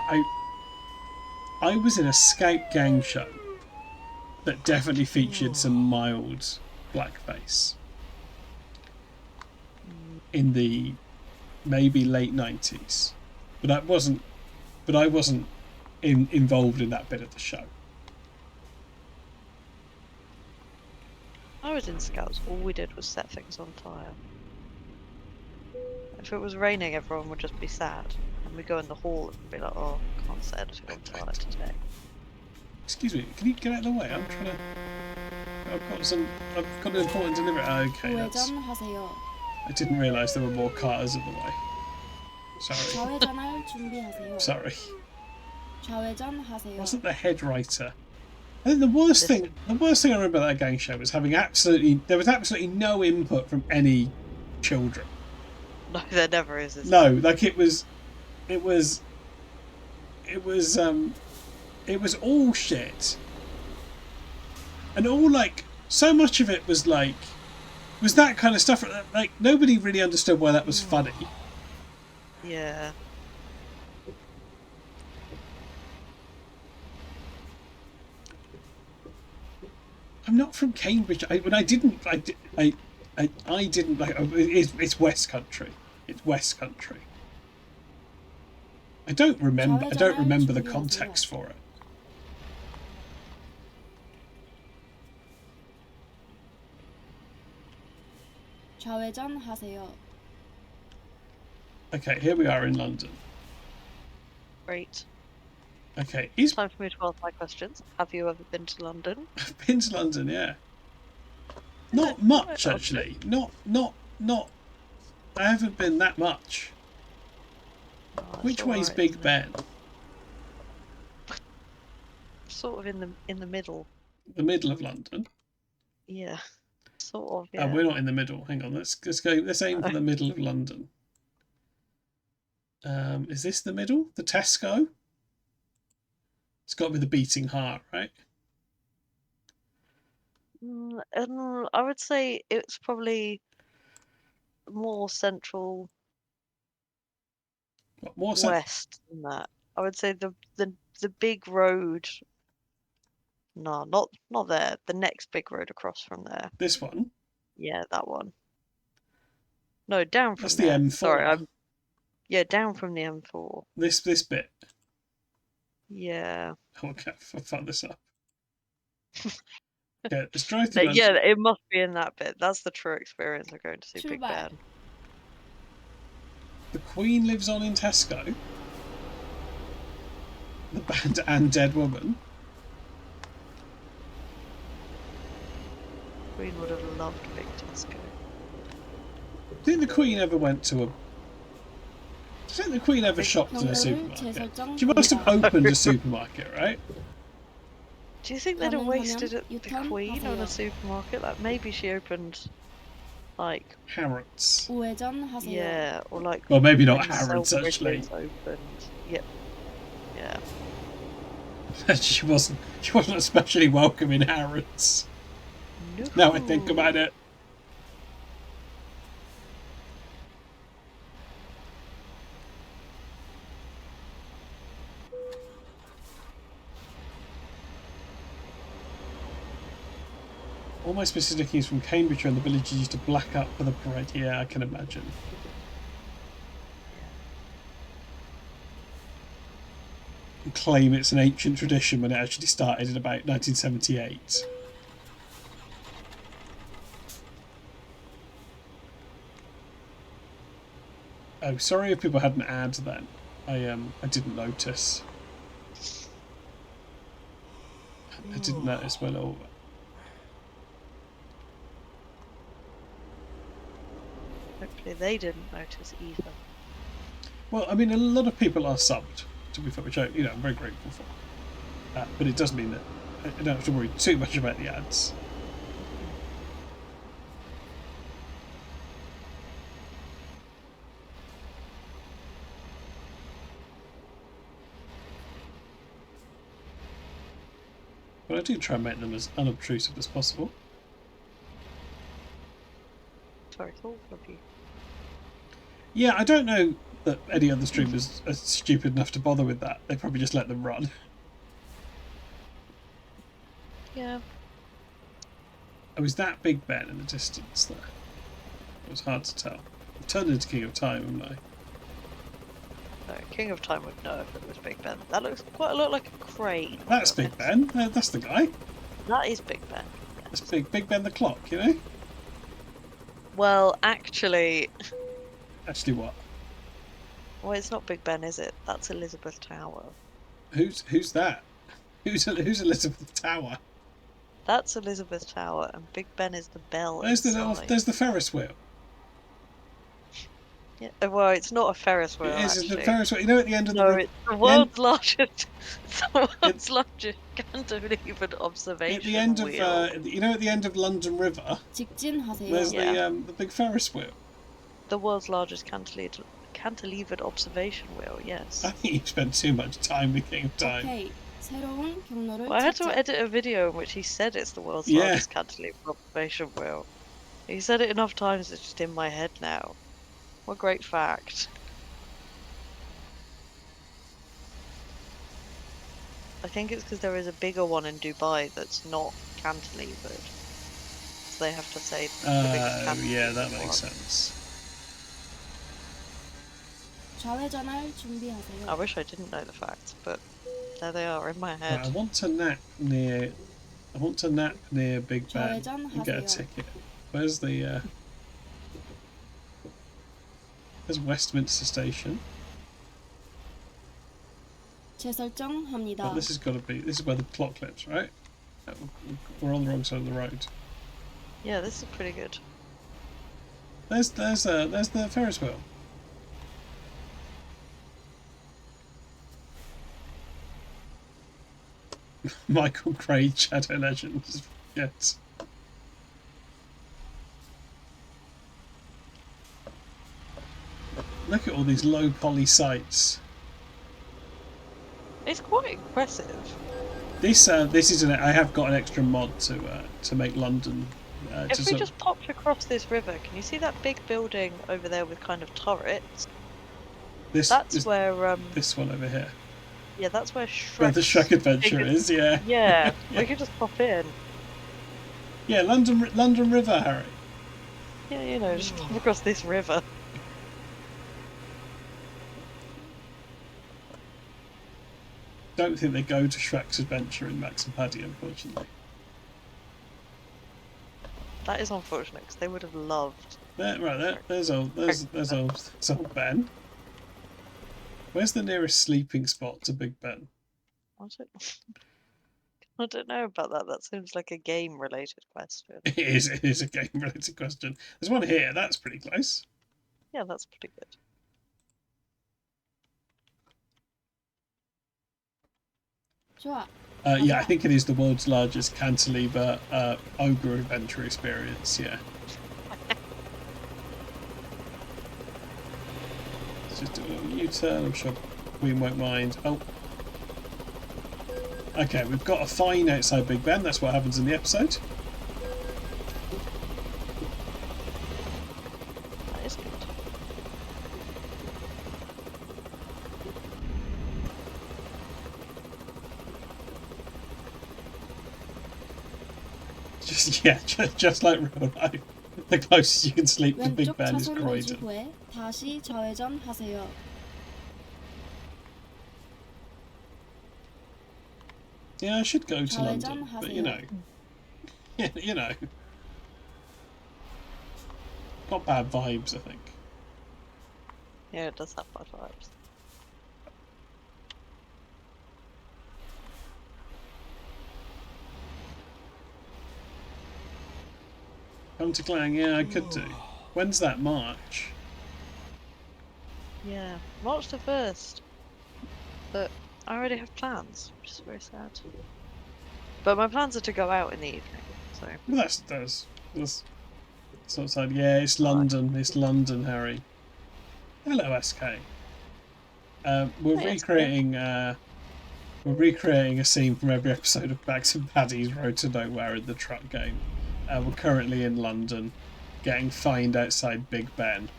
Speaker 1: I was in a Skype gang show that definitely featured some mild blackface in the maybe late 90s, but I wasn't involved in that bit of the show.
Speaker 4: I was in Scouts. All we did was set things on fire. If it was raining, everyone would just be sad, and we'd go in the hall and be like, "Oh, can't set anything on fire today."
Speaker 1: Excuse me, can you get out of the way? I'm trying to. I've got an important delivery. Okay, that's.
Speaker 16: 우회전하세요.
Speaker 1: I didn't realise there were more cars in the way. Sorry.
Speaker 16: 좌회전할 준비하세요.
Speaker 1: Sorry.
Speaker 16: 좌회전하세요.
Speaker 1: Wasn't the head writer? I think the worst thing I remember about that gang show was having there was absolutely no input from any children.
Speaker 4: No, there never is.
Speaker 1: No, like it was all shit, and all like so much of it was that kind of stuff. Like nobody really understood why that was funny.
Speaker 4: Yeah.
Speaker 1: I'm not from Cambridge. It's West Country. It's West Country. I don't remember the context for it.
Speaker 16: 좌회전하세요.
Speaker 1: Okay, here we are in London.
Speaker 4: Great.
Speaker 1: Okay,
Speaker 4: Time for me to ask my questions. Have you ever been to London?
Speaker 1: I've been to London, yeah. Not much, actually. Not. I haven't been that much. Which way's Big Ben?
Speaker 4: Sort of in the middle.
Speaker 1: The middle of London.
Speaker 4: Yeah. Sort of. Yeah.
Speaker 1: We're not in the middle. Hang on. Let's go. Let's aim for the middle of London. Is this the middle? The Tesco? It's got to be the Beating Heart, right?
Speaker 4: I would say it's probably more central.
Speaker 1: More
Speaker 4: west than that. I would say the big road. No, not there. The next big road across from there.
Speaker 1: This one?
Speaker 4: Yeah, that one. No, down from
Speaker 1: That's
Speaker 4: there.
Speaker 1: the M4.
Speaker 4: Sorry, yeah, down from the M4.
Speaker 1: This bit.
Speaker 4: Yeah.
Speaker 1: Okay, I'll fuck this up. Okay, let's drive through
Speaker 4: Yeah, it must be in that bit. That's the true experience of going to see Big Ben.
Speaker 1: The Queen lives on in Tesco. The band and Dead Woman.
Speaker 4: Queen would have loved Big Tesco.
Speaker 1: Do you think the Queen ever went to a... Do you think the Queen ever shopped in a supermarket? She must have opened a supermarket, right?
Speaker 4: Do you think they'd have wasted the Queen on a supermarket? Like maybe she opened, like
Speaker 1: Harrods.
Speaker 4: Yeah, or like.
Speaker 1: Well, maybe not Harrods actually.
Speaker 4: Opened. Yep. Yeah.
Speaker 1: She wasn't especially welcome in Harrods.
Speaker 4: No.
Speaker 1: Now I think about it. All my specific is from Cambridgeshire, and the villagers used to black up for the bread. Yeah, I can imagine. And claim it's an ancient tradition when it actually started in about 1978. Oh, sorry if people had an ad then. I didn't notice. I didn't notice my little...
Speaker 4: Hopefully they didn't notice either.
Speaker 1: Well, I mean, a lot of people are subbed, to be fair, which I'm very grateful for. But it does mean that I don't have to worry too much about the ads. But I do try and make them as unobtrusive as possible.
Speaker 4: Very thoughtful of you.
Speaker 1: Yeah, I don't know that any other streamers are stupid enough to bother with that. They probably just let them run.
Speaker 4: Yeah.
Speaker 1: Oh, is that Big Ben in the distance there? It was hard to tell. I've turned into King of Time, haven't I?
Speaker 4: No, King of Time would know if it was Big Ben. That looks quite a lot like a crane.
Speaker 1: That's Big Ben. That's the guy.
Speaker 4: That is Big Ben.
Speaker 1: That's Big Ben the clock, you know?
Speaker 4: Well, actually...
Speaker 1: Actually what?
Speaker 4: Well, it's not Big Ben, is it? That's Elizabeth Tower.
Speaker 1: Who's that? Who's Elizabeth Tower?
Speaker 4: That's Elizabeth Tower, and Big Ben is the bell.
Speaker 1: There's the Ferris wheel.
Speaker 4: Yeah, well, it's not a Ferris wheel.
Speaker 1: It is
Speaker 4: actually.
Speaker 1: the Ferris wheel. You know, at the end of
Speaker 4: no,
Speaker 1: the
Speaker 4: it's the world's largest. The world's largest cantilevered observation
Speaker 1: at the end
Speaker 4: wheel.
Speaker 1: of you know, at the end of London River. There's the big Ferris wheel.
Speaker 4: The world's largest cantilevered observation wheel. Yes.
Speaker 1: I think you spent too much time with King of Time.
Speaker 16: Okay.
Speaker 4: Well, I had to edit a video in which he said it's the world's largest cantilevered observation wheel. He said it enough times it's just in my head now. What a great fact. I think it's because there is a bigger one in Dubai that's not cantilevered. So they have to say the biggest cantilevered
Speaker 1: yeah, that makes
Speaker 4: one.
Speaker 1: sense.
Speaker 16: 좌회전할 준비하세요.
Speaker 4: I wish I didn't know the facts, but there they are in my head.
Speaker 1: Right, I want to nap near Big Ben and get a ticket. Where's the There's Westminster Station.
Speaker 16: 재설정합니다.
Speaker 1: Oh, this has got to be. This is where the clock clips, right? We're on the wrong side of the road.
Speaker 4: Yeah, this is pretty good.
Speaker 1: There's the Ferris wheel. Michael Craig, Shadow Legends. Yes. Look at all these low poly sites.
Speaker 4: It's quite impressive.
Speaker 1: This is I have got an extra mod to make London.
Speaker 4: If we just popped across this river, can you see that big building over there with kind of turrets? That's where
Speaker 1: this one over here.
Speaker 4: Yeah, that's where Shrek.
Speaker 1: Where the Shrek Adventure is, yeah.
Speaker 4: Yeah,
Speaker 1: Yeah.
Speaker 4: we could just pop in.
Speaker 1: Yeah, London River, Harry.
Speaker 4: Yeah, you know, just pop across this river.
Speaker 1: Don't think they go to Shrek's Adventure in Max and Paddy, unfortunately.
Speaker 4: That is unfortunate because they would have loved.
Speaker 1: There's old Ben. Where's the nearest sleeping spot to Big Ben?
Speaker 4: I don't know about that. That seems like a game-related question.
Speaker 1: It is a game-related question. There's one here. That's pretty close.
Speaker 4: Yeah, that's pretty good.
Speaker 16: 좋아.
Speaker 1: Yeah, I think it is the world's largest cantilever ogre adventure experience. Yeah. Let's just do a little U-turn. I'm sure Queen won't mind. Oh. Okay, we've got a fine outside Big Ben. That's what happens in the episode.
Speaker 4: That is good.
Speaker 1: Just like real life. The closest you can sleep to Big
Speaker 16: 왼쪽
Speaker 1: Ben is
Speaker 16: 차선
Speaker 1: Croydon.
Speaker 16: 유지 후에 다시 좌회전하세요.
Speaker 1: Yeah, I should go to London, but you know, you know, not bad vibes, I think.
Speaker 4: Yeah, it does have bad vibes.
Speaker 1: Come to Clang, yeah, I could do. When's that, March?
Speaker 4: Yeah, March the 1st. But I already have plans, which is very sad. But my plans are to go out in the evening, so.
Speaker 1: Well, that's sort of side. Yeah, it's London. It's London, Harry. Hello, SK. We're recreating a scene from every episode of Max and Paddy's Road to Nowhere in the truck game. We're currently in London, getting fined outside Big Ben.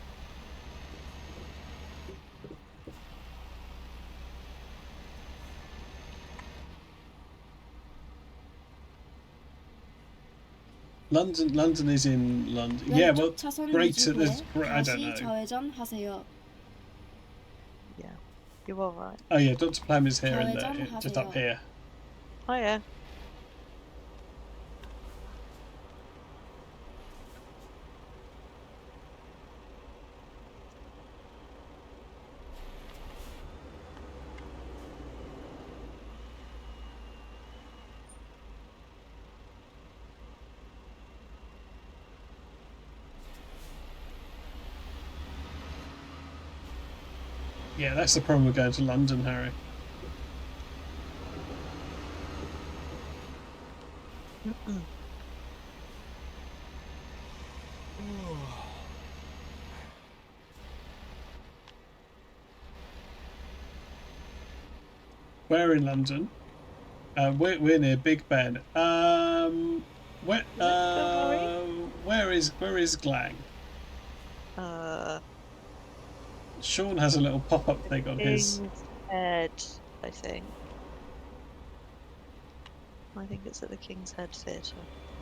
Speaker 1: London is in London. Yeah, well, greater. I don't know.
Speaker 16: 좌회전하세요.
Speaker 4: Yeah, you're all right.
Speaker 1: Oh yeah, Dr. Plum is here in there, just up here.
Speaker 4: Oh yeah.
Speaker 1: Yeah, that's the problem with going to London, Harry. Where in London? We're near Big Ben. Where is Glang? Sean has a little pop-up thing on his.
Speaker 4: King's Head, I think. I think it's at the King's Head Theatre.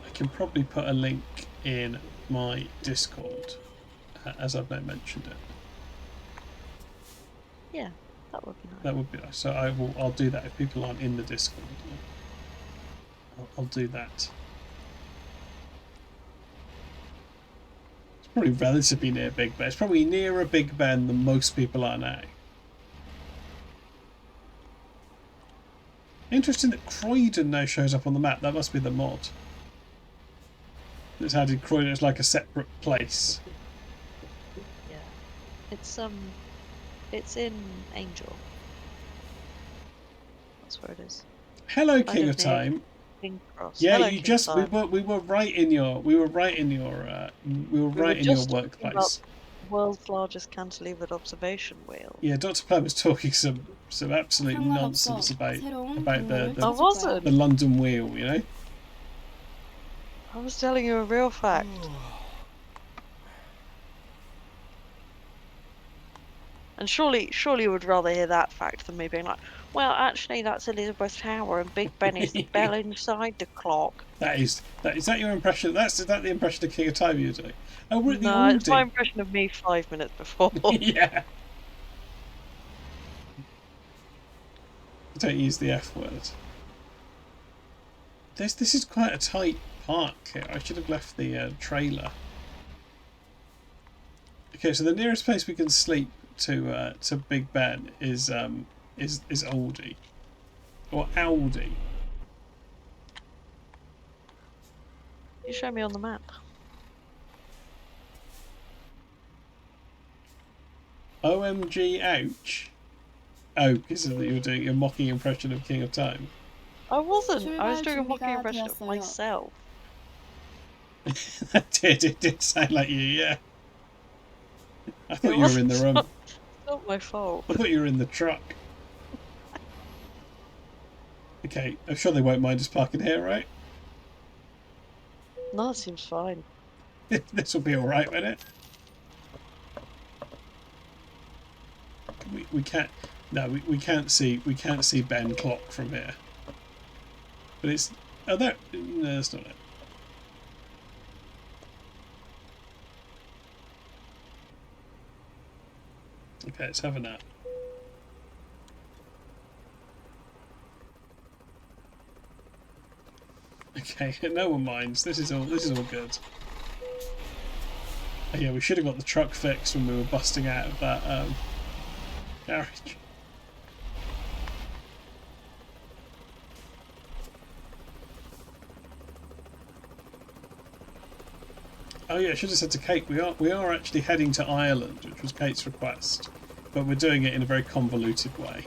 Speaker 1: I can probably put a link in my Discord, as I've now mentioned it.
Speaker 4: Yeah, that would be nice.
Speaker 1: That would be nice. So I'll do that if people aren't in the Discord. I'll do that. It's probably relatively near Big Ben. It's probably nearer Big Ben than most people are now. Interesting that Croydon now shows up on the map. That must be the mod. It's added Croydon as like a separate place.
Speaker 4: Yeah. It's in Angel. That's where it is.
Speaker 1: Hello, King of Time.
Speaker 4: King Cross.
Speaker 1: Yeah,
Speaker 4: Hello,
Speaker 1: you
Speaker 4: King
Speaker 1: just
Speaker 4: of Time.
Speaker 1: we were right in your work place.
Speaker 4: World's largest cantilevered observation wheel.
Speaker 1: Yeah, Dr. Plum was talking some absolute nonsense about the London Wheel, you know.
Speaker 4: I was telling you a real fact. And surely you would rather hear that fact than me being like, well, actually, that's Elizabeth Tower, and Big Ben is the bell inside the clock.
Speaker 1: Is that your impression? Is that the impression of King of Time you're doing? Oh, we're at the
Speaker 4: No, it's my impression of me 5 minutes before.
Speaker 1: Yeah. Don't use the F word. This is quite a tight park here. I should have left the trailer. Okay, so the nearest place we can sleep to Big Ben is Aldi or Aldi.
Speaker 4: You show me on the map.
Speaker 1: OMG, ouch! Oh, because you're doing a mocking impression of King of Time.
Speaker 4: I wasn't. I was doing a mocking impression of myself.
Speaker 1: It did sound like you, yeah. I thought you were in the room.
Speaker 4: It's not my fault.
Speaker 1: I thought you were in the truck. Okay, I'm sure they won't mind us parking here, right?
Speaker 4: No, it seems fine.
Speaker 1: This will be alright, won't it? We can't. No, we can't see. We can't see Ben Clock from here. But it's. Oh, there. No, that's not it. Okay, let's have a nap. Okay, no one minds. This is all good. Oh, yeah, we should have got the truck fixed when we were busting out of that garage. Oh yeah, I should have said to Kate, we are actually heading to Ireland, which was Kate's request, but we're doing it in a very convoluted way.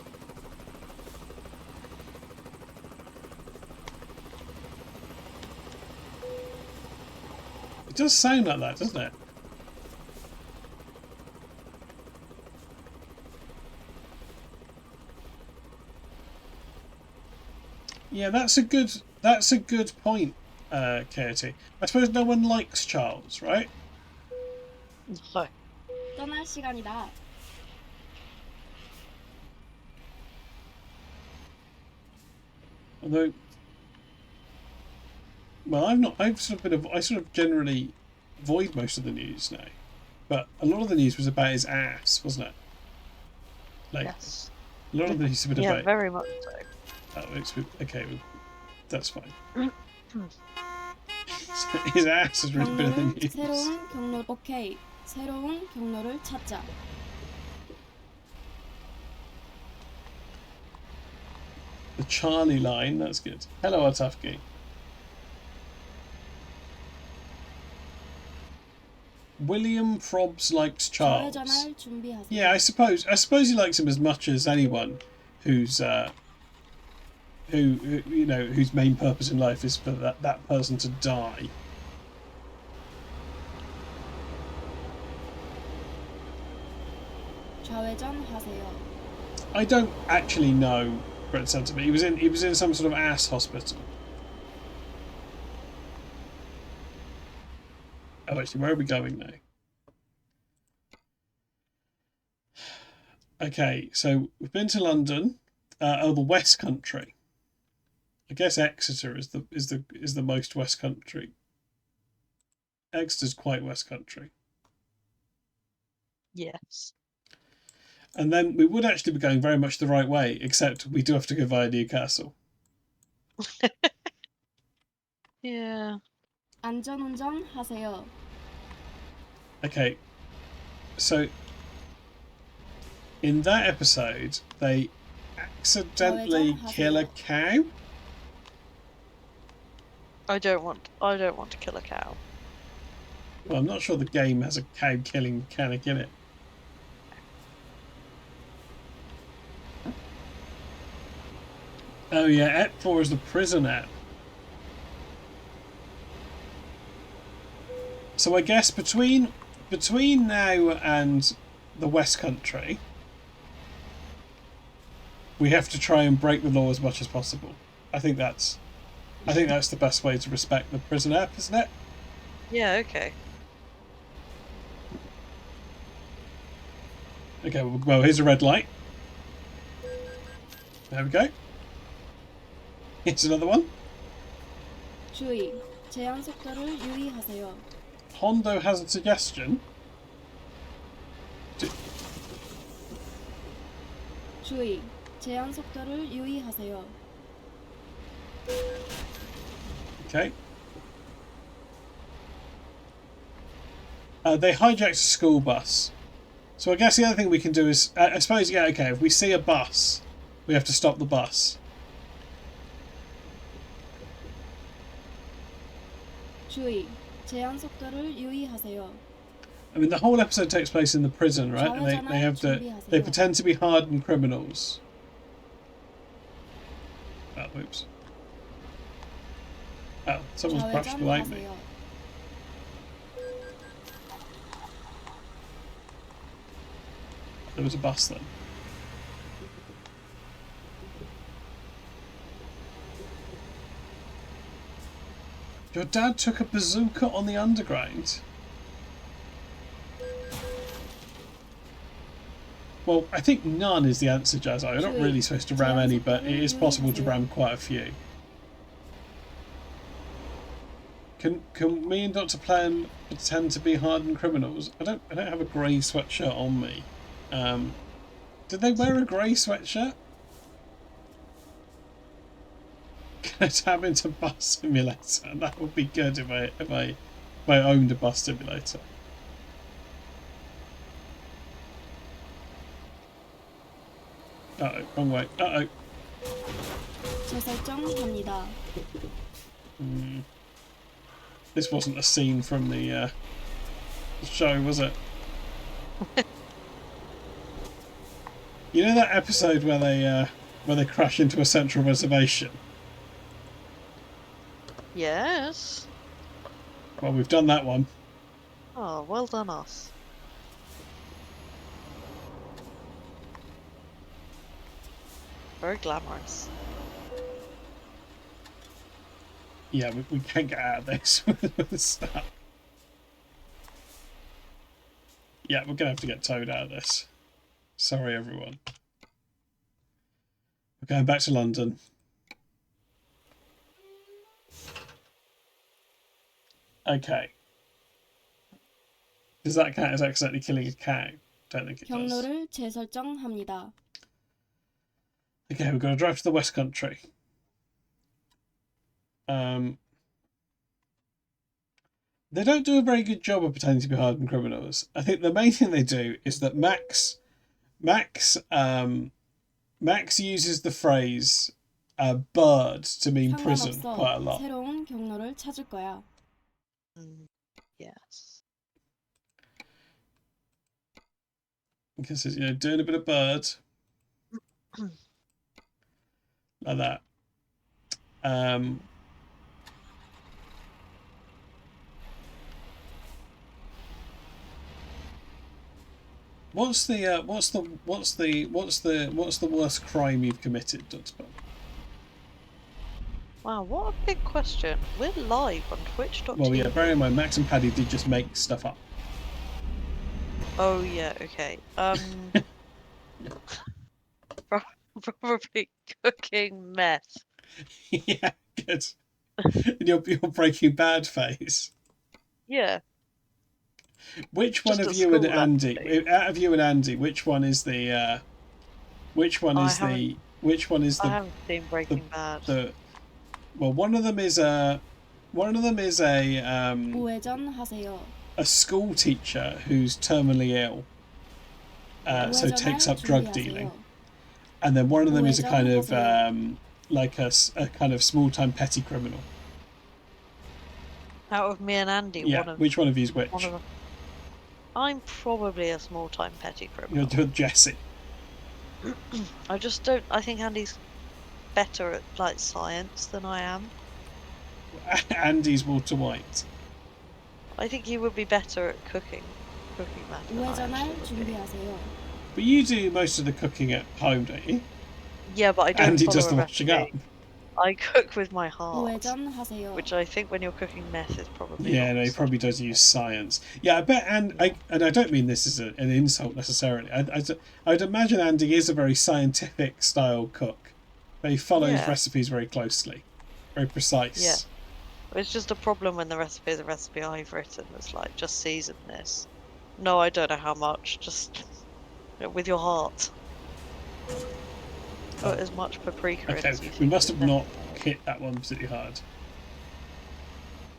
Speaker 1: It does sound like that, doesn't it? Yeah, that's a good point, Katie. I suppose no one likes Charles, right?
Speaker 4: No.
Speaker 16: 떠날 시간이다.
Speaker 1: Although, well, I sort of generally avoid most of the news now, but a lot of the news was about his ass, wasn't it? Like,
Speaker 4: yes.
Speaker 1: A lot of the news was about.
Speaker 4: Yeah, very much so.
Speaker 1: Okay, that's fine. His ass has really been in the news.
Speaker 16: 새로운 경로. 오케이. 새로운 경로를 찾자.
Speaker 1: The Charlie line, that's good. Hello, Atafki. William Probs likes Charles.
Speaker 16: 좌회전할 준비하세요.
Speaker 1: Yeah, I suppose he likes him as much as anyone who's who you know, whose main purpose in life is for that person to die.
Speaker 16: 좌회전하세요.
Speaker 1: I don't actually know Brett Sentiment. He was in some sort of ass hospital. Oh, actually, where are we going now? Okay, so we've been to London. The West Country. I guess Exeter is the most West Country. Exeter's quite West Country.
Speaker 4: Yes.
Speaker 1: And then we would actually be going very much the right way, except we do have to go via Newcastle.
Speaker 4: Yeah.
Speaker 16: 안전운전 하세요.
Speaker 1: Okay, so in that episode, they accidentally kill a cow.
Speaker 4: I don't want to kill a cow.
Speaker 1: Well, I'm not sure the game has a cow killing mechanic in it. Oh yeah, App 4 is the prison app. So I guess between now and the West Country, we have to try and break the law as much as possible. I think that's the best way to respect the prison app, isn't it?
Speaker 4: Yeah, okay.
Speaker 1: Okay, well, here's a red light. There we go. Here's another one.
Speaker 16: 주의, 제한 속도를 유의하세요.
Speaker 1: Hondo has a suggestion.
Speaker 16: 주의, 제한 속도를 유의하세요.
Speaker 1: Okay. They hijacked a school bus. So I guess the other thing we can do is, I suppose, yeah, okay, if we see a bus, we have to stop the bus.
Speaker 16: 주의, 제한 속도를 유의하세요.
Speaker 1: I mean, the whole episode takes place in the prison, right? And they pretend to be hardened criminals. Oh, oops. Oh, someone's crashed behind me. There was a bus then. Your dad took a bazooka on the underground? Well, I think none is the answer, Jazzo. You're not really supposed to ram any, but it is possible to ram quite a few. Can me and Dr. Plan pretend to be hardened criminals? I don't have a grey sweatshirt on me. Did they wear a grey sweatshirt? Can I tap into Bus Simulator? That would be good if I owned a bus simulator. Uh-oh, wrong way. Uh-oh.
Speaker 16: 재설정합니다.
Speaker 1: This wasn't a scene from the show, was it? You know that episode where they crash into a central reservation?
Speaker 4: Yes.
Speaker 1: Well, we've done that one.
Speaker 4: Oh, well done us. Very glamorous.
Speaker 1: Yeah, we can't get out of this with the stuff. Yeah, we're gonna have to get Toad out of this. Sorry, everyone. We're going back to London. Okay. Does that count as accidentally killing a cow? Don't think it does.
Speaker 16: 경로를 재설정합니다.
Speaker 1: Okay, we've got to drive to the West Country. They don't do a very good job of pretending to be hardened criminals. I think the main thing they do is that Max uses the phrase bird to mean prison
Speaker 16: 상관없어.
Speaker 1: quite a lot.
Speaker 16: 새로운 경로를 찾을 거야.
Speaker 4: Yes.
Speaker 1: Because he's, doing a bit of bird. Like that. What's the worst crime you've committed, Dr. Bun?
Speaker 4: Wow, what a big question. We're live on Twitch.tv.
Speaker 1: Well, yeah, bear in mind, Max and Paddy did just make stuff up.
Speaker 4: Oh, yeah, okay. Probably cooking meth.
Speaker 1: Yeah, good. In your Breaking Bad phase.
Speaker 4: Yeah.
Speaker 1: Which one of you and Andy? Out of you and Andy, which one is the? Which one is the? Which one is the?
Speaker 4: I haven't seen Breaking Bad.
Speaker 1: Well, one of them is a.
Speaker 16: 우회전하세요.
Speaker 1: a school teacher who's terminally ill, so takes up drug dealing, and then one of them is a kind of like a kind of small-time petty criminal.
Speaker 4: Out of me and Andy,
Speaker 1: Yeah, which one of you's which?
Speaker 4: I'm probably a small-time petty criminal.
Speaker 1: You're Jesse.
Speaker 4: I just don't. I think Andy's better at like science than I am.
Speaker 1: Andy's Walter White.
Speaker 4: I think he would be better at cooking matter than I
Speaker 16: 우회전할
Speaker 4: actually would be.
Speaker 16: 준비하세요.
Speaker 1: But you do most of the cooking at home, don't you?
Speaker 4: Yeah, but I don't.
Speaker 1: Andy
Speaker 4: follow
Speaker 1: does
Speaker 4: a
Speaker 1: the washing
Speaker 4: recipe.
Speaker 1: up.
Speaker 4: I cook with my heart,
Speaker 16: 우회전하세요.
Speaker 4: which I think when you're cooking meth is probably.
Speaker 1: Yeah,
Speaker 4: not
Speaker 1: no, he
Speaker 4: such
Speaker 1: probably does use science. Yeah, I bet, and I don't mean this as an insult necessarily. I'd imagine Andy is a very scientific style cook. He follows recipes very closely, very precise.
Speaker 4: Yeah. It's just a problem when the recipe is a recipe I've written. It's like, just season this. No, I don't know how much. Just with your heart. Put as much paprika in as you think.
Speaker 1: We must have not hit that one particularly hard.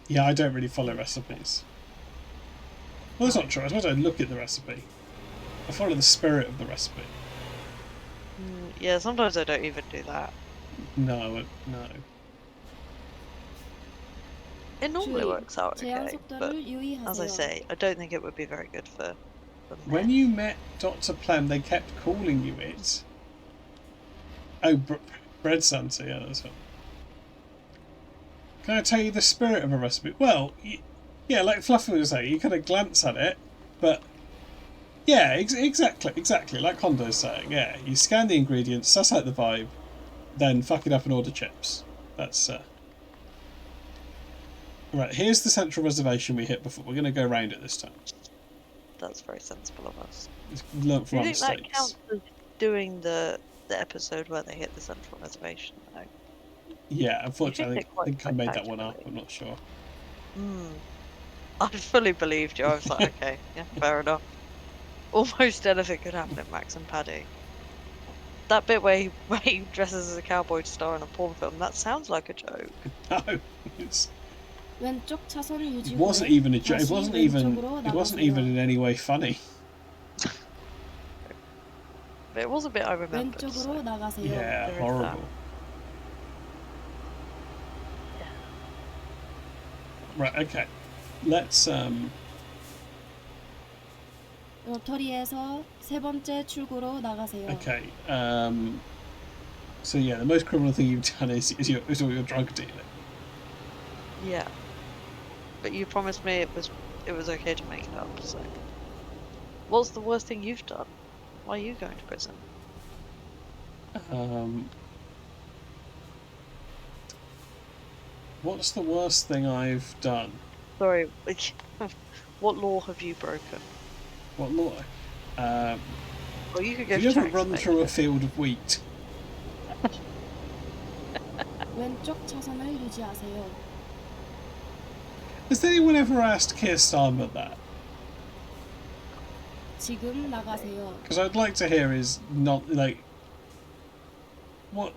Speaker 1: Yeah, I don't really follow recipes. Well, that's not true. I suppose I look at the recipe. I follow the spirit of the recipe.
Speaker 4: Yeah, sometimes I don't even do that.
Speaker 1: No.
Speaker 4: It normally
Speaker 16: 주의,
Speaker 4: works out
Speaker 16: 제한
Speaker 4: okay,
Speaker 16: 속도를
Speaker 4: but
Speaker 16: 유의하세요.
Speaker 4: as I say, I don't think it would be very good for
Speaker 1: When you met Dr. Plem, they kept calling you it. Oh, Bread Santa, yeah, that's one. Can I tell you the spirit of a recipe? Well, yeah, like Fluffy was saying, you kind of glance at it, but yeah, exactly, like Hondo's saying, yeah, you scan the ingredients, suss out the vibe, then fuck it up and order chips. That's right. Here's the central reservation we hit before. We're going to go round it this time.
Speaker 4: That's very sensible of us.
Speaker 1: Learn from
Speaker 4: Do
Speaker 1: our
Speaker 4: you think that
Speaker 1: mistakes.
Speaker 4: counts as doing the episode where they hit the central reservation, though?
Speaker 1: Yeah, unfortunately, I think I made that
Speaker 4: spectacular.
Speaker 1: one up. I'm not sure.
Speaker 4: I fully believed you. I was like, okay, yeah, fair enough. Almost anything could happen in Max and Paddy. That bit where he dresses as a cowboy to star in a porn film, that sounds like a joke.
Speaker 1: No, it's...
Speaker 16: 왼쪽 차선 유지
Speaker 1: It wasn't
Speaker 16: 후에
Speaker 1: even a joke. It
Speaker 16: 다시
Speaker 1: wasn't
Speaker 16: 왼쪽으로
Speaker 1: even
Speaker 16: 나가세요.
Speaker 1: in any way funny.
Speaker 4: But it was a bit I remembered.
Speaker 16: 왼쪽으로
Speaker 4: So.
Speaker 16: 나가세요.
Speaker 1: Yeah,
Speaker 4: There is
Speaker 1: horrible. Right, okay. Let's
Speaker 16: 로터리에서 세 번째 출구로 나가세요.
Speaker 1: okay. So yeah, the most criminal thing you've done is all your drug dealing.
Speaker 4: Yeah. But you promised me it was okay to make it up, so. What's the worst thing you've done? Why are you going to prison?
Speaker 1: What's the worst thing I've done?
Speaker 4: Sorry, what law have you broken?
Speaker 1: What law?
Speaker 4: Well, you could go
Speaker 1: Have you
Speaker 4: for
Speaker 1: ever
Speaker 4: tax
Speaker 1: run through a
Speaker 4: evasion.
Speaker 1: field of wheat?
Speaker 16: 왼쪽 차선을 유지하세요.
Speaker 1: Has anyone ever asked Keir Starmer that?
Speaker 16: 지금 나가세요.
Speaker 1: Because I'd like to hear his not like what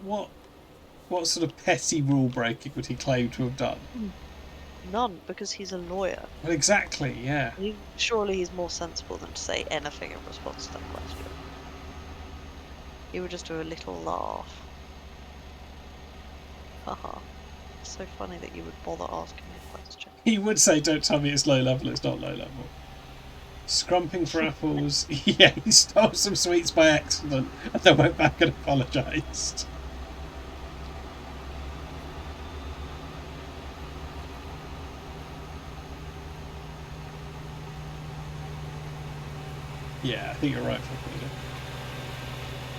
Speaker 1: sort of petty rule breaking would he claim to have done?
Speaker 4: None, because he's a lawyer.
Speaker 1: Well, exactly, yeah.
Speaker 4: Surely he's more sensible than to say anything in response to that question. He would just do a little laugh. Haha. It's so funny that you would bother asking me a question.
Speaker 1: He would say, "Don't tell me it's low level. It's not low level." Scrumping for apples. Yeah, he stole some sweets by accident and then went back and apologised. Yeah, I think you're right.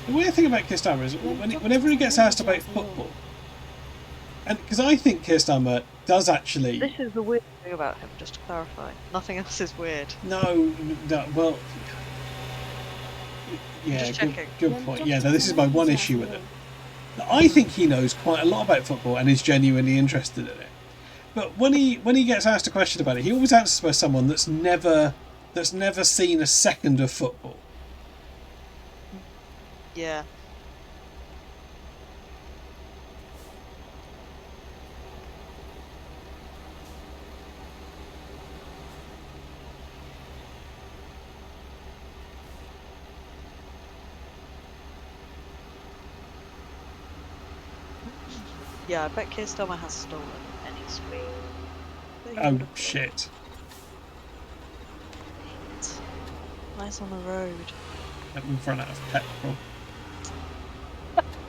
Speaker 1: The weird thing about Keir Starmer is whenever he gets asked about football, and because I think Keir Starmer does actually.
Speaker 4: This is the weird thing about him, just to clarify. Nothing else is weird.
Speaker 1: No, well. Yeah, good point. Yeah, no, this is my one issue with it. I think he knows quite a lot about football and is genuinely interested in it. But when he gets asked a question about it, he always answers by someone that's never seen a second of football.
Speaker 4: Yeah. Yeah, I bet Keir Starmer has stolen any sweet.
Speaker 1: Oh shit!
Speaker 4: Nice on the road.
Speaker 1: We've run out of petrol.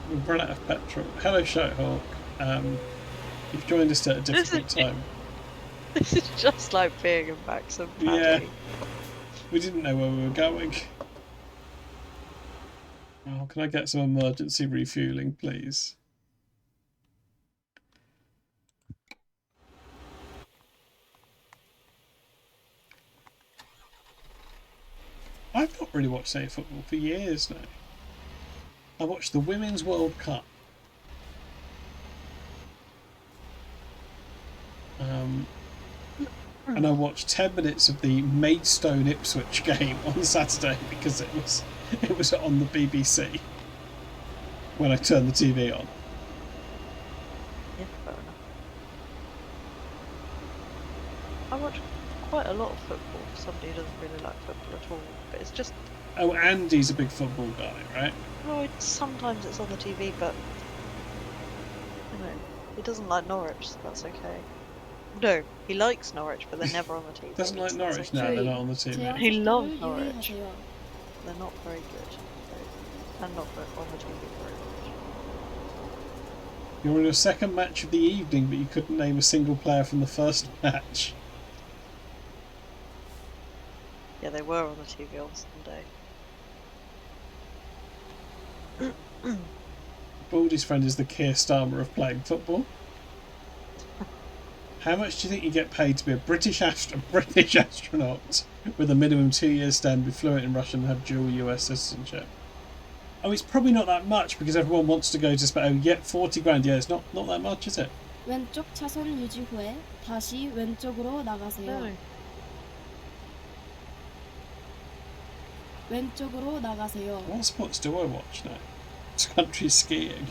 Speaker 1: We've run out of petrol. Hello, Shouthawk. You've joined us at a difficult time.
Speaker 4: This is just like being in Maxim, Paddy.
Speaker 1: Yeah. We didn't know where we were going. Oh, can I get some emergency refueling, please? I've not really watched any football for years now. I watched the Women's World Cup. And I watched 10 minutes of the Maidstone Ipswich game on Saturday because it was on the BBC when I turned the TV on.
Speaker 4: Yeah, fair enough. I watch quite a lot of football for somebody who doesn't really like football at all, but it's just...
Speaker 1: Oh, Andy's a big football guy, right?
Speaker 4: Well, sometimes it's on the TV, but... You know, he doesn't like Norwich, so that's okay. No, he likes Norwich, but they're never on the TV.
Speaker 1: Doesn't like Norwich? No, they're not on the TV.
Speaker 4: He loves Norwich. They're not very good. And not on the TV very much.
Speaker 1: You're in your second match of the evening, but you couldn't name a single player from the first match.
Speaker 4: Yeah, they were on the TV on Sunday.
Speaker 1: Baldy's friend is the Keir Starmer of playing football. How much do you think you get paid to be a British astronaut with a minimum 2 years stand, be fluent in Russian and have dual US citizenship? Oh, it's probably not that much because everyone wants to go to Spain. Oh, yet 40 grand. Yeah, it's not that much, is it?
Speaker 16: 왼쪽 차선 유지 후에 다시 왼쪽으로 나가세요.
Speaker 4: No.
Speaker 16: 왼쪽으로 나가세요.
Speaker 1: What sports do I watch now? It's country skiing.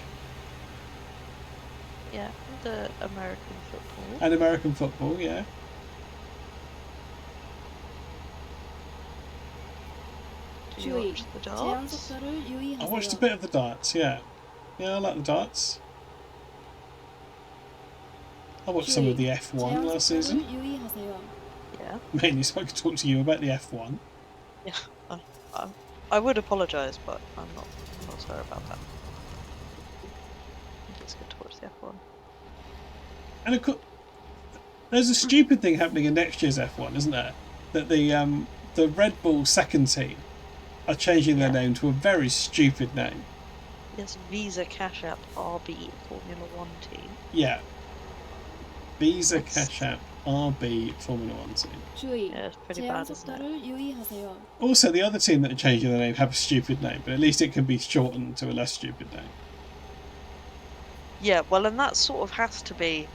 Speaker 4: Yeah, the American football.
Speaker 1: And American football, yeah.
Speaker 4: Do you watch the
Speaker 16: 제한
Speaker 4: darts?
Speaker 16: 속도를 유의하세요.
Speaker 1: I watched a bit of the darts, yeah. Yeah, I like the darts. I watched some of the F1 last season.
Speaker 16: 유의하세요.
Speaker 4: Yeah.
Speaker 1: Mainly so I could talk to you about the F1.
Speaker 4: Yeah, I would apologise, but I'm not sorry about that. I think it's good to watch the F1.
Speaker 1: And of course, there's a stupid thing happening in next year's F1, isn't there? That the Red Bull second team are changing their name to a very stupid name.
Speaker 4: Yes, Visa Cash App RB Formula 1 team.
Speaker 1: Yeah. Visa Cash App RB Formula 1 team.
Speaker 16: 주의.
Speaker 4: Yeah, it's pretty
Speaker 16: 제한
Speaker 4: bad, isn't it?
Speaker 16: 속도를 유의하세요.
Speaker 1: Also, the other team that are changing their name have a stupid name, but at least it can be shortened to a less stupid name.
Speaker 4: Yeah, well, and that sort of has to be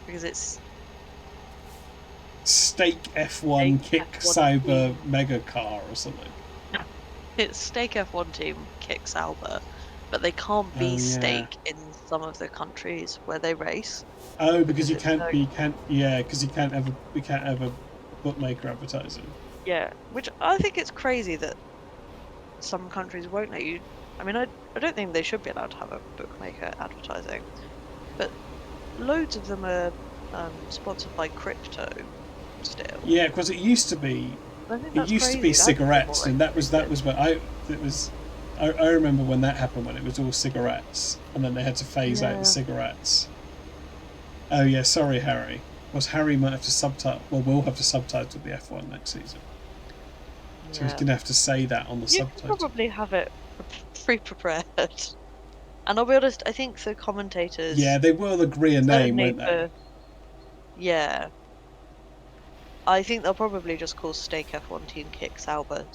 Speaker 4: because it's
Speaker 1: Stake F1 Kick Sauber Mega Car or something.
Speaker 4: it's Stake F1 team Kick Sauber, but they can't be Stake in some of the countries where they race.
Speaker 1: Oh, because you can't have a bookmaker advertising.
Speaker 4: Yeah, which I think it's crazy that some countries won't let you. I mean, I don't think they should be allowed to have a bookmaker advertising, but loads of them are sponsored by crypto still.
Speaker 1: Yeah, because it used to be. It used to be cigarettes, and that was what I remember when that happened, when it was all cigarettes, and then they had to phase out the cigarettes. Oh yeah, sorry Harry. Because Harry might have to subtitle. Well, we'll have to subtitle the F1 next season. So he's gonna have to say that on the subtitle.
Speaker 4: You probably have it pre-prepared. And I'll be honest, I think the commentators.
Speaker 1: Yeah, they will agree a name, won't they?
Speaker 4: Yeah. I think they'll probably just call Stake F1 Team Kick Sauber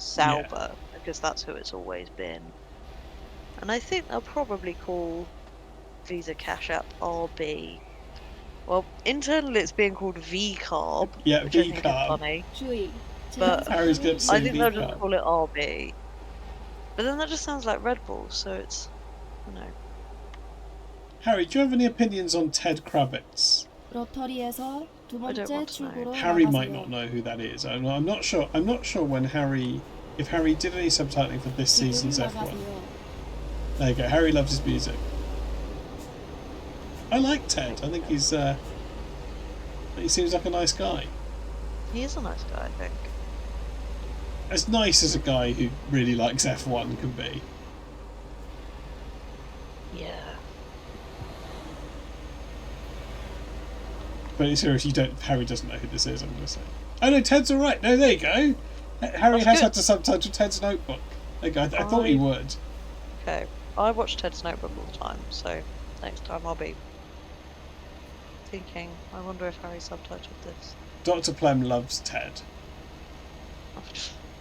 Speaker 4: because that's who it's always been. And I think they'll probably call Visa Cash App RB. Well, internally it's being called V-Carb.
Speaker 1: Yeah,
Speaker 4: which I think is
Speaker 1: V-Carb.
Speaker 4: funny.
Speaker 16: 주의.
Speaker 4: But
Speaker 1: Harry's good to say
Speaker 4: I think they'll just
Speaker 1: V-Carb.
Speaker 4: call it RB. But then that just sounds like Red Bull, so it's, I don't know.
Speaker 1: Harry, do you have any opinions on Ted Kravitz?
Speaker 16: 로터리에서 두 번째 출구로
Speaker 1: Harry
Speaker 16: 나가세요.
Speaker 1: might not know who that is. I'm not sure. I'm not sure when if Harry did any subtitling for this season's F1.
Speaker 16: 나가세요.
Speaker 1: There you go. Harry loves his music. I like Ted. I think he seems like a nice guy.
Speaker 4: He is a nice guy, I think.
Speaker 1: As nice as a guy who really likes F1 can be.
Speaker 4: Yeah.
Speaker 1: But seriously, Harry doesn't know who this is, I'm going to say. Oh no, Ted's alright. No, there you go. Harry has had to subtitle Ted's Notebook. There you go. I thought he would.
Speaker 4: Okay. I watch Ted's Notebook all the time, so next time I'll be thinking, I wonder if Harry subtitled this.
Speaker 1: Dr. Plem loves Ted.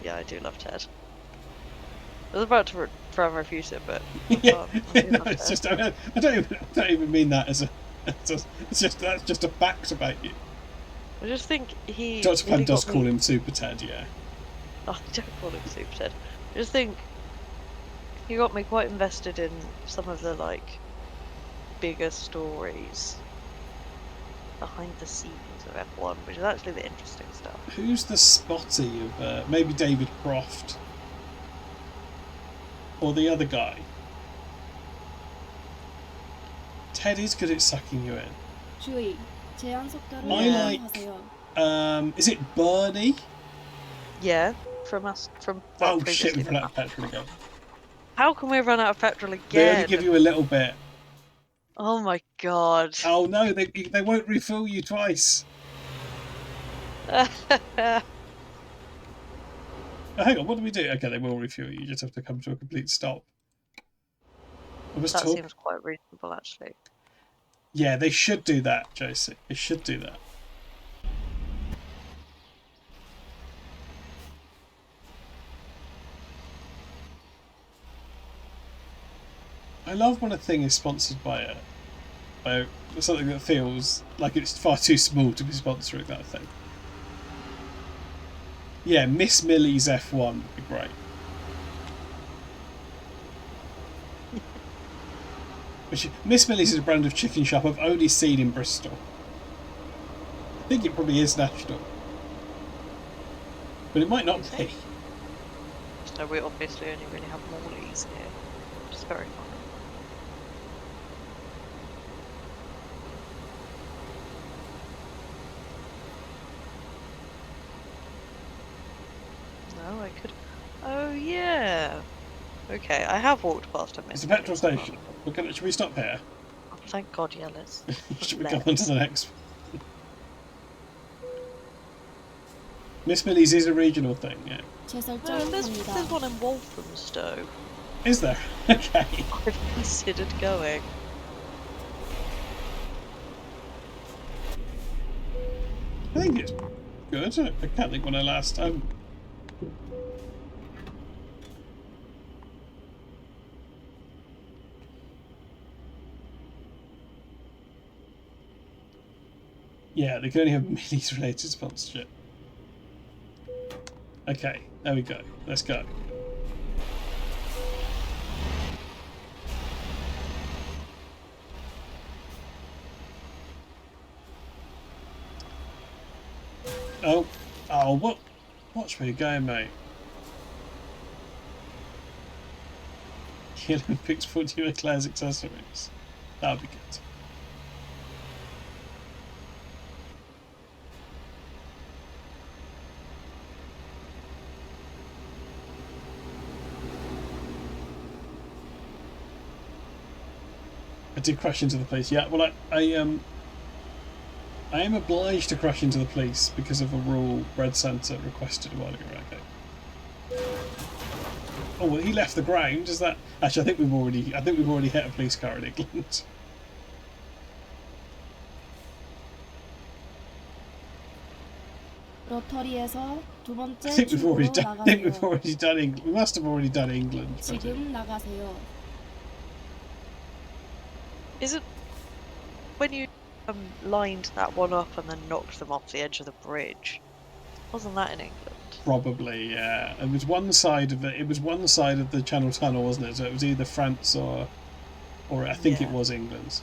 Speaker 4: Yeah, I do love Ted. I was about to try and refuse it, but
Speaker 1: Yeah,
Speaker 4: I do
Speaker 1: no,
Speaker 4: love
Speaker 1: it's
Speaker 4: Ted.
Speaker 1: just I don't even mean that as a. It's just that's just a fact about you.
Speaker 4: I just think he.
Speaker 1: Dr. Plem
Speaker 4: really
Speaker 1: does
Speaker 4: got
Speaker 1: call
Speaker 4: me-
Speaker 1: him Super Ted, yeah.
Speaker 4: I don't call him Super Ted. I just think he got me quite invested in some of the bigger stories behind the scenes of F1, which is actually the interesting stuff.
Speaker 1: Who's the spotty of maybe David Croft or the other guy? Ted is good at sucking you in.
Speaker 16: 주의. 제한 속도를
Speaker 1: I like.
Speaker 16: 하세요.
Speaker 1: Is it Bernie?
Speaker 4: Yeah, from
Speaker 1: Oh
Speaker 4: previously
Speaker 1: shit, we've
Speaker 4: done
Speaker 1: run out of
Speaker 4: that.
Speaker 1: petrol again.
Speaker 4: How can we run out of petrol
Speaker 1: They
Speaker 4: again?
Speaker 1: only give you a little bit.
Speaker 4: Oh my god.
Speaker 1: Oh no, they won't refill you twice. Oh, hang on, what do we do? Okay, they will refuel you. You just have to come to a complete stop.
Speaker 4: That seems quite reasonable, actually.
Speaker 1: Yeah, they should do that, Josie. They should do that. I love when a thing is sponsored by something that feels like it's far too small to be sponsoring that thing. Yeah, Miss Millie's F1 would be great. Miss Millie's is a brand of chicken shop I've only seen in Bristol. I think it probably is national. But it might not be.
Speaker 4: So we obviously only really have Morleys here, which is very funny. No, I could. Oh yeah. Okay, I have walked past a minute.
Speaker 1: It's a petrol station. Should we stop here?
Speaker 4: Oh, thank God, yeah, let's.
Speaker 1: Should we go on to the next one? Miss Millie's is a regional thing, yeah.
Speaker 4: No, there's one in Walthamstow.
Speaker 1: Is there? Okay.
Speaker 4: I've considered going.
Speaker 1: I think it's good. I can't think when I last. Yeah, they can only have Millie's related sponsorship. Okay, there we go. Let's go. Oh, watch where you're going, mate. The Olympics put you Eclair's accessories. That would be good. I did crash into the police. Yeah, well, I am obliged to crash into the police because of a rule Red Santa requested a while ago. Okay. Oh well, he left the ground. Is that actually? I think we've already hit a police car in England.
Speaker 16: 로터리에서 두
Speaker 1: I
Speaker 16: 번째
Speaker 1: think we've already
Speaker 16: 출구로
Speaker 1: done. I think we've
Speaker 16: 나가세요.
Speaker 1: already done England. We must have already done England.
Speaker 16: 지금 나가세요.
Speaker 4: Is it when you lined that one up and then knocked them off the edge of the bridge? Wasn't that in England?
Speaker 1: Probably, yeah. It was one side of it. It was one side of the Channel Tunnel, wasn't it? So it was either France or I think it was England.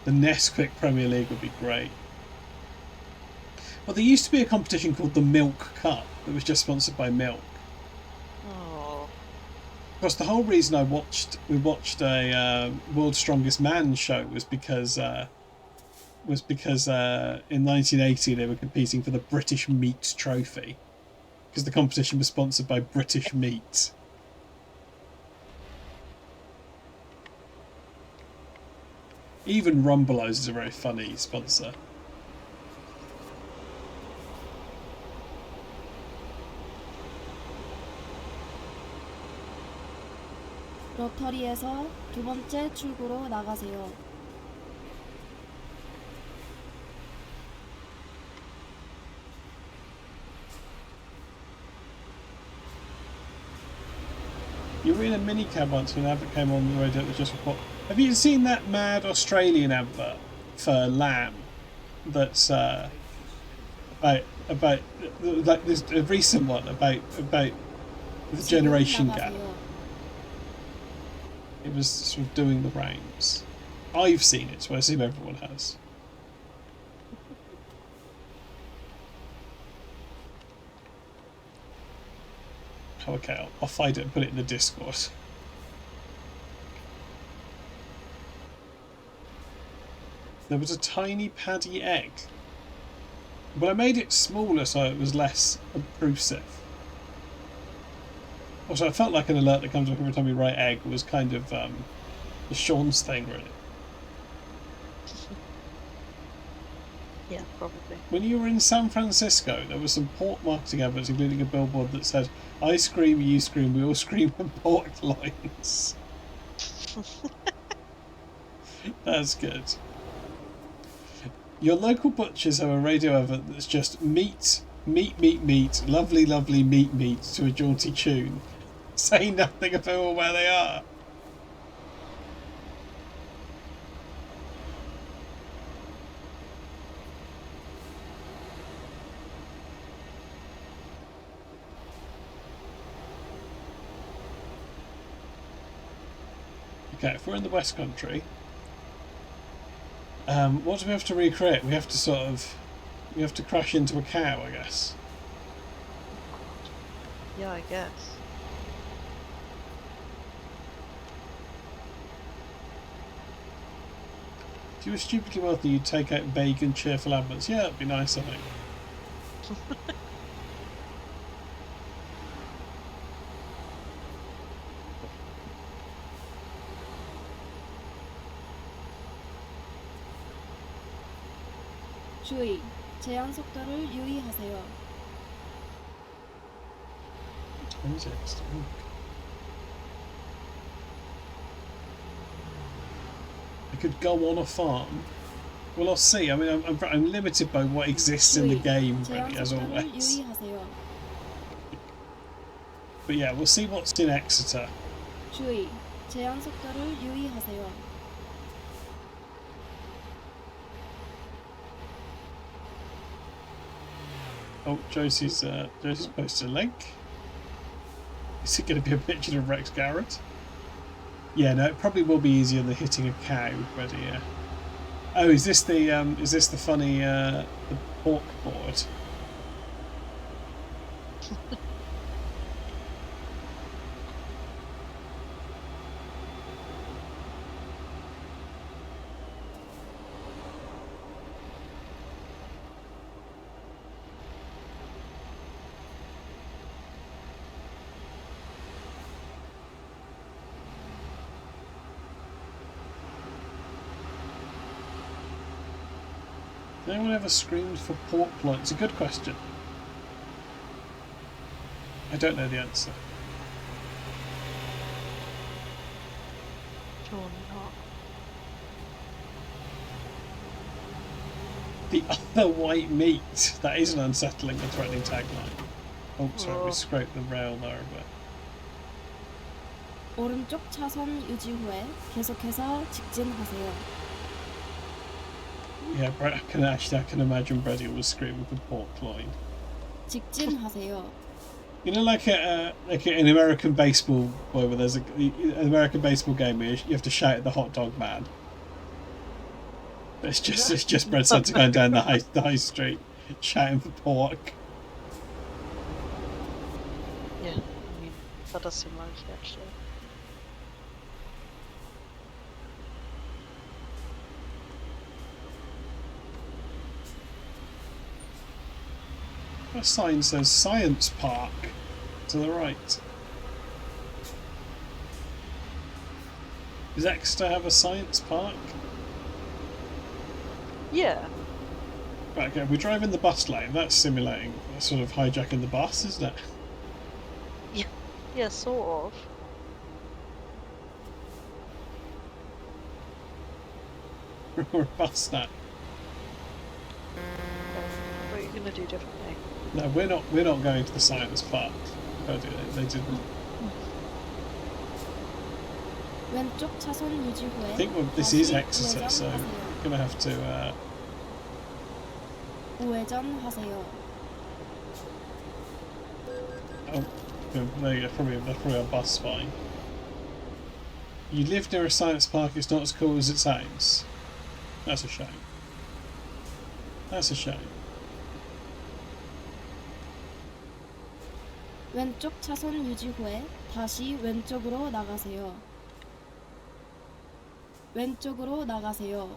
Speaker 1: The Nesquik Premier League would be great. Well, there used to be a competition called the Milk Cup that was just sponsored by Milk.
Speaker 4: Oh.
Speaker 1: course, the whole reason we watched a World's Strongest Man show was because in 1980 they were competing for the British Meat Trophy because the competition was sponsored by British Meat. Even Rumbelows is a very funny sponsor.
Speaker 16: 로터리에서 두 번째 출구로 나가세요.
Speaker 1: You were in a minicab once when an advert came on the radio that was just report. Have you seen that mad Australian advert for lamb? That's about like there's a recent one about the generation gap. It was sort of doing the rounds. I've seen it, so I assume everyone has. Oh, okay, I'll find it and put it in the Discord. There was a tiny Paddy egg, but I made it smaller so it was less obtrusive. Also, I felt like an alert that comes up every time you write egg was kind of the Sean's thing, really.
Speaker 4: Yeah, probably.
Speaker 1: When you were in San Francisco, there was some pork marketing adverts, including a billboard that said, "I scream, you scream, we all scream when pork loins." That's good. Your local butchers have a radio advert that's just meat, meat, meat, meat, lovely, lovely meat, meat to a jaunty tune. Say nothing of who or where they are. Okay, if we're in the West Country, what do we have to recreate? We have to crash into a cow, I guess.
Speaker 4: Yeah, I guess.
Speaker 1: If you were stupidly wealthy, you'd take out vague and cheerful adverts. Yeah, that'd be nice, I think.
Speaker 16: 주의, 제한 속도를 유의하세요.
Speaker 1: Context. I could go on a farm. Well, I'll see. I mean, I'm limited by what exists in the game, really, as always. But yeah, we'll see what's in Exeter.
Speaker 16: 주의, 제한 속도를 유의하세요.
Speaker 1: Oh, Josie's posted a link. Is it going to be a picture of Rex Garrett? Yeah, no, it probably will be easier than hitting a cow, but yeah. Oh, is this the funny the pork board? Has anyone ever screamed for pork loin? It's a good question. I don't know the answer.
Speaker 4: Sure not.
Speaker 1: The other white meat. That is an unsettling and threatening tagline. Oh, sorry, we scraped the rail there a bit.
Speaker 16: 오른쪽 차선 유지 후에 계속해서 직진하세요.
Speaker 1: Yeah, I can imagine Brady was screaming for pork loin.
Speaker 16: 직진하세요.
Speaker 1: You know, like an American baseball where there's an American baseball game where you have to shout at the hot dog man. But it's just Brad Santa going down the high street shouting for pork.
Speaker 4: Yeah, I mean, that does seem like it, actually.
Speaker 1: That sign says Science Park to the right. Does Exeter have a science park?
Speaker 4: Yeah.
Speaker 1: Right, okay, we're driving the bus lane. That's simulating sort of hijacking the bus, isn't it?
Speaker 4: Yeah, yeah, sort of.
Speaker 1: Or a bus now.
Speaker 4: What are you gonna do differently?
Speaker 1: No, we're not going to the science park. Oh, they didn't.
Speaker 16: 왼쪽 차선 유지 후에
Speaker 1: I think this is
Speaker 16: 다시
Speaker 1: Exeter, so
Speaker 16: 우회전하세요.
Speaker 1: we're gonna have to
Speaker 16: 우회전하세요.
Speaker 1: oh, there you go, that's probably a bus fine. You live near a science park, it's not as cool as it sounds. That's a shame. That's a shame.
Speaker 16: 왼쪽 차선 유지 후에 다시 왼쪽으로 나가세요. 왼쪽으로 나가세요.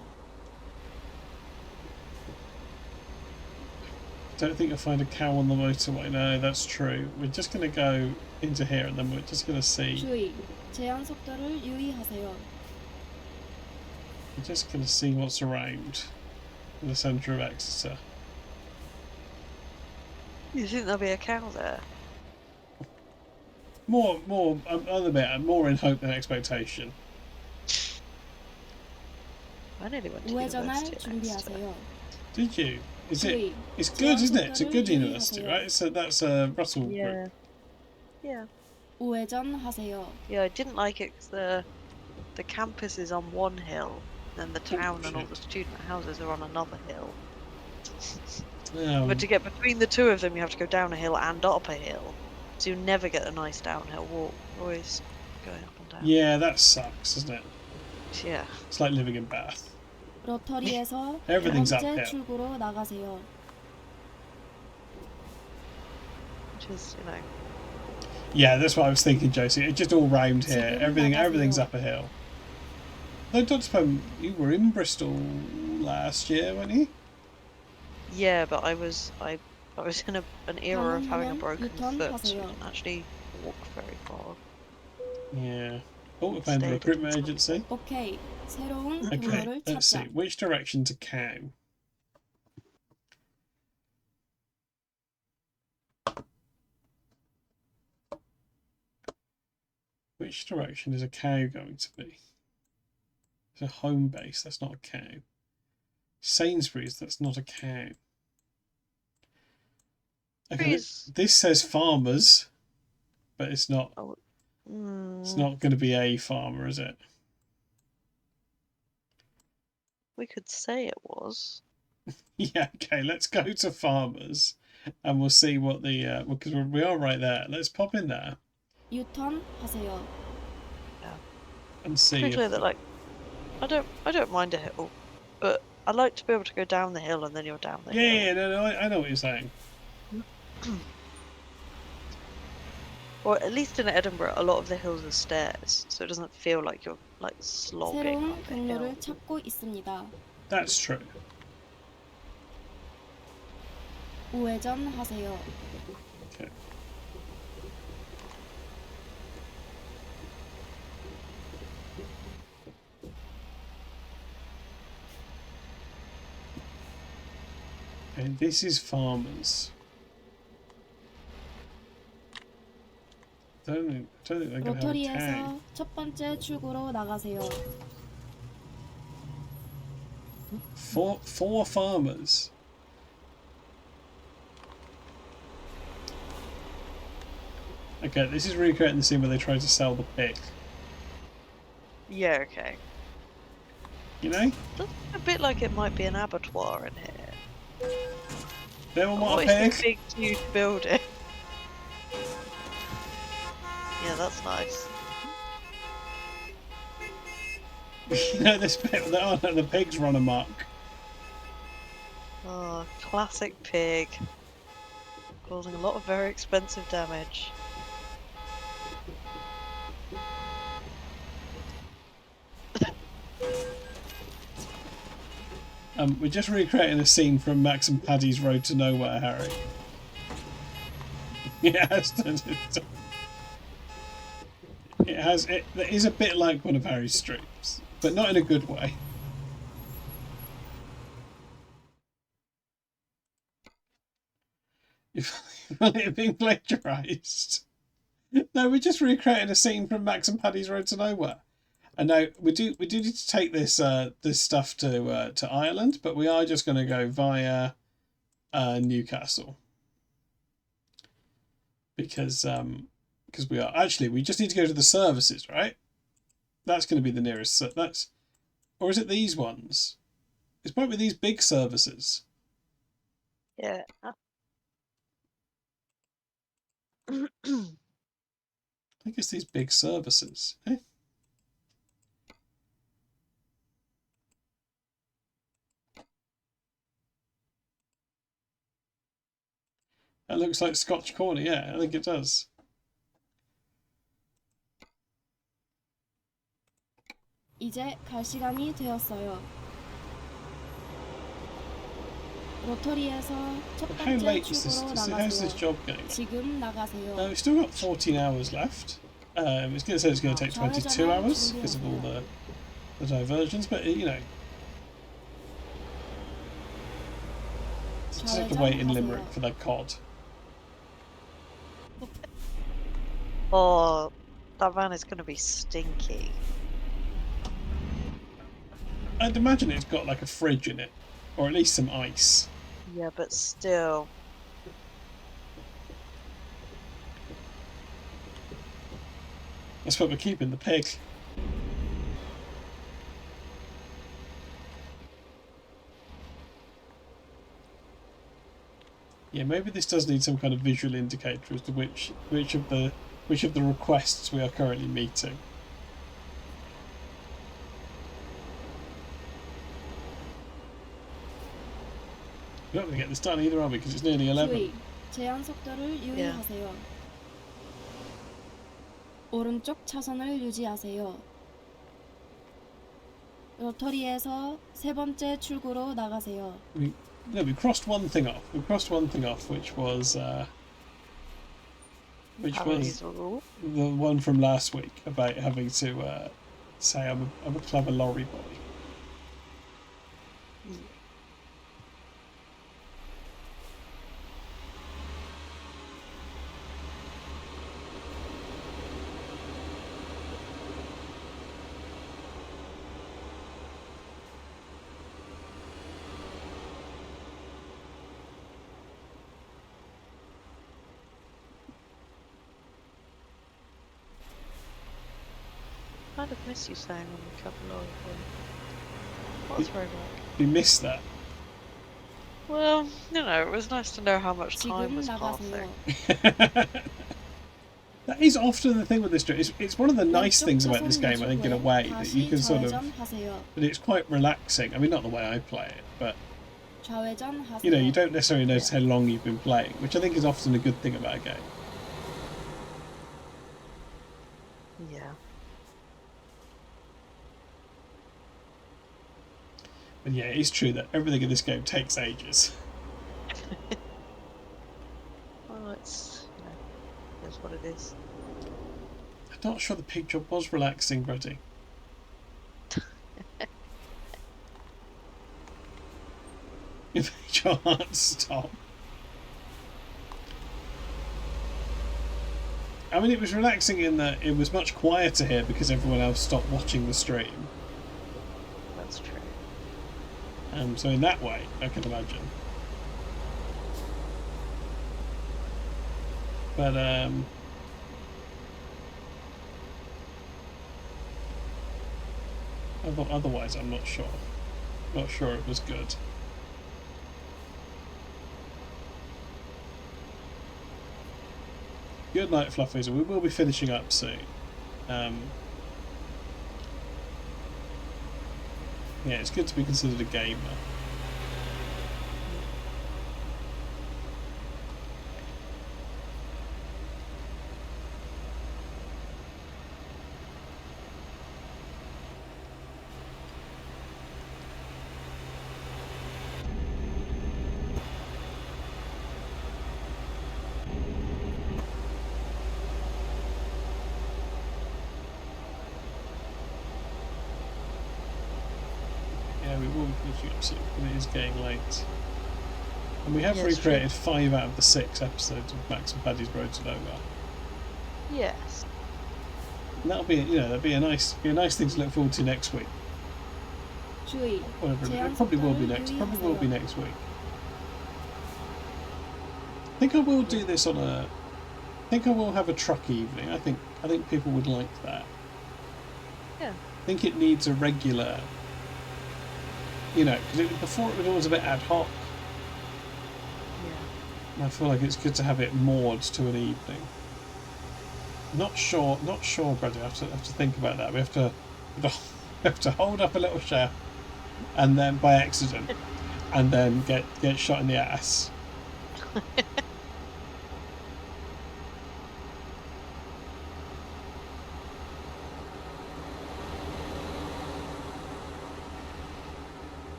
Speaker 1: Don't think you'll find a cow on the motorway. No, that's true. We're just going to go into here and then we're just going to see.
Speaker 16: 주의, 제한 속도를 유의하세요.
Speaker 1: We're just going to see what's around in the centre of Exeter.
Speaker 4: You think there'll be a cow there?
Speaker 1: More, other bit, more in hope than expectation.
Speaker 4: I nearly went to
Speaker 16: 우회전할
Speaker 4: university in Exeter.
Speaker 16: 준비하세요.
Speaker 1: Did you? Is it?
Speaker 16: 주의,
Speaker 1: It's good, isn't it? It's a good
Speaker 16: 제한
Speaker 1: university,
Speaker 16: 속도를
Speaker 1: right? So that's a Russell
Speaker 4: Yeah.
Speaker 1: group.
Speaker 4: Yeah.
Speaker 16: 우회전하세요.
Speaker 4: Yeah, I didn't like it because the campus is on one hill, and the town and all the student houses are on another hill. But to get between the two of them, you have to go down a hill and up a hill. So you never get a nice downhill walk. Always going up and down.
Speaker 1: Yeah, that sucks, doesn't it?
Speaker 4: Yeah.
Speaker 1: It's like living in Bath.
Speaker 16: 로터리에서
Speaker 1: Everything's
Speaker 16: 번째
Speaker 1: uphill.
Speaker 16: 출구로 나가세요.
Speaker 4: Which is, you know.
Speaker 1: Yeah, that's what I was thinking, Josie. It's just all round here.
Speaker 16: 지금
Speaker 1: Everything's
Speaker 16: 나가세요.
Speaker 1: up a hill. No, Dr. Pam, you were in Bristol last year, weren't you?
Speaker 4: Yeah, but I was in an era of having a
Speaker 16: 방향
Speaker 4: broken foot, so I
Speaker 16: 유턴하세요.
Speaker 4: didn't actually walk very far.
Speaker 1: Yeah. Oh, we found a recruitment agency.
Speaker 16: 오케이, 새로운
Speaker 1: Okay,
Speaker 16: 경로를
Speaker 1: let's see.
Speaker 16: 찾자.
Speaker 1: Which direction to cow? Which direction is a cow going to be? It's a home base, that's not a cow. Sainsbury's, that's not a cow. Okay, this says farmers, but it's not. It's not going to be a farmer, is it?
Speaker 4: We could say it was.
Speaker 1: Yeah, okay, let's go to farmers and we'll see what the because we are right there. Let's pop in there
Speaker 16: 유턴하세요.
Speaker 1: and see
Speaker 4: Pretty clear
Speaker 1: if,
Speaker 4: that, like, I don't mind a hill, but I like to be able to go down the hill and then you're down the hill.
Speaker 1: yeah, no, I know what you're saying.
Speaker 4: Or at least in Edinburgh, a lot of the hills are stairs, so it doesn't feel like you're like slogging
Speaker 16: 새로운
Speaker 4: up a hill.
Speaker 16: 경로를 찾고 있습니다.
Speaker 1: That's true.
Speaker 16: 우회전하세요.
Speaker 1: Okay. And this is farmers. I don't think they're going to have a cow.
Speaker 16: 로터리에서 첫 번째 출구로 나가세요.
Speaker 1: Four farmers. Okay, this is recreating the scene where they try to sell the pig.
Speaker 4: Yeah, okay.
Speaker 1: You know?
Speaker 4: Looks a bit like it might be an abattoir in here.
Speaker 1: They all want
Speaker 4: What
Speaker 1: a
Speaker 4: is
Speaker 1: pig.
Speaker 4: this big, huge building? Yeah, that's nice.
Speaker 1: You know this bit? Oh no, the pigs run amok.
Speaker 4: Oh, classic pig. Causing a lot of very expensive damage.
Speaker 1: We're just recreating a scene from Max and Paddy's Road to Nowhere, Harry. It is a bit like one of Harry's streams, but not in a good way. You're being plagiarised. No, we're just recreating a scene from Max and Paddy's Road to Nowhere. And now we do need to take this this stuff to Ireland, but we are just going to go via Newcastle because we just need to go to the services, right? That's going to be the nearest. Or is it these ones? It's probably these big services.
Speaker 4: Yeah.
Speaker 1: I think it's these big services. Eh? That looks like Scotch Corner, yeah, I think it does.
Speaker 16: 이제 갈 시간이 되었어요. 로터리에서 첫 번째 출구로 나가세요. 지금 나가세요.
Speaker 1: We've still got 14 hours left. It's going to say it's going to take 22 hours because of all the diversions, but you know, just have to wait in Limerick for the cod.
Speaker 4: Oh, that van is going to be stinky.
Speaker 1: I'd imagine it's got like a fridge in it, or at least some ice.
Speaker 4: Yeah, but still.
Speaker 1: That's what we're keeping, the pig. Yeah, maybe this does need some kind of visual indicator as to which of the requests we are currently meeting. We're not going to get this done either, are we? Because it's nearly 11.
Speaker 16: 제한 속도를 유의하세요. 오른쪽 차선을 유지하세요. 로터리에서 세 번째 출구로 나가세요.
Speaker 1: We crossed one thing off. We crossed one thing off, which was the one from last week about having to say I'm a clever lorry boy.
Speaker 4: I kind of miss you saying on the Clever Lorry Boy. What's very right?
Speaker 1: We missed that.
Speaker 4: Well, you know, it was nice to know how much time was passing.
Speaker 1: That is often the thing with this game. It's one of the nice things about this game, I think, in a way, that you can sort of... That it's quite relaxing. I mean, not the way I play it, but... You know, you don't necessarily notice how long you've been playing, which I think is often a good thing about a game.
Speaker 4: Yeah.
Speaker 1: And yeah, it's true that everything in this game takes ages.
Speaker 4: Well, it's what it is.
Speaker 1: I'm not sure the pig job was relaxing, Brody. If your heart stop. I mean, it was relaxing in that it was much quieter here because everyone else stopped watching the stream.
Speaker 4: That's true.
Speaker 1: So in that way, I can imagine. But otherwise, I'm not sure. Not sure it was good. Good night, Fluffies. We will be finishing up soon. Yeah, it's good to be considered a gamer. will be finishing up soon, and it is getting late. And we have
Speaker 4: Yeah, it's
Speaker 1: recreated 5 out of the 6 episodes of Max and Paddy's Road to Nowhere.
Speaker 4: Yes.
Speaker 1: And that'll be, that'll be a nice thing to look forward to next week.
Speaker 16: 주의.
Speaker 1: Whatever,
Speaker 16: 제한
Speaker 1: it probably will be
Speaker 16: 속도를
Speaker 1: next week. I think I will do this on a. I think I will have a truck evening. I think people would like that.
Speaker 4: Yeah.
Speaker 1: I think it needs a regular. Because before it was always a bit ad hoc.
Speaker 4: Yeah.
Speaker 1: And I feel like it's good to have it moored to an evening. Not sure, Brady. I have to think about that. We have to hold up a little chef, and then by accident, and then get shot in the ass.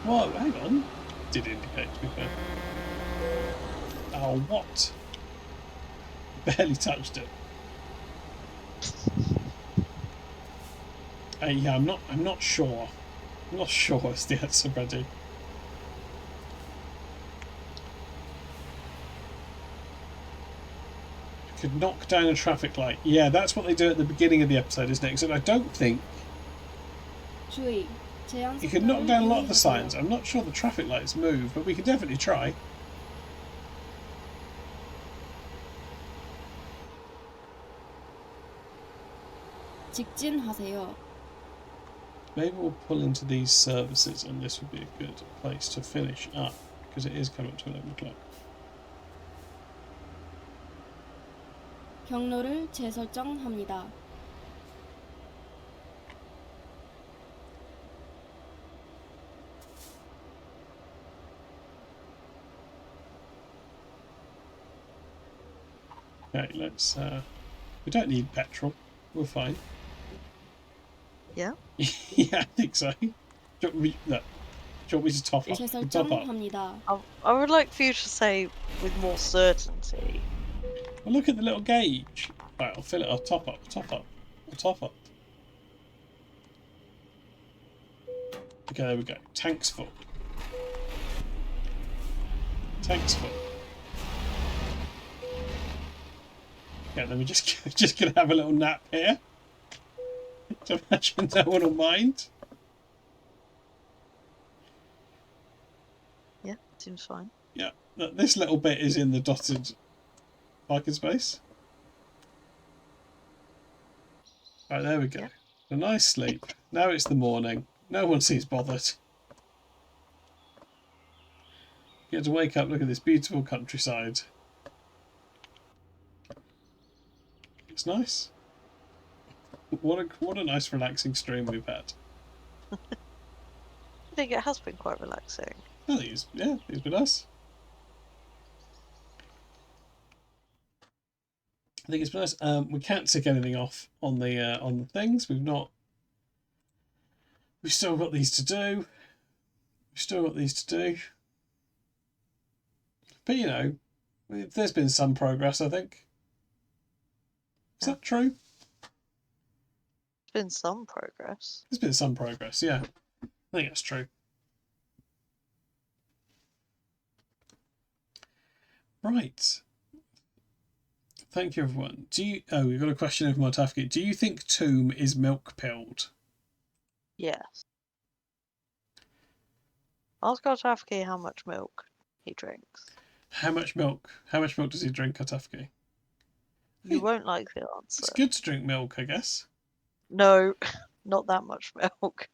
Speaker 1: Whoa, hang on. Did indicate, to be fair. Oh, what? Barely touched it. Yeah, I'm not sure. I'm not sure is the answer, Brady. Could knock down a traffic light. Yeah, that's what they do at the beginning of the episode, isn't it? Except I don't think
Speaker 16: 주의. 제한
Speaker 1: you could knock down a lot of the
Speaker 16: 유의하세요.
Speaker 1: signs. I'm not sure the traffic lights move, but we could definitely try.
Speaker 16: 직진하세요.
Speaker 1: Maybe we'll pull into these services, and this would be a good place to finish up, because it is coming up to 11 o'clock.
Speaker 16: 경로를 재설정합니다.
Speaker 1: Okay, let's. We don't need petrol. We're fine.
Speaker 4: Yeah?
Speaker 1: Yeah, I think so. Do you want me to top up? Top up.
Speaker 16: 재설정합니다.
Speaker 4: I would like for you to say with more certainty.
Speaker 1: Well, look at the little gauge. Right, I'll fill it. I'll top up. I'll top up. Okay, there we go. Tank's full. Tank's full. Yeah, then we're just gonna have a little nap here. To imagine no one will mind.
Speaker 4: Yeah, seems fine.
Speaker 1: Yeah, this little bit is in the dotted parking space. Right, there we go.
Speaker 4: Yeah.
Speaker 1: A nice sleep. Now it's the morning. No one seems bothered. Get to wake up, look at this beautiful countryside. It's nice. What a nice relaxing stream we've had.
Speaker 4: I think it has been quite relaxing.
Speaker 1: I think it's been nice. I think it's been nice. We can't tick anything off on the things. We've still got these to do. But there's been some progress, I think. Is that true?
Speaker 4: There's been some progress.
Speaker 1: There's been some progress, yeah. I think that's true. Right. Thank you, everyone. We've got a question of Martafki. Do you think Tomb is milk-pilled?
Speaker 4: Yes. Ask Artafki how much milk he drinks.
Speaker 1: How much milk does he drink, Artafki?
Speaker 4: You won't like the answer.
Speaker 1: It's good to drink milk, I guess.
Speaker 4: No, not that much milk.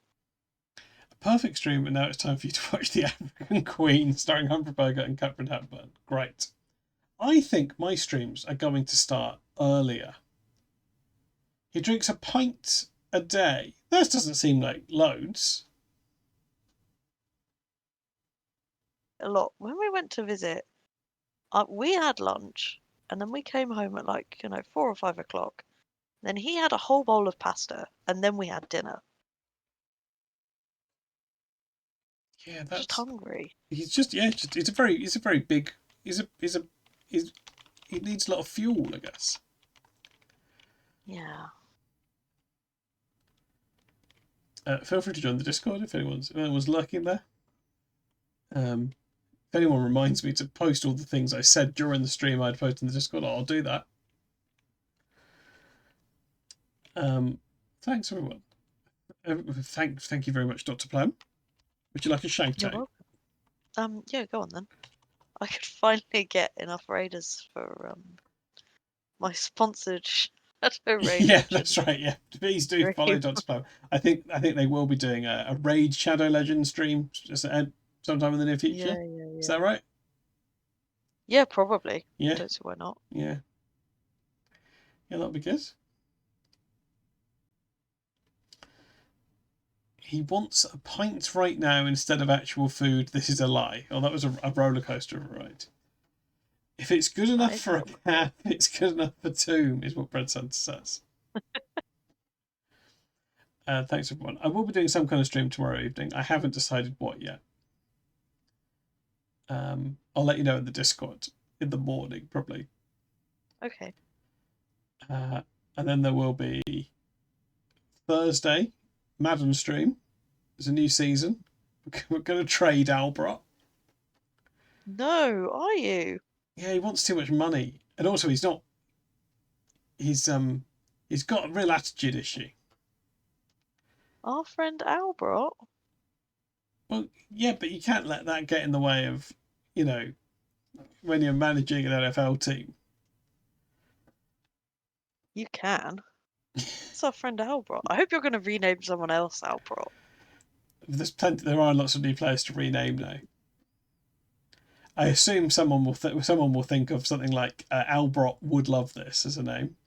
Speaker 1: A perfect stream, and now it's time for you to watch The African Queen, starring Humphrey Bogart and Catherine Hepburn. Great. I think my streams are going to start earlier. He drinks a pint a day. That doesn't seem like loads.
Speaker 4: A lot. When we went to visit, we had lunch, and then we came home at 4 or 5 o'clock. Then he had a whole bowl of pasta, and then we had dinner.
Speaker 1: Yeah, that's
Speaker 4: Just hungry.
Speaker 1: He's a very big. He needs a lot of fuel, I guess.
Speaker 4: Yeah.
Speaker 1: Feel free to join the Discord if anyone's lurking there. If anyone reminds me to post all the things I said during the stream I'd post in the Discord, I'll do that. Thanks everyone. Thank you very much, Dr. Plum. Would you like a shout
Speaker 4: You're
Speaker 1: out?
Speaker 4: welcome. Yeah, go on then. I could finally get enough raiders for my sponsored Shadow Raid.
Speaker 1: Yeah, that's right. Yeah, please do follow Dr. Plum. I think they will be doing a raid Shadow Legend stream just sometime in the near future.
Speaker 4: Yeah.
Speaker 1: Is that right?
Speaker 4: Yeah, probably.
Speaker 1: Yeah.
Speaker 4: Don't see why not.
Speaker 1: Yeah. Yeah, that'll be good. He wants a pint right now instead of actual food. This is a lie. Oh, that was a roller coaster of a ride. If it's good enough for a cat, it's good enough for two, is what Bread Santa says. Thanks, everyone. I will be doing some kind of stream tomorrow evening. I haven't decided what yet. I'll let you know in the Discord in the morning, probably.
Speaker 4: Okay.
Speaker 1: And then there will be Thursday, Madden stream. There's a new season. We're going to trade Albert.
Speaker 4: No, are you?
Speaker 1: Yeah, he wants too much money, and also he's not. He's got a real attitude issue.
Speaker 4: Our friend Albert.
Speaker 1: Well, yeah, but you can't let that get in the way of, when you're managing an NFL team.
Speaker 4: You can. It's our friend Albert. I hope you're going to rename someone else Albert.
Speaker 1: There are lots of new players to rename now. I assume someone will think of something like Albert would love this as a name.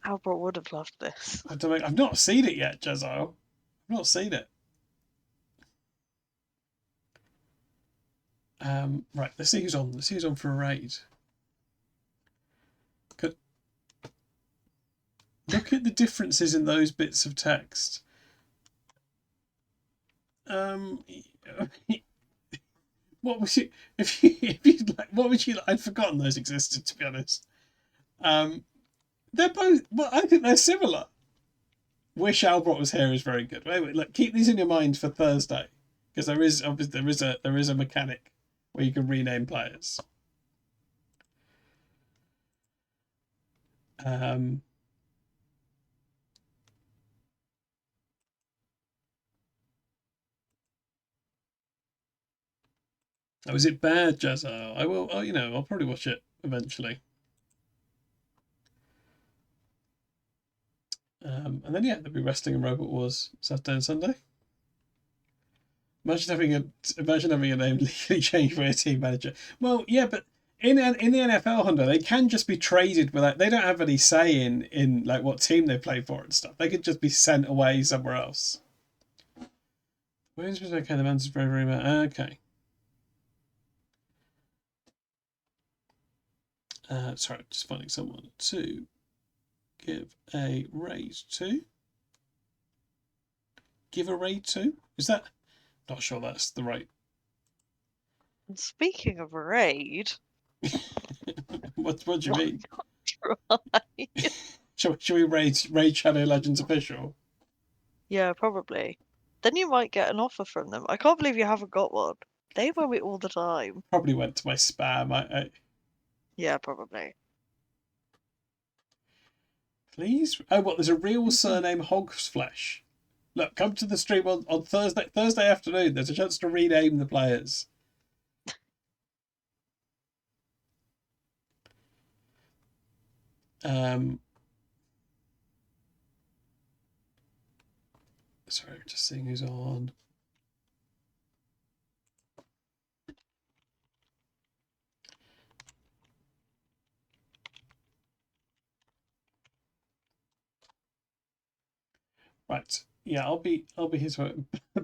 Speaker 4: Albert would have loved this.
Speaker 1: I've not seen it yet, Jezzo. I've not seen it. Right, let's see who's on. Let's see who's on for a raid. Look at the differences in those bits of text. What was you if you like? What would you like? I'd forgotten those existed, to be honest. They're both. Well, I think they're similar. Wish Albert was here is very good. Wait, look, keep these in your mind for Thursday, because there is a mechanic where you can rename players. Oh, is it bad, Jazzo? I will. I'll probably watch it eventually. And then there'll be Wrestling and Robot Wars Saturday and Sunday. Imagine having a name legally changed by a team manager. Well, yeah, but in the NFL, Hunter, they can just be traded without. They don't have any say in like what team they play for and stuff. They could just be sent away somewhere else. Where's okay? The man's very, very bad. Okay. Sorry, just finding someone to give a raid to. Give a raid to? Is that? Not sure that's the right.
Speaker 4: And speaking of raid.
Speaker 1: What do you mean?
Speaker 4: Try.
Speaker 1: Should we raid Shadow Legends official?
Speaker 4: Yeah, probably. Then you might get an offer from them. I can't believe you haven't got one. They email me all the time.
Speaker 1: Probably went to my spam.
Speaker 4: Yeah, probably.
Speaker 1: Please? Oh, what? There's a real surname Hog's Flesh. Look, come to the stream on Thursday afternoon. There's a chance to rename the players. Sorry, just seeing who's on. Right. Yeah, I'll be his.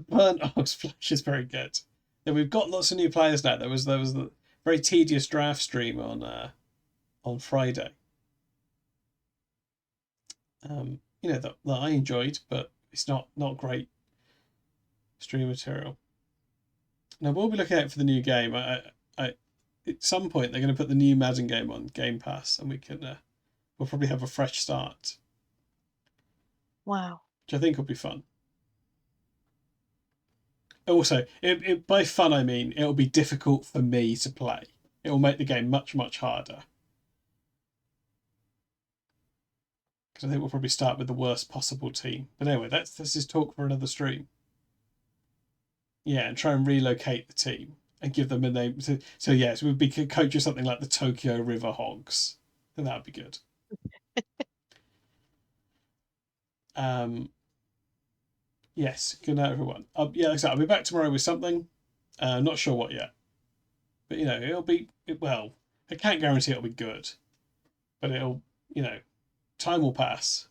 Speaker 1: Burnt Ox Flash is very good. Yeah, we've got lots of new players now. There was the very tedious draft stream on Friday. That I enjoyed, but it's not great stream material. Now we'll be looking out for the new game. I at some point they're going to put the new Madden game on Game Pass, and we can we'll probably have a fresh start.
Speaker 4: Wow.
Speaker 1: Which I think will be fun. Also, by fun I mean it'll be difficult for me to play. It will make the game much, much harder. Because I think we'll probably start with the worst possible team. But anyway, this is talk for another stream. Yeah, and try and relocate the team and give them a name. So yes, we'd be coaching something like the Tokyo River Hogs. I think that would be good. Yes, good night, everyone. Yeah, like I said, I'll be back tomorrow with something. Not sure what yet. But, you know, it'll be, well, I can't guarantee it'll be good. But it'll, you know, time will pass.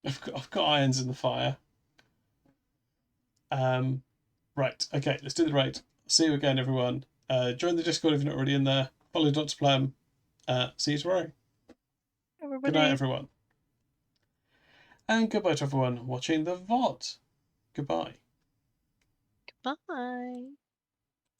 Speaker 1: I've got irons in the fire. Right, okay, let's do the raid. See you again, everyone. Join the Discord if you're not already in there. Follow Dr. Plum. See you tomorrow.
Speaker 4: Everybody.
Speaker 1: Good night, everyone. And goodbye to everyone watching the VOD. Goodbye.
Speaker 4: Goodbye.